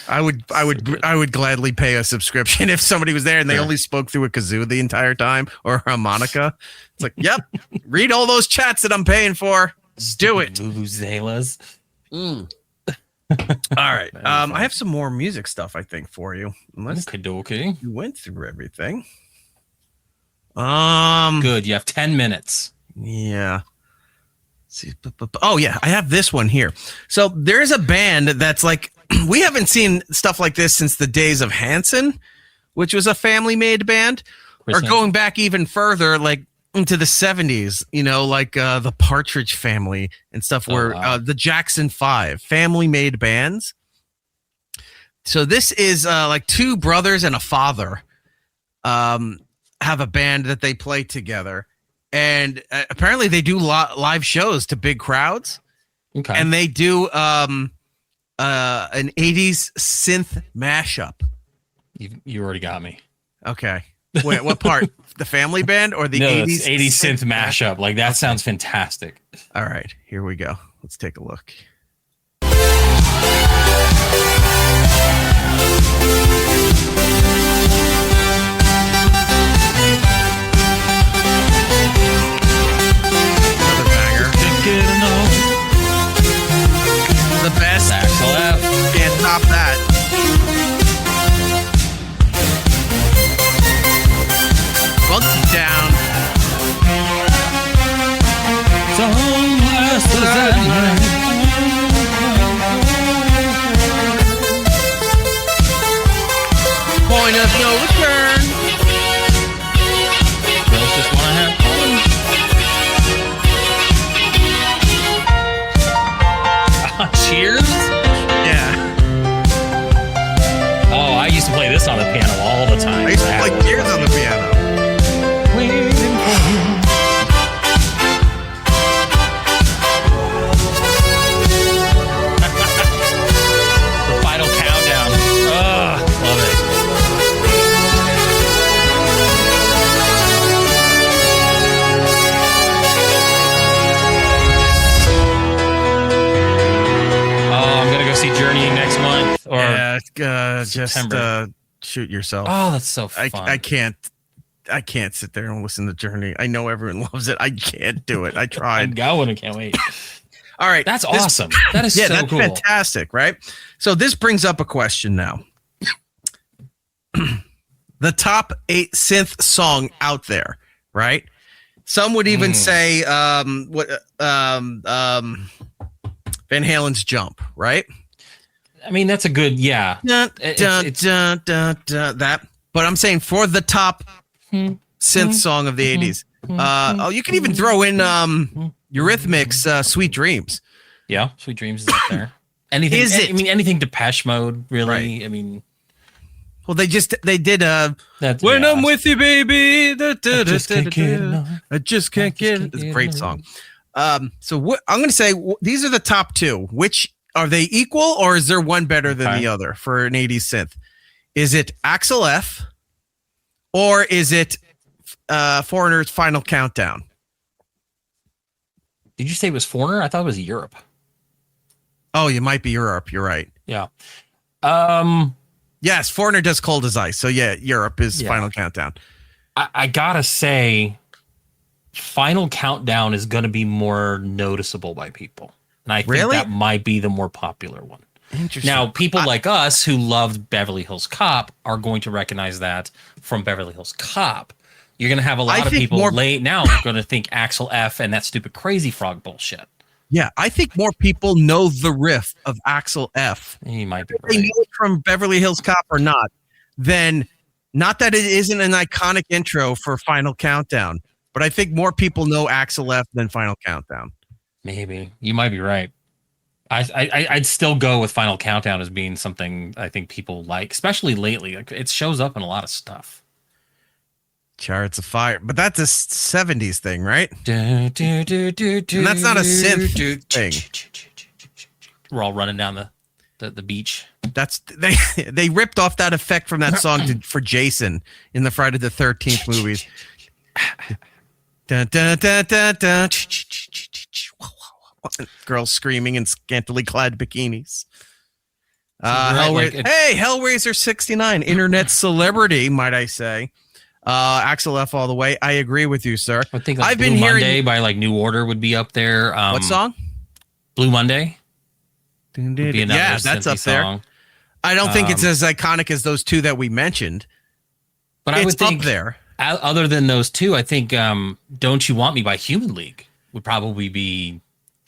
I would gladly pay a subscription if somebody was there and they only spoke through a kazoo the entire time or a harmonica. It's like, yep, read all those chats that I'm paying for. Do it. Vuvuzelas. All right. I have some more music stuff, I think, for you. Okay. You went through everything. Good. You have 10 minutes. Yeah. See. Oh, yeah. I have this one here. So there's a band that's like, we haven't seen stuff like this since the days of Hanson, which was a family-made band, or going back even further, like into the 70s, like the Partridge Family and stuff, where the Jackson 5 family-made bands. So this is like two brothers and a father have a band that they play together, and apparently they do live shows to big crowds. Okay, and they do an 80s synth mashup. You already got me. Okay. Wait, what part? The family band or the 80s? 80s synth mashup. Like, that sounds fantastic. All right, here we go. Let's take a look. Another banger. The best. Axel F. Can't top that. Funky down. Point of no return. Girls just want to have fun. Cheers? Yeah. Oh, I used to play this on the piano all the time. I used to play Cheers on the piano. The final countdown. Oh, love it. Oh, I'm gonna go see Journey next month. Or just shoot yourself. Oh, that's so fun. I can't sit there and listen to Journey. I know everyone loves it. I can't do it. I tried. I'm going. I can't wait. All right. That's awesome. That is so that's cool. Fantastic, right? So this brings up a question now. The top 8 synth song out there, right? Some would even say Van Halen's Jump, right? I mean, that's a good, yeah. That. But I'm saying for the top synth song of the 80s. You can even throw in Eurythmics' Sweet Dreams. Yeah, Sweet Dreams is up there. Anything? Is it? I mean, anything Depeche Mode, really. Right. I mean, well, they did When yeah. I'm with you, baby. I just can't get it. It's a great enough. song. So I'm going to say these are the top 2. Which are they equal, or is there one better than the other for an 80s synth? Is it Axel F, or is it Foreigner's Final Countdown? Did you say it was Foreigner? I thought it was Europe. Oh, you might be Europe. You're right. Yeah. Yes, Foreigner does Cold as Ice. So yeah, Europe is Final Countdown. I gotta say, Final Countdown is going to be more noticeable by people. And I think that might be the more popular one. Interesting. Now, people like us who loved Beverly Hills Cop are going to recognize that from Beverly Hills Cop. You're going to have a lot of people late now going to think Axel F and that stupid Crazy Frog bullshit. Yeah, I think more people know the riff of Axel F. He might be They right. know it from Beverly Hills Cop or not, then not that it isn't an iconic intro for Final Countdown, but I think more people know Axel F than Final Countdown. Maybe you might be right. I'd still go with Final Countdown as being something I think people like, especially lately. Like, it shows up in a lot of stuff. Chariots of Fire, but that's a 70s thing, right? And that's not a synth thing. We're all running down the beach. That's they ripped off that effect from that song for Jason in the Friday the 13th movies. Dun, dun, dun, dun, dun. Girls screaming in scantily clad bikinis. Hellraiser 69, internet celebrity, might I say. Axel F all the way. I agree with you, sir. I think I've been hearing Monday by like New Order would be up there. What song? Blue Monday. Yeah, that's up there. Song. I don't think it's as iconic as those two that we mentioned, but I would think up there. Other than those two, I think "Don't You Want Me" by Human League would probably be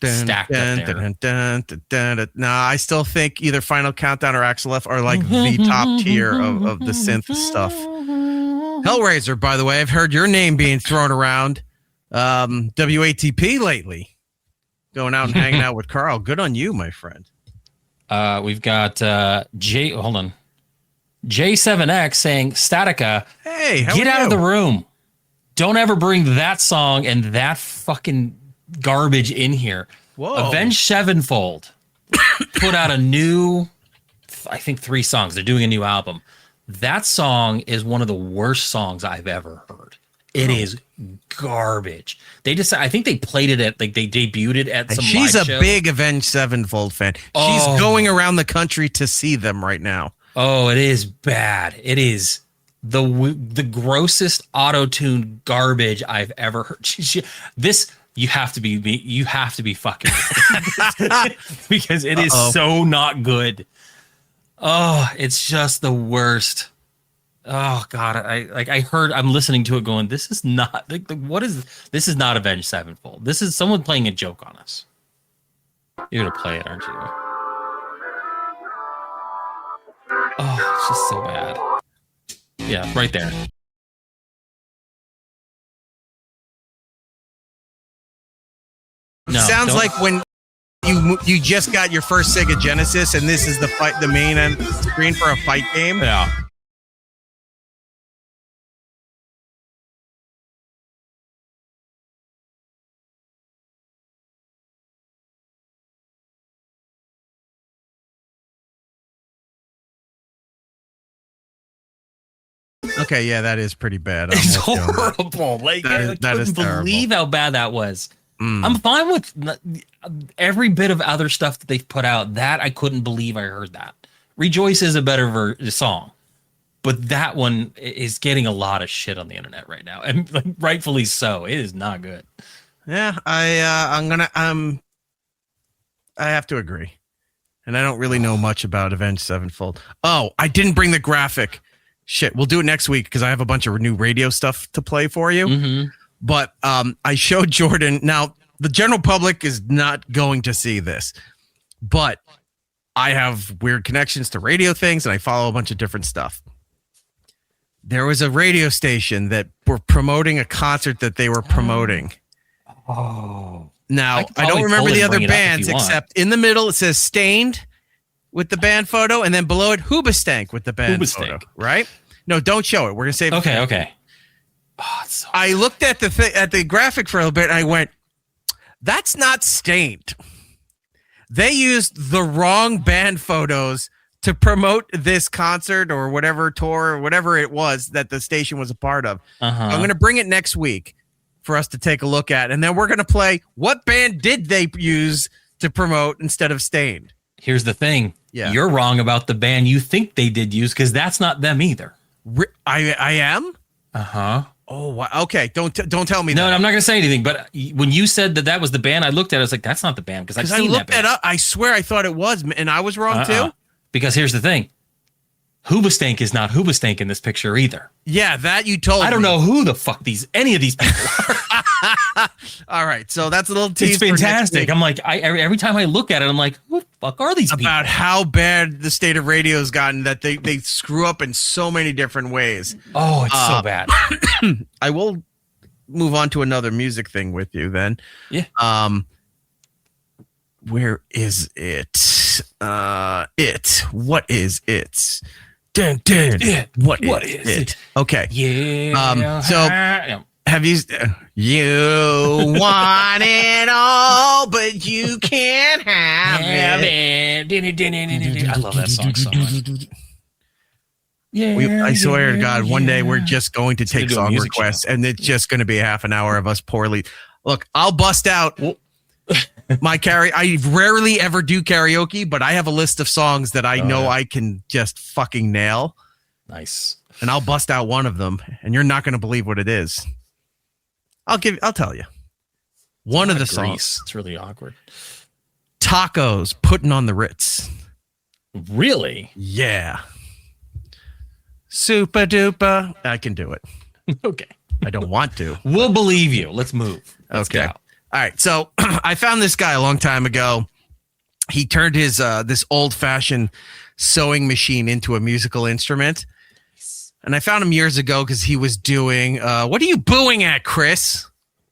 stacked up there. No, I still think either Final Countdown or Axel F are like the top tier of the synth stuff. Hellraiser, by the way, I've heard your name being thrown around WATP lately. Going out and hanging out with Carl. Good on you, my friend. We've got J7X saying, Statica, hey, get out of the room. Don't ever bring that song and that fucking garbage in here. Whoa. Avenged Sevenfold put out a new, I think 3 songs. They're doing a new album. That song is one of the worst songs I've ever heard. It is garbage. I think they played it at, like, they debuted it at some She's live a show. Big Avenged Sevenfold fan. She's going around the country to see them right now. Oh, it is bad. It is the grossest auto-tune garbage I've ever heard. You have to be fucking because it is so not good. Oh, it's just the worst. Oh God, I'm listening to it going, this is not this is not Avenged Sevenfold. This is someone playing a joke on us. You're gonna play it, aren't you? Oh, it's just so bad. Yeah, right there. No, sounds like when you just got your first Sega Genesis and this is the main end screen for a fight game. Yeah. Okay, yeah, that is pretty bad. It's horrible. Like, I couldn't believe how bad that was. I'm fine with every bit of other stuff that they've put out. That I couldn't believe I heard that. Rejoice is a better song, but that one is getting a lot of shit on the internet right now, and like, rightfully so. It is not good. Yeah, I have to agree, and I don't really know much about Avenged Sevenfold. Oh, I didn't bring the graphic. Shit, we'll do it next week because I have a bunch of new radio stuff to play for you. Mm-hmm. But I showed Jordan. Now, the general public is not going to see this, but I have weird connections to radio things, and I follow a bunch of different stuff. There was a radio station that were promoting a concert that they were promoting. Oh. Now, I don't remember the other bands, except in the middle it says Stained with the band photo, and then below it, Hoobastank with the band photo, right? No, don't show it. We're going to save it. Okay. Oh, it's so I looked at the graphic for a little bit, and I went, that's not Stained. They used the wrong band photos to promote this concert or whatever tour or whatever it was that the station was a part of. I'm going to bring it next week for us to take a look at, and then we're going to play what band did they use to promote instead of Stained. Here's the thing. Yeah. You're wrong about the band you think they did use, because that's not them either. I am? Uh-huh. Oh, wow. Okay. Don't tell me No, that. I'm not going to say anything, but when you said that was the band, I looked at it, I was like, that's not the band, because I've seen I looked that band. Up. I swear I thought it was, and I was wrong too. Because here's the thing. Hoobastank is not Hoobastank in this picture either. Yeah, that you told me. I don't know who the fuck any of these people are. All right, so that's a little tease. It's fantastic. I'm like, every time I look at it, I'm like, who the fuck are these people? About how bad the state of radio has gotten that they screw up in so many different ways. Oh, it's so bad. I will move on to another music thing with you then. Yeah. Where is it? What is it? Dun, dun. What is it? Okay. Yeah. So have you want it all, but you can't have it. I love that song so much. Yeah. I swear to God, one day we're just going to take do a song music requests, and it's just going to be a half an hour of us poorly. Look, I'll bust out my I rarely ever do karaoke, but I have a list of songs that I know I can just fucking nail. Nice. And I'll bust out one of them, and you're not going to believe what it is. I'll tell you. One of the songs. It's really awkward. Tacos, Putting on the Ritz. Really? Yeah. Super duper. I can do it. Okay. I don't want to. We'll believe you. Let's move. Let's Okay. go. All right. So I found this guy a long time ago. He turned his this old-fashioned sewing machine into a musical instrument. And I found him years ago because he was doing what are you booing at, Chris?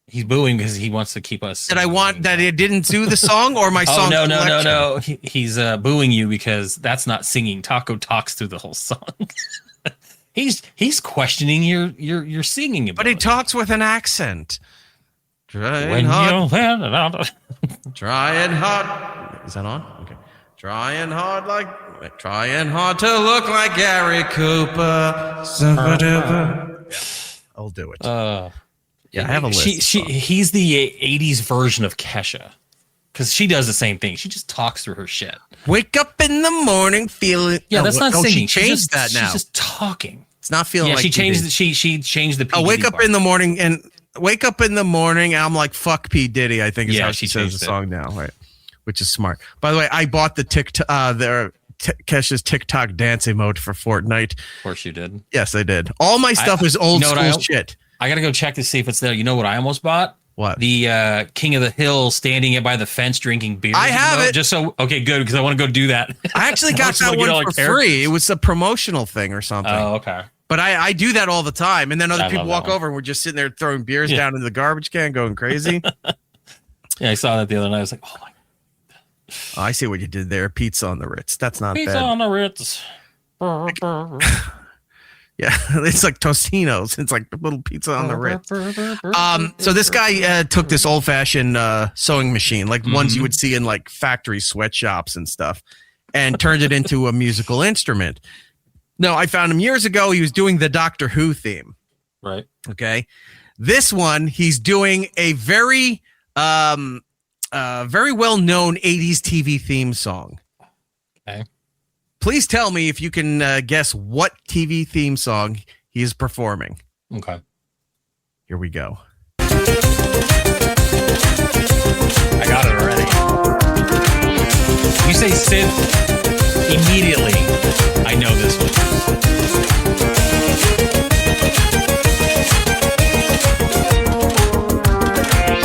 He's booing because he wants to keep us. Did I want that it didn't do the song or my song? No. He's booing you because that's not singing. Taco talks through the whole song. He's questioning your singing ability. But he talks with an accent. Trying hard. Is that on? Okay. Trying hard to look like Gary Cooper. I'll do it. Yeah, I have a list. He's the 80s version of Kesha. Because she does the same thing. She just talks through her shit. Wake up in the morning feeling. Yeah, that's not singing. She changed that now. She's just talking. It's not feeling like she changed. She changed the. I wake up in the morning and I'm like fuck P Diddy. I think is how she says the song now, right? Which is smart. By the way, I bought the Kesha's TikTok dance emote for Fortnite. Of course you did. Yes, I did. All my stuff is old school shit. I gotta go check to see if it's there. You know what I almost bought? What? The King of the Hill standing by the fence drinking beer. I have it. Just so okay, good because I want to go do that. I actually got that one for free. It was a promotional thing or something. Oh, okay. But I do that all the time, and then other people walk over and we're just sitting there throwing beers down in the garbage can, going crazy. Yeah, I saw that the other night. I was like, oh my. Oh, I see what you did there. Pizza on the Ritz. That's not Pizza bad. on the Ritz. Yeah, it's like Tostinos. It's like a little pizza on the Ritz. So this guy took this old-fashioned sewing machine, like ones you would see in like factory sweatshops and stuff, and turned it into a musical instrument. No, I found him years ago. He was doing the Doctor Who theme. Right. Okay. This one, he's doing a very well-known 80s TV theme song. Okay. Please tell me if you can guess what TV theme song he is performing. Okay. Here we go. I got it already. You say synth, immediately I know this one.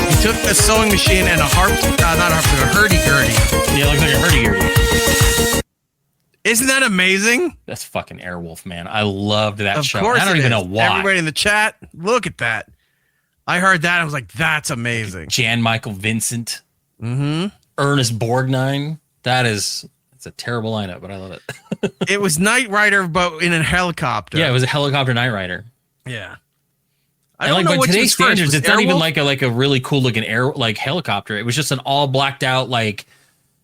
He took a sewing machine and a hurdy-gurdy. Yeah, it looks like a hurdy-gurdy. Isn't that amazing? That's fucking Airwolf, man. I loved that show. Of course I don't even know why. Everybody in the chat, look at that. I heard that. I was like, that's amazing. Jan Michael Vincent. Mm-hmm. Ernest Borgnine. It's a terrible lineup, but I love it. It was Knight Rider, but in a helicopter. Yeah, it was a helicopter Knight Rider. Yeah. I don't know by today's standards, it's not even like a really cool looking helicopter. It was just an all blacked out, like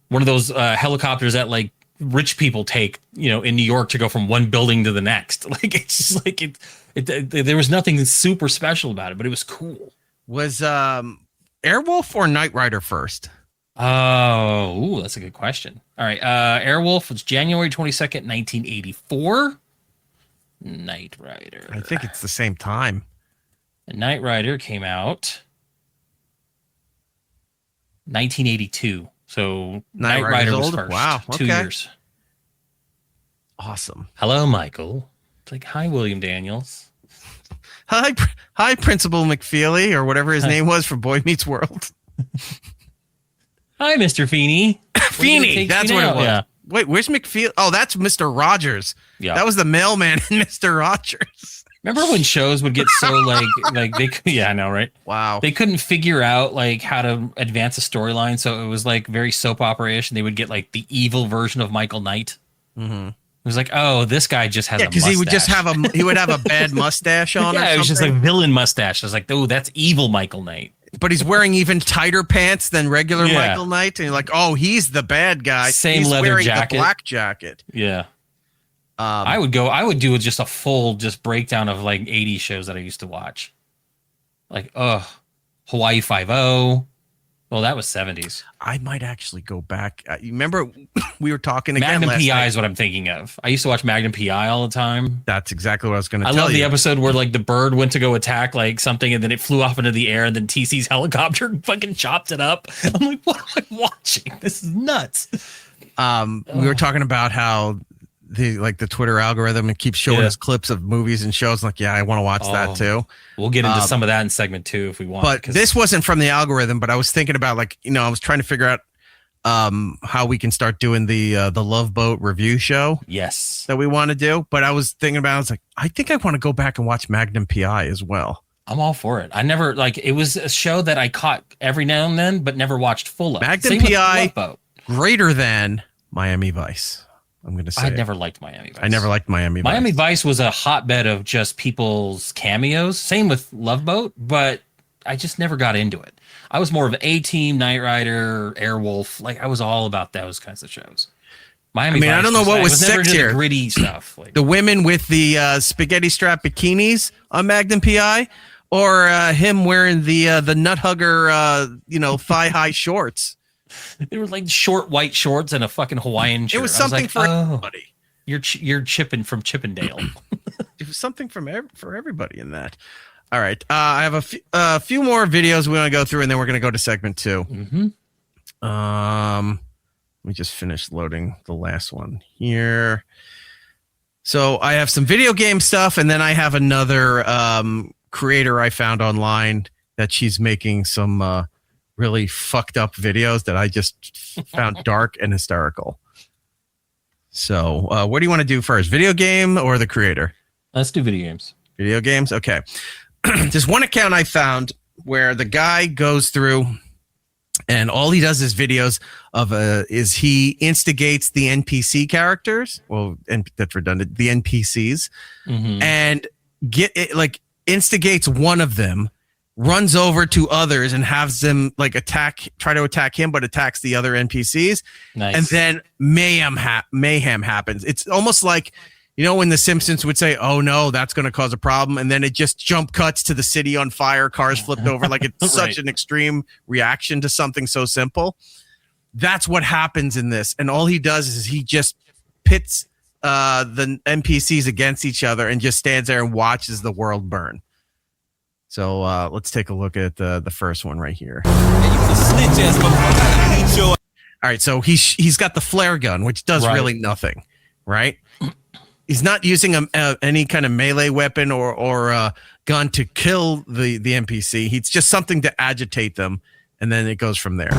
one of those helicopters that like rich people take, in New York to go from one building to the next. Like it's just like there was nothing super special about it, but it was cool. Was Airwolf or Knight Rider first? Oh, that's a good question. All right, Airwolf was January 22nd, 1984. Knight Rider. I think it's the same time. And Knight Rider came out 1982. So Knight Rider was first. Wow. Okay. 2 years. Awesome. Hello, Michael. It's like, hi, William Daniels. Hi, Principal McFeely, or whatever his name was from Boy Meets World. Hi, Mr. Feeney. Feeney, that's what it was. Yeah. Wait, where's McFeely? Oh, that's Mr. Rogers. Yeah. That was the mailman in Mr. Rogers. Remember when shows would get so like they yeah, I know, right? Wow. They couldn't figure out like how to advance a storyline, so it was like very soap opera-ish, and they would get like the evil version of Michael Knight. Mm-hmm. It was like, oh, this guy just has a mustache. because he would just have a bad mustache on. Yeah, or it was just something. like villain mustache. I was like, oh, that's evil Michael Knight. But he's wearing even tighter pants than regular Yeah. Michael Knight, and you're like, oh, he's the bad guy. Same he's leather wearing jacket. the black jacket. Yeah. I would do just a full breakdown of like 80s shows that I used to watch. Like, Hawaii Five-0. Well, that was 70s. I might actually go back. You remember we were talking again Magnum last PI night. is what I'm thinking of. I used to watch Magnum PI all the time. That's exactly what I was going to tell I you. love the episode where like the bird went to go attack like something and then it flew off into the air and then TC's helicopter fucking chopped it up. I'm like, what am I watching? This is nuts. We were talking about how the Twitter algorithm and keeps showing us clips of movies and shows. Like, yeah, I want to watch that too. We'll get into some of that in segment 2 if we want. But this wasn't from the algorithm. But I was thinking about I was trying to figure out how we can start doing the Love Boat review show. Yes, that we want to do. But I was thinking about. I was like, I think I want to go back and watch Magnum PI as well. I'm all for it. I never it was a show that I caught every now and then, but never watched full of. Magnum Same with PI Love Boat. Greater than Miami Vice. I'm going to say I never liked Miami Vice. I never liked Miami Vice. Miami Vice was a hotbed of just people's cameos. Same with Love Boat, but I just never got into it. I was more of an A-Team, Knight Rider, Airwolf. Like I was all about those kinds of shows. Miami Vice. I don't know what was never into sexier. the gritty stuff. Like, the women with the spaghetti strap bikinis on Magnum PI, or him wearing the nut hugger, thigh high shorts. They were like short white shorts and a fucking Hawaiian shirt. It was something for everybody. You're Chippin from Chippendale. It was something for everybody in that. All right, I have a few more videos we want to go through, and then we're going to go to segment 2. Mm-hmm. Let me just finish loading the last one here. So I have some video game stuff, and then I have another creator I found online that she's making some really fucked up videos that I just found dark and hysterical. So what do you want to do first, video game or the creator? Let's do video games. Video games? Okay. There's one account I found where the guy goes through and all he does is videos of is he instigates the NPC characters. Well, and that's redundant. The NPCs and instigates one of them, runs over to others and has them try to attack him, but attacks the other NPCs. Nice. And then mayhem happens. It's almost like, when the Simpsons would say, oh no, that's going to cause a problem. And then it just jump cuts to the city on fire, cars flipped over. Like it's such an extreme reaction to something so simple. That's what happens in this. And all he does is he just pits the NPCs against each other and just stands there and watches the world burn. So let's take a look at the first one right here. All right, so he's got the flare gun, which does really nothing, right? He's not using any kind of melee weapon or gun to kill the NPC. He's just something to agitate them, and then it goes from there.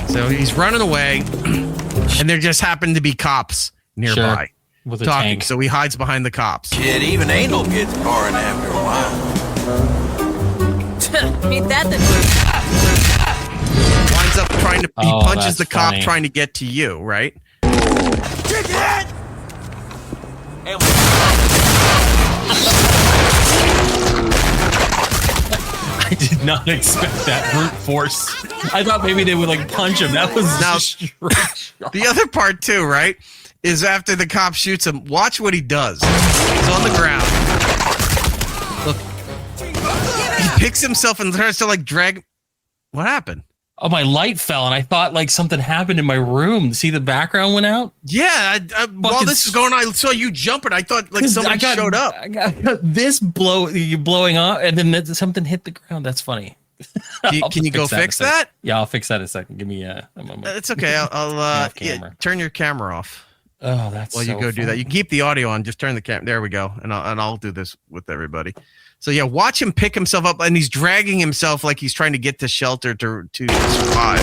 So he's running away, and there just happen to be cops nearby. Sure. With a talking, tank. so he hides behind the cops. Shit, even anal gets boring after a while. Ain't that the Winds up trying to. He punches that's the cop funny. trying to get to you, right? I did not expect that brute force. I thought maybe they would punch him. That was The other part too, right, is after the cop shoots him, watch what he does. He's on the ground. Look, he picks himself and tries to drag. What happened? Oh, my light fell, and I thought something happened in my room. See, the background went out. Yeah, while this was going on, I saw you jumping. I thought someone showed up. I got this blowing up, and then something hit the ground. That's funny. Can you go fix that? Yeah, I'll fix that in a second. Give me a moment. It's okay. I'll turn your camera off. Oh, that's you go do that. You can keep the audio on. Just turn the camera. There we go. And I'll do this with everybody. So yeah, watch him pick himself up, and he's dragging himself like he's trying to get to shelter to survive.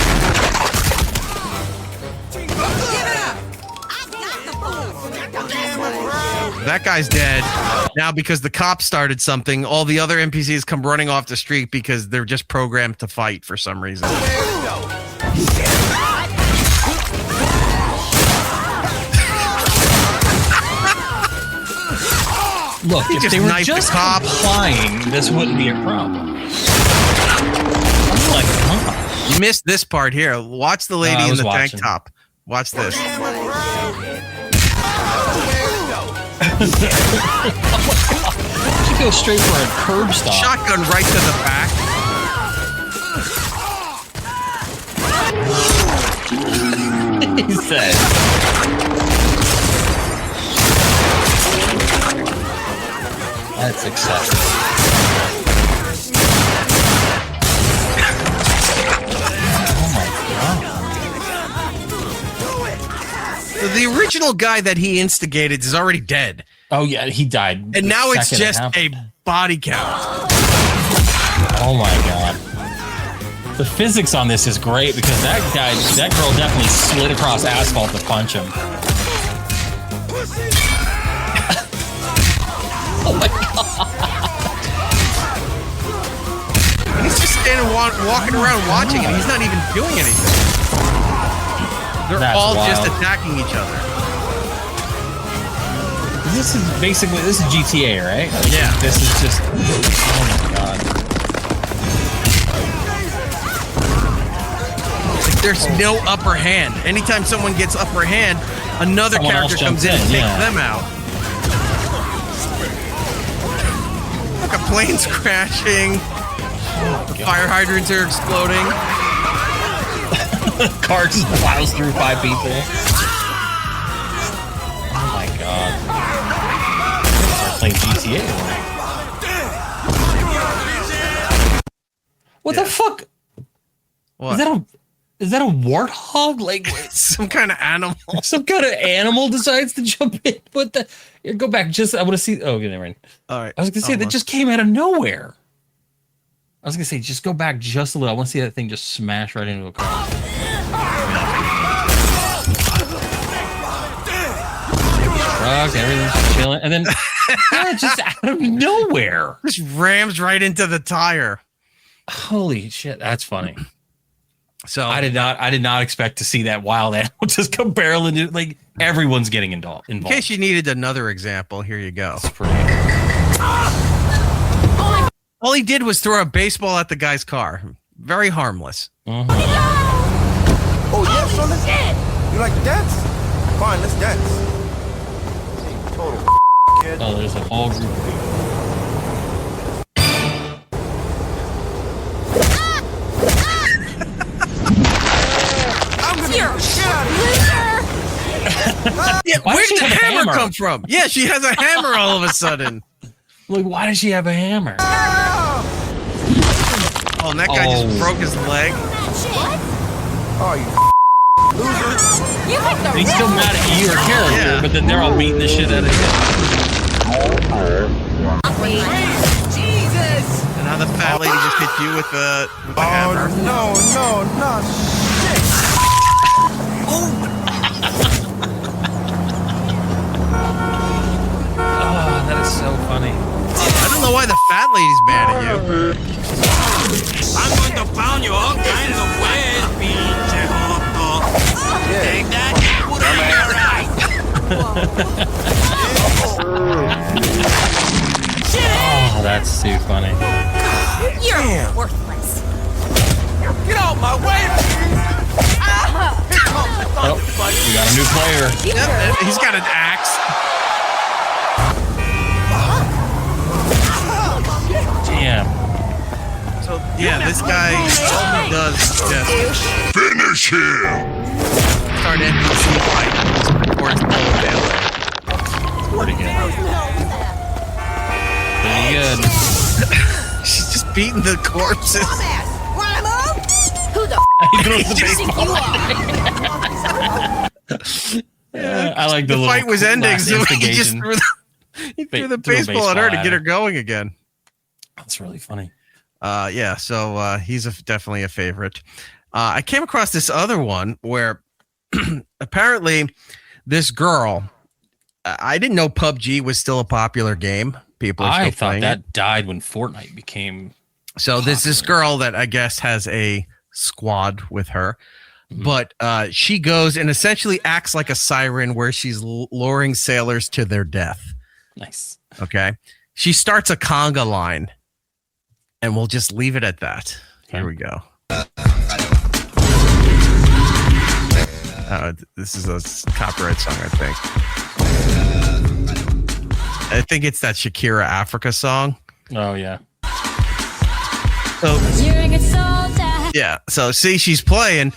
That guy's dead. Now, because the cops started something, all the other NPCs come running off the street because they're just programmed to fight for some reason. Look, if they were just complying, this wouldn't be a problem. I'm like, huh? You missed this part here. Watch the lady in the tank top. Watch this. She goes straight for a curb stop. Shotgun right to the back. He said. That's excessive. Oh my god. The original guy that he instigated is already dead. Oh yeah, he died. And now it's just a body count. Oh my god. The physics on this is great because that girl definitely slid across asphalt to punch him. Oh my god. He's just standing walking around watching it. He's not even doing anything. They're all just attacking each other. This is GTA, right? Yeah. This is just. Oh my god. Like, there's no upper hand. Anytime someone gets upper hand, another character comes in and takes them out. Look, a plane's crashing. The fire hydrants are exploding. Car just plows through 5 people. Oh my god. Start playing GTA. What the fuck? What? Is that a warthog? Like some kind of animal? Some kind of animal decides to jump in. What the? Here, go back. I want to see. Oh, never mind. All right. I was gonna say that just came out of nowhere. I was gonna say just go back just a little. I want to see that thing just smash right into a car. Truck, everything's chilling, and then just out of nowhere, just rams right into the tire. Holy shit, that's funny. So I did not expect to see that wild animal just come barreling into, like, everyone's getting involved. In case you needed another example, here you go. All he did was throw a baseball at the guy's car. Very harmless. Oh yeah, so let's you like to dance? Fine, let's dance. Total kid. Oh, there's a whole group of people. Yeah, where did the hammer come from? Yeah, she has a hammer all of a sudden. Like, why does she have a hammer? Oh, and that guy just broke his leg. Oh, you loser. He's still mad at you or character, but then they're all beating the shit out of him. Jesus! And now the fat lady just hit you with the hammer. No, shit. Oh, that is so funny. I don't know why the fat lady's mad at you. I'm going to pound you all kinds of ways, pinche joto. Take that, put it in your eye. Oh, that's too funny. You're worthless. Get out my way, Oh, we got a new player. Yep, he's got an axe. Damn. So, yeah, this guy, all he does is just finish him. Start NPC fight. Records no available. Pretty good. Pretty good. She's just beating the corpses. the He throws the baseball. I like the fight was ending, so he just instigation. threw the baseball at her to get her going again. That's really funny. So he's definitely a favorite. I came across this other one where apparently this girl, I didn't know PUBG was still a popular game. People are still thought playing that it. died when Fortnite became So there's this girl that I guess has a squad with her, but she goes and essentially acts like a siren where she's luring sailors to their death. Nice. Okay. She starts a conga line, and we'll just leave it at that. Here we go. This is a copyright song, I think. I think it's that Shakira Africa song. Oh, yeah. So, yeah. So, see, she's playing.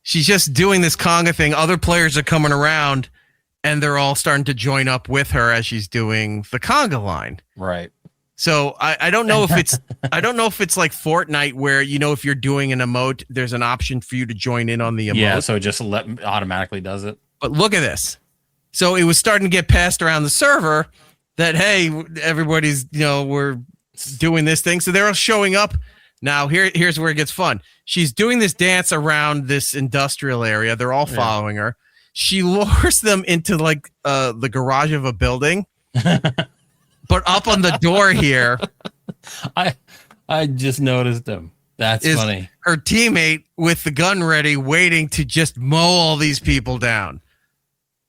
She's just doing this conga thing. Other players are coming around, and they're all starting to join up with her as she's doing the conga line. Right. So I don't know if it's like Fortnite where, you know, if you're doing an emote, there's an option for you to join in on the emote. Yeah, so it just automatically does it. But look at this. So it was starting to get passed around the server that, hey, everybody's, you know, we're doing this thing. So they're all showing up. Now here's where it gets fun. She's doing this dance around this industrial area. They're all following her. She lures them into like the garage of a building. But up on the door here, I just noticed him. That's funny. Her teammate with the gun ready, waiting to just mow all these people down.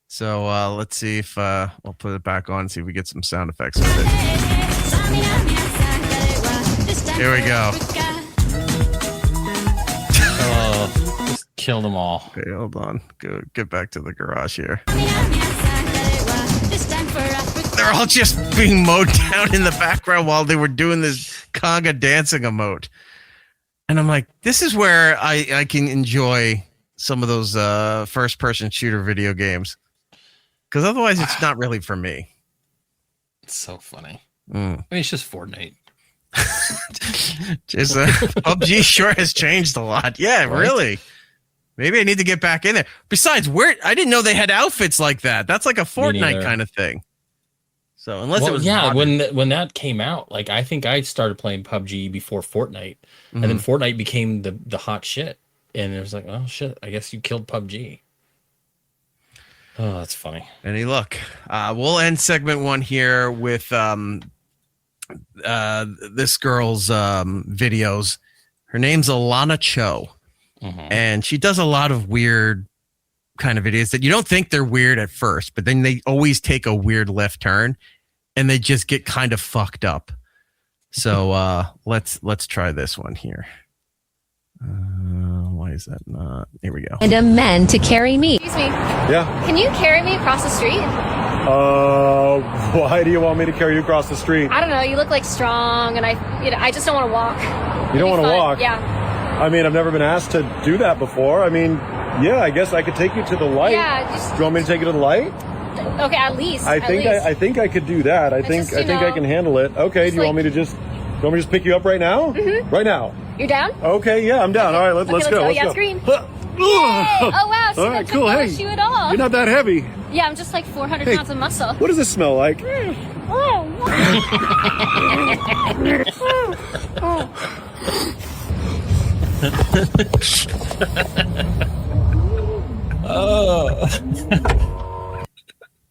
So let's see if we'll put it back on, see if we get some sound effects with it. Here we go. Oh, just kill them all. Okay, hold on. Get back to the garage here. They're all just being mowed down in the background while they were doing this conga dancing emote. And I'm like, this is where I can enjoy some of those first-person shooter video games. Because otherwise, it's not really for me. It's so funny. I mean, it's just Fortnite. PUBG sure has changed a lot. Yeah, right? Really. Maybe I need to get back in there. Besides, I didn't know they had outfits like that. That's like a Fortnite kind of thing. So unless it was when that came out, like I think I started playing PUBG before Fortnite, and then Fortnite became the hot shit, and it was like, oh shit, I guess you killed PUBG. Oh, that's funny. Any luck? We'll end segment 1 here with this girl's videos. Her name's Alano Cho, and she does a lot of weird kind of videos that you don't think they're weird at first, but then they always take a weird left turn, and they just get kind of fucked up. So let's try this one here. Why is that not? Here we go. And a man to carry me. Excuse me. Yeah. Can you carry me across the street? Why do you want me to carry you across the street? I don't know. You look like strong, and I just don't want to walk. You don't want to walk? Yeah. I mean, I've never been asked to do that before. I mean, yeah, I guess I could take you to the light. Yeah. Do you want me to take you to the light? Okay, at least. I think I could do that. I think I can handle it. Okay. Do you want me to just pick you up right now? Mm-hmm. Right now. You're down? Okay. Yeah, I'm down. All right. Let's go. Let's yeah, go. scream. Yay! Oh wow! So all right. Cool. Hey. You at all? You're not that heavy. Yeah, I'm just like 400 pounds of muscle. What does this smell like?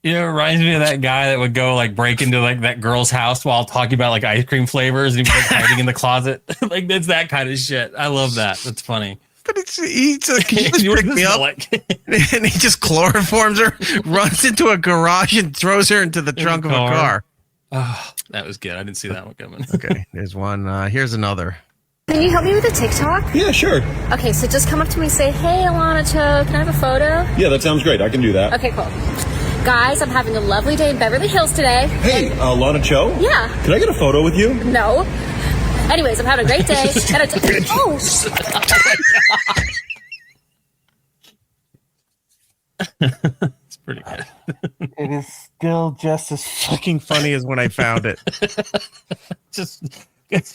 It reminds me of that guy that would go like break into like that girl's house while talking about like ice cream flavors and he was like, hiding in the closet. Like it's that kind of shit. I love that. That's funny. But can you just pick me up? And he just chloroforms her, runs into a garage and throws her into the trunk of a car. Oh, that was good. I didn't see that one coming. Okay, there's one. Here's another. Can you help me with a TikTok? Yeah, sure. Okay, so just come up to me and say, "Hey, Alano Cho, can I have a photo?" Yeah, that sounds great. I can do that. Okay, cool. Guys, I'm having a lovely day in Beverly Hills today. Hey, Alano Cho? Yeah. Can I get a photo with you? No. Anyways, I'm having a great day. Oh! It's pretty good. It is still just as fucking funny as when I found it.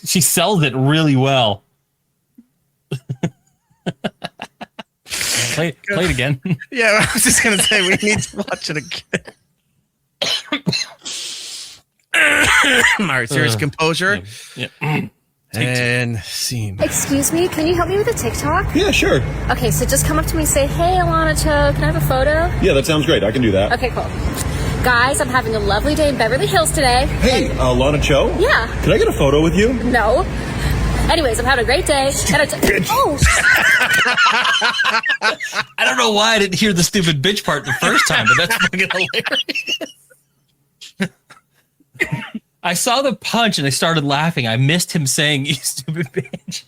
She sells it really well. Play it again. Yeah, I was just gonna say we need to watch it again. All right, serious composure. Yeah. And scene. Excuse me, can you help me with a TikTok? Yeah, sure. Okay, so just come up to me and say, hey, Alano Cho, can I have a photo? Yeah, that sounds great. I can do that. Okay, cool. Guys, I'm having a lovely day in Beverly Hills today. Hey, Alano Cho? Yeah. Can I get a photo with you? No. Anyways, I'm having a great day. Oh! I don't know why I didn't hear the stupid bitch part the first time, but that's fucking hilarious. I saw the punch and I started laughing. I missed him saying, "You stupid bitch."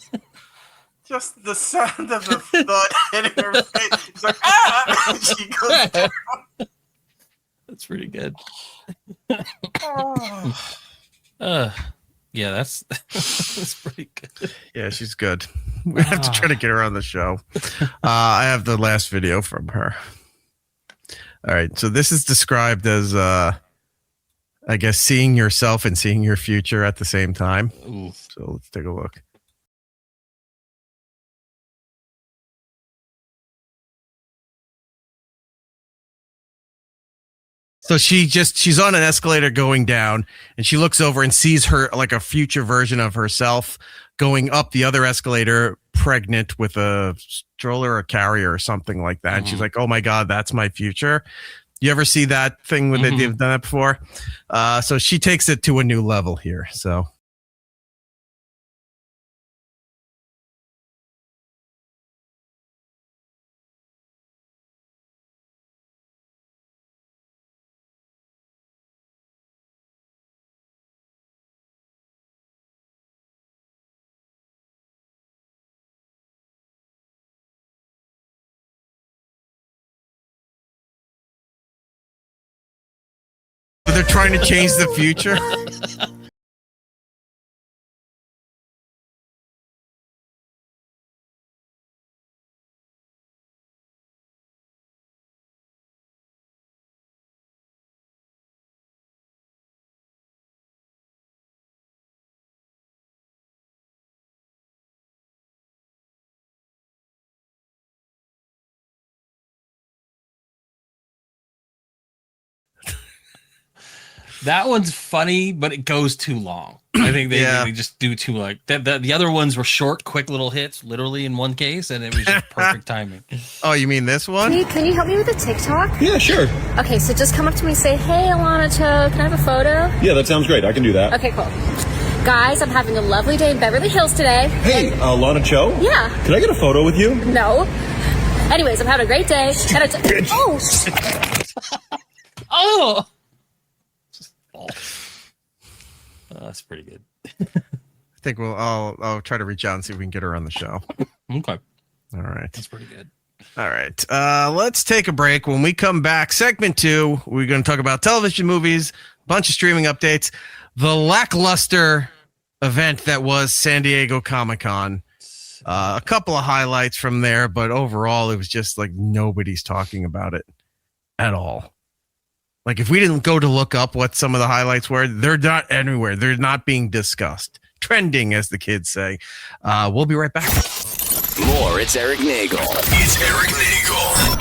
Just the sound of the thud hitting her face. It's like, ah! And she goes down. That's pretty good. Yeah, that's pretty good. Yeah, she's good. We have to try to get her on the show. I have the last video from her. All right, so this is described as, I guess, seeing yourself and seeing your future at the same time. Ooh. So let's take a look. So she's on an escalator going down, and she looks over and sees her like a future version of herself going up the other escalator, pregnant with a stroller or carrier or something like that. And she's like, "Oh my God, that's my future." You ever see that thing when they've done that before? So she takes it to a new level here. So. They're trying to change the future. That one's funny, but it goes too long. I think they just do too like the other ones were short, quick little hits, literally in one case, and it was just perfect timing. Oh, you mean this one? Can you help me with a TikTok? Yeah, sure. Okay, so just come up to me and say, hey, Alano Cho, can I have a photo? Yeah, that sounds great. I can do that. Okay, cool. Guys, I'm having a lovely day in Beverly Hills today. Hey, Alano Cho? Yeah. Can I get a photo with you? No. Anyways, I'm having a great day. Oh! Oh! That's pretty good. I think I'll try to reach out and see if we can get her on the show. Okay. All right. That's pretty good. All right. Let's take a break. When we come back, segment 2, we're going to talk about television, movies, a bunch of streaming updates, the lackluster event that was San Diego Comic-Con. A couple of highlights from there, but overall, it was just like nobody's talking about it at all. Like if we didn't go to look up what some of the highlights were, they're not anywhere. They're not being discussed. Trending, as the kids say. We'll be right back. More, it's Eric Nagel. It's Eric Nagel.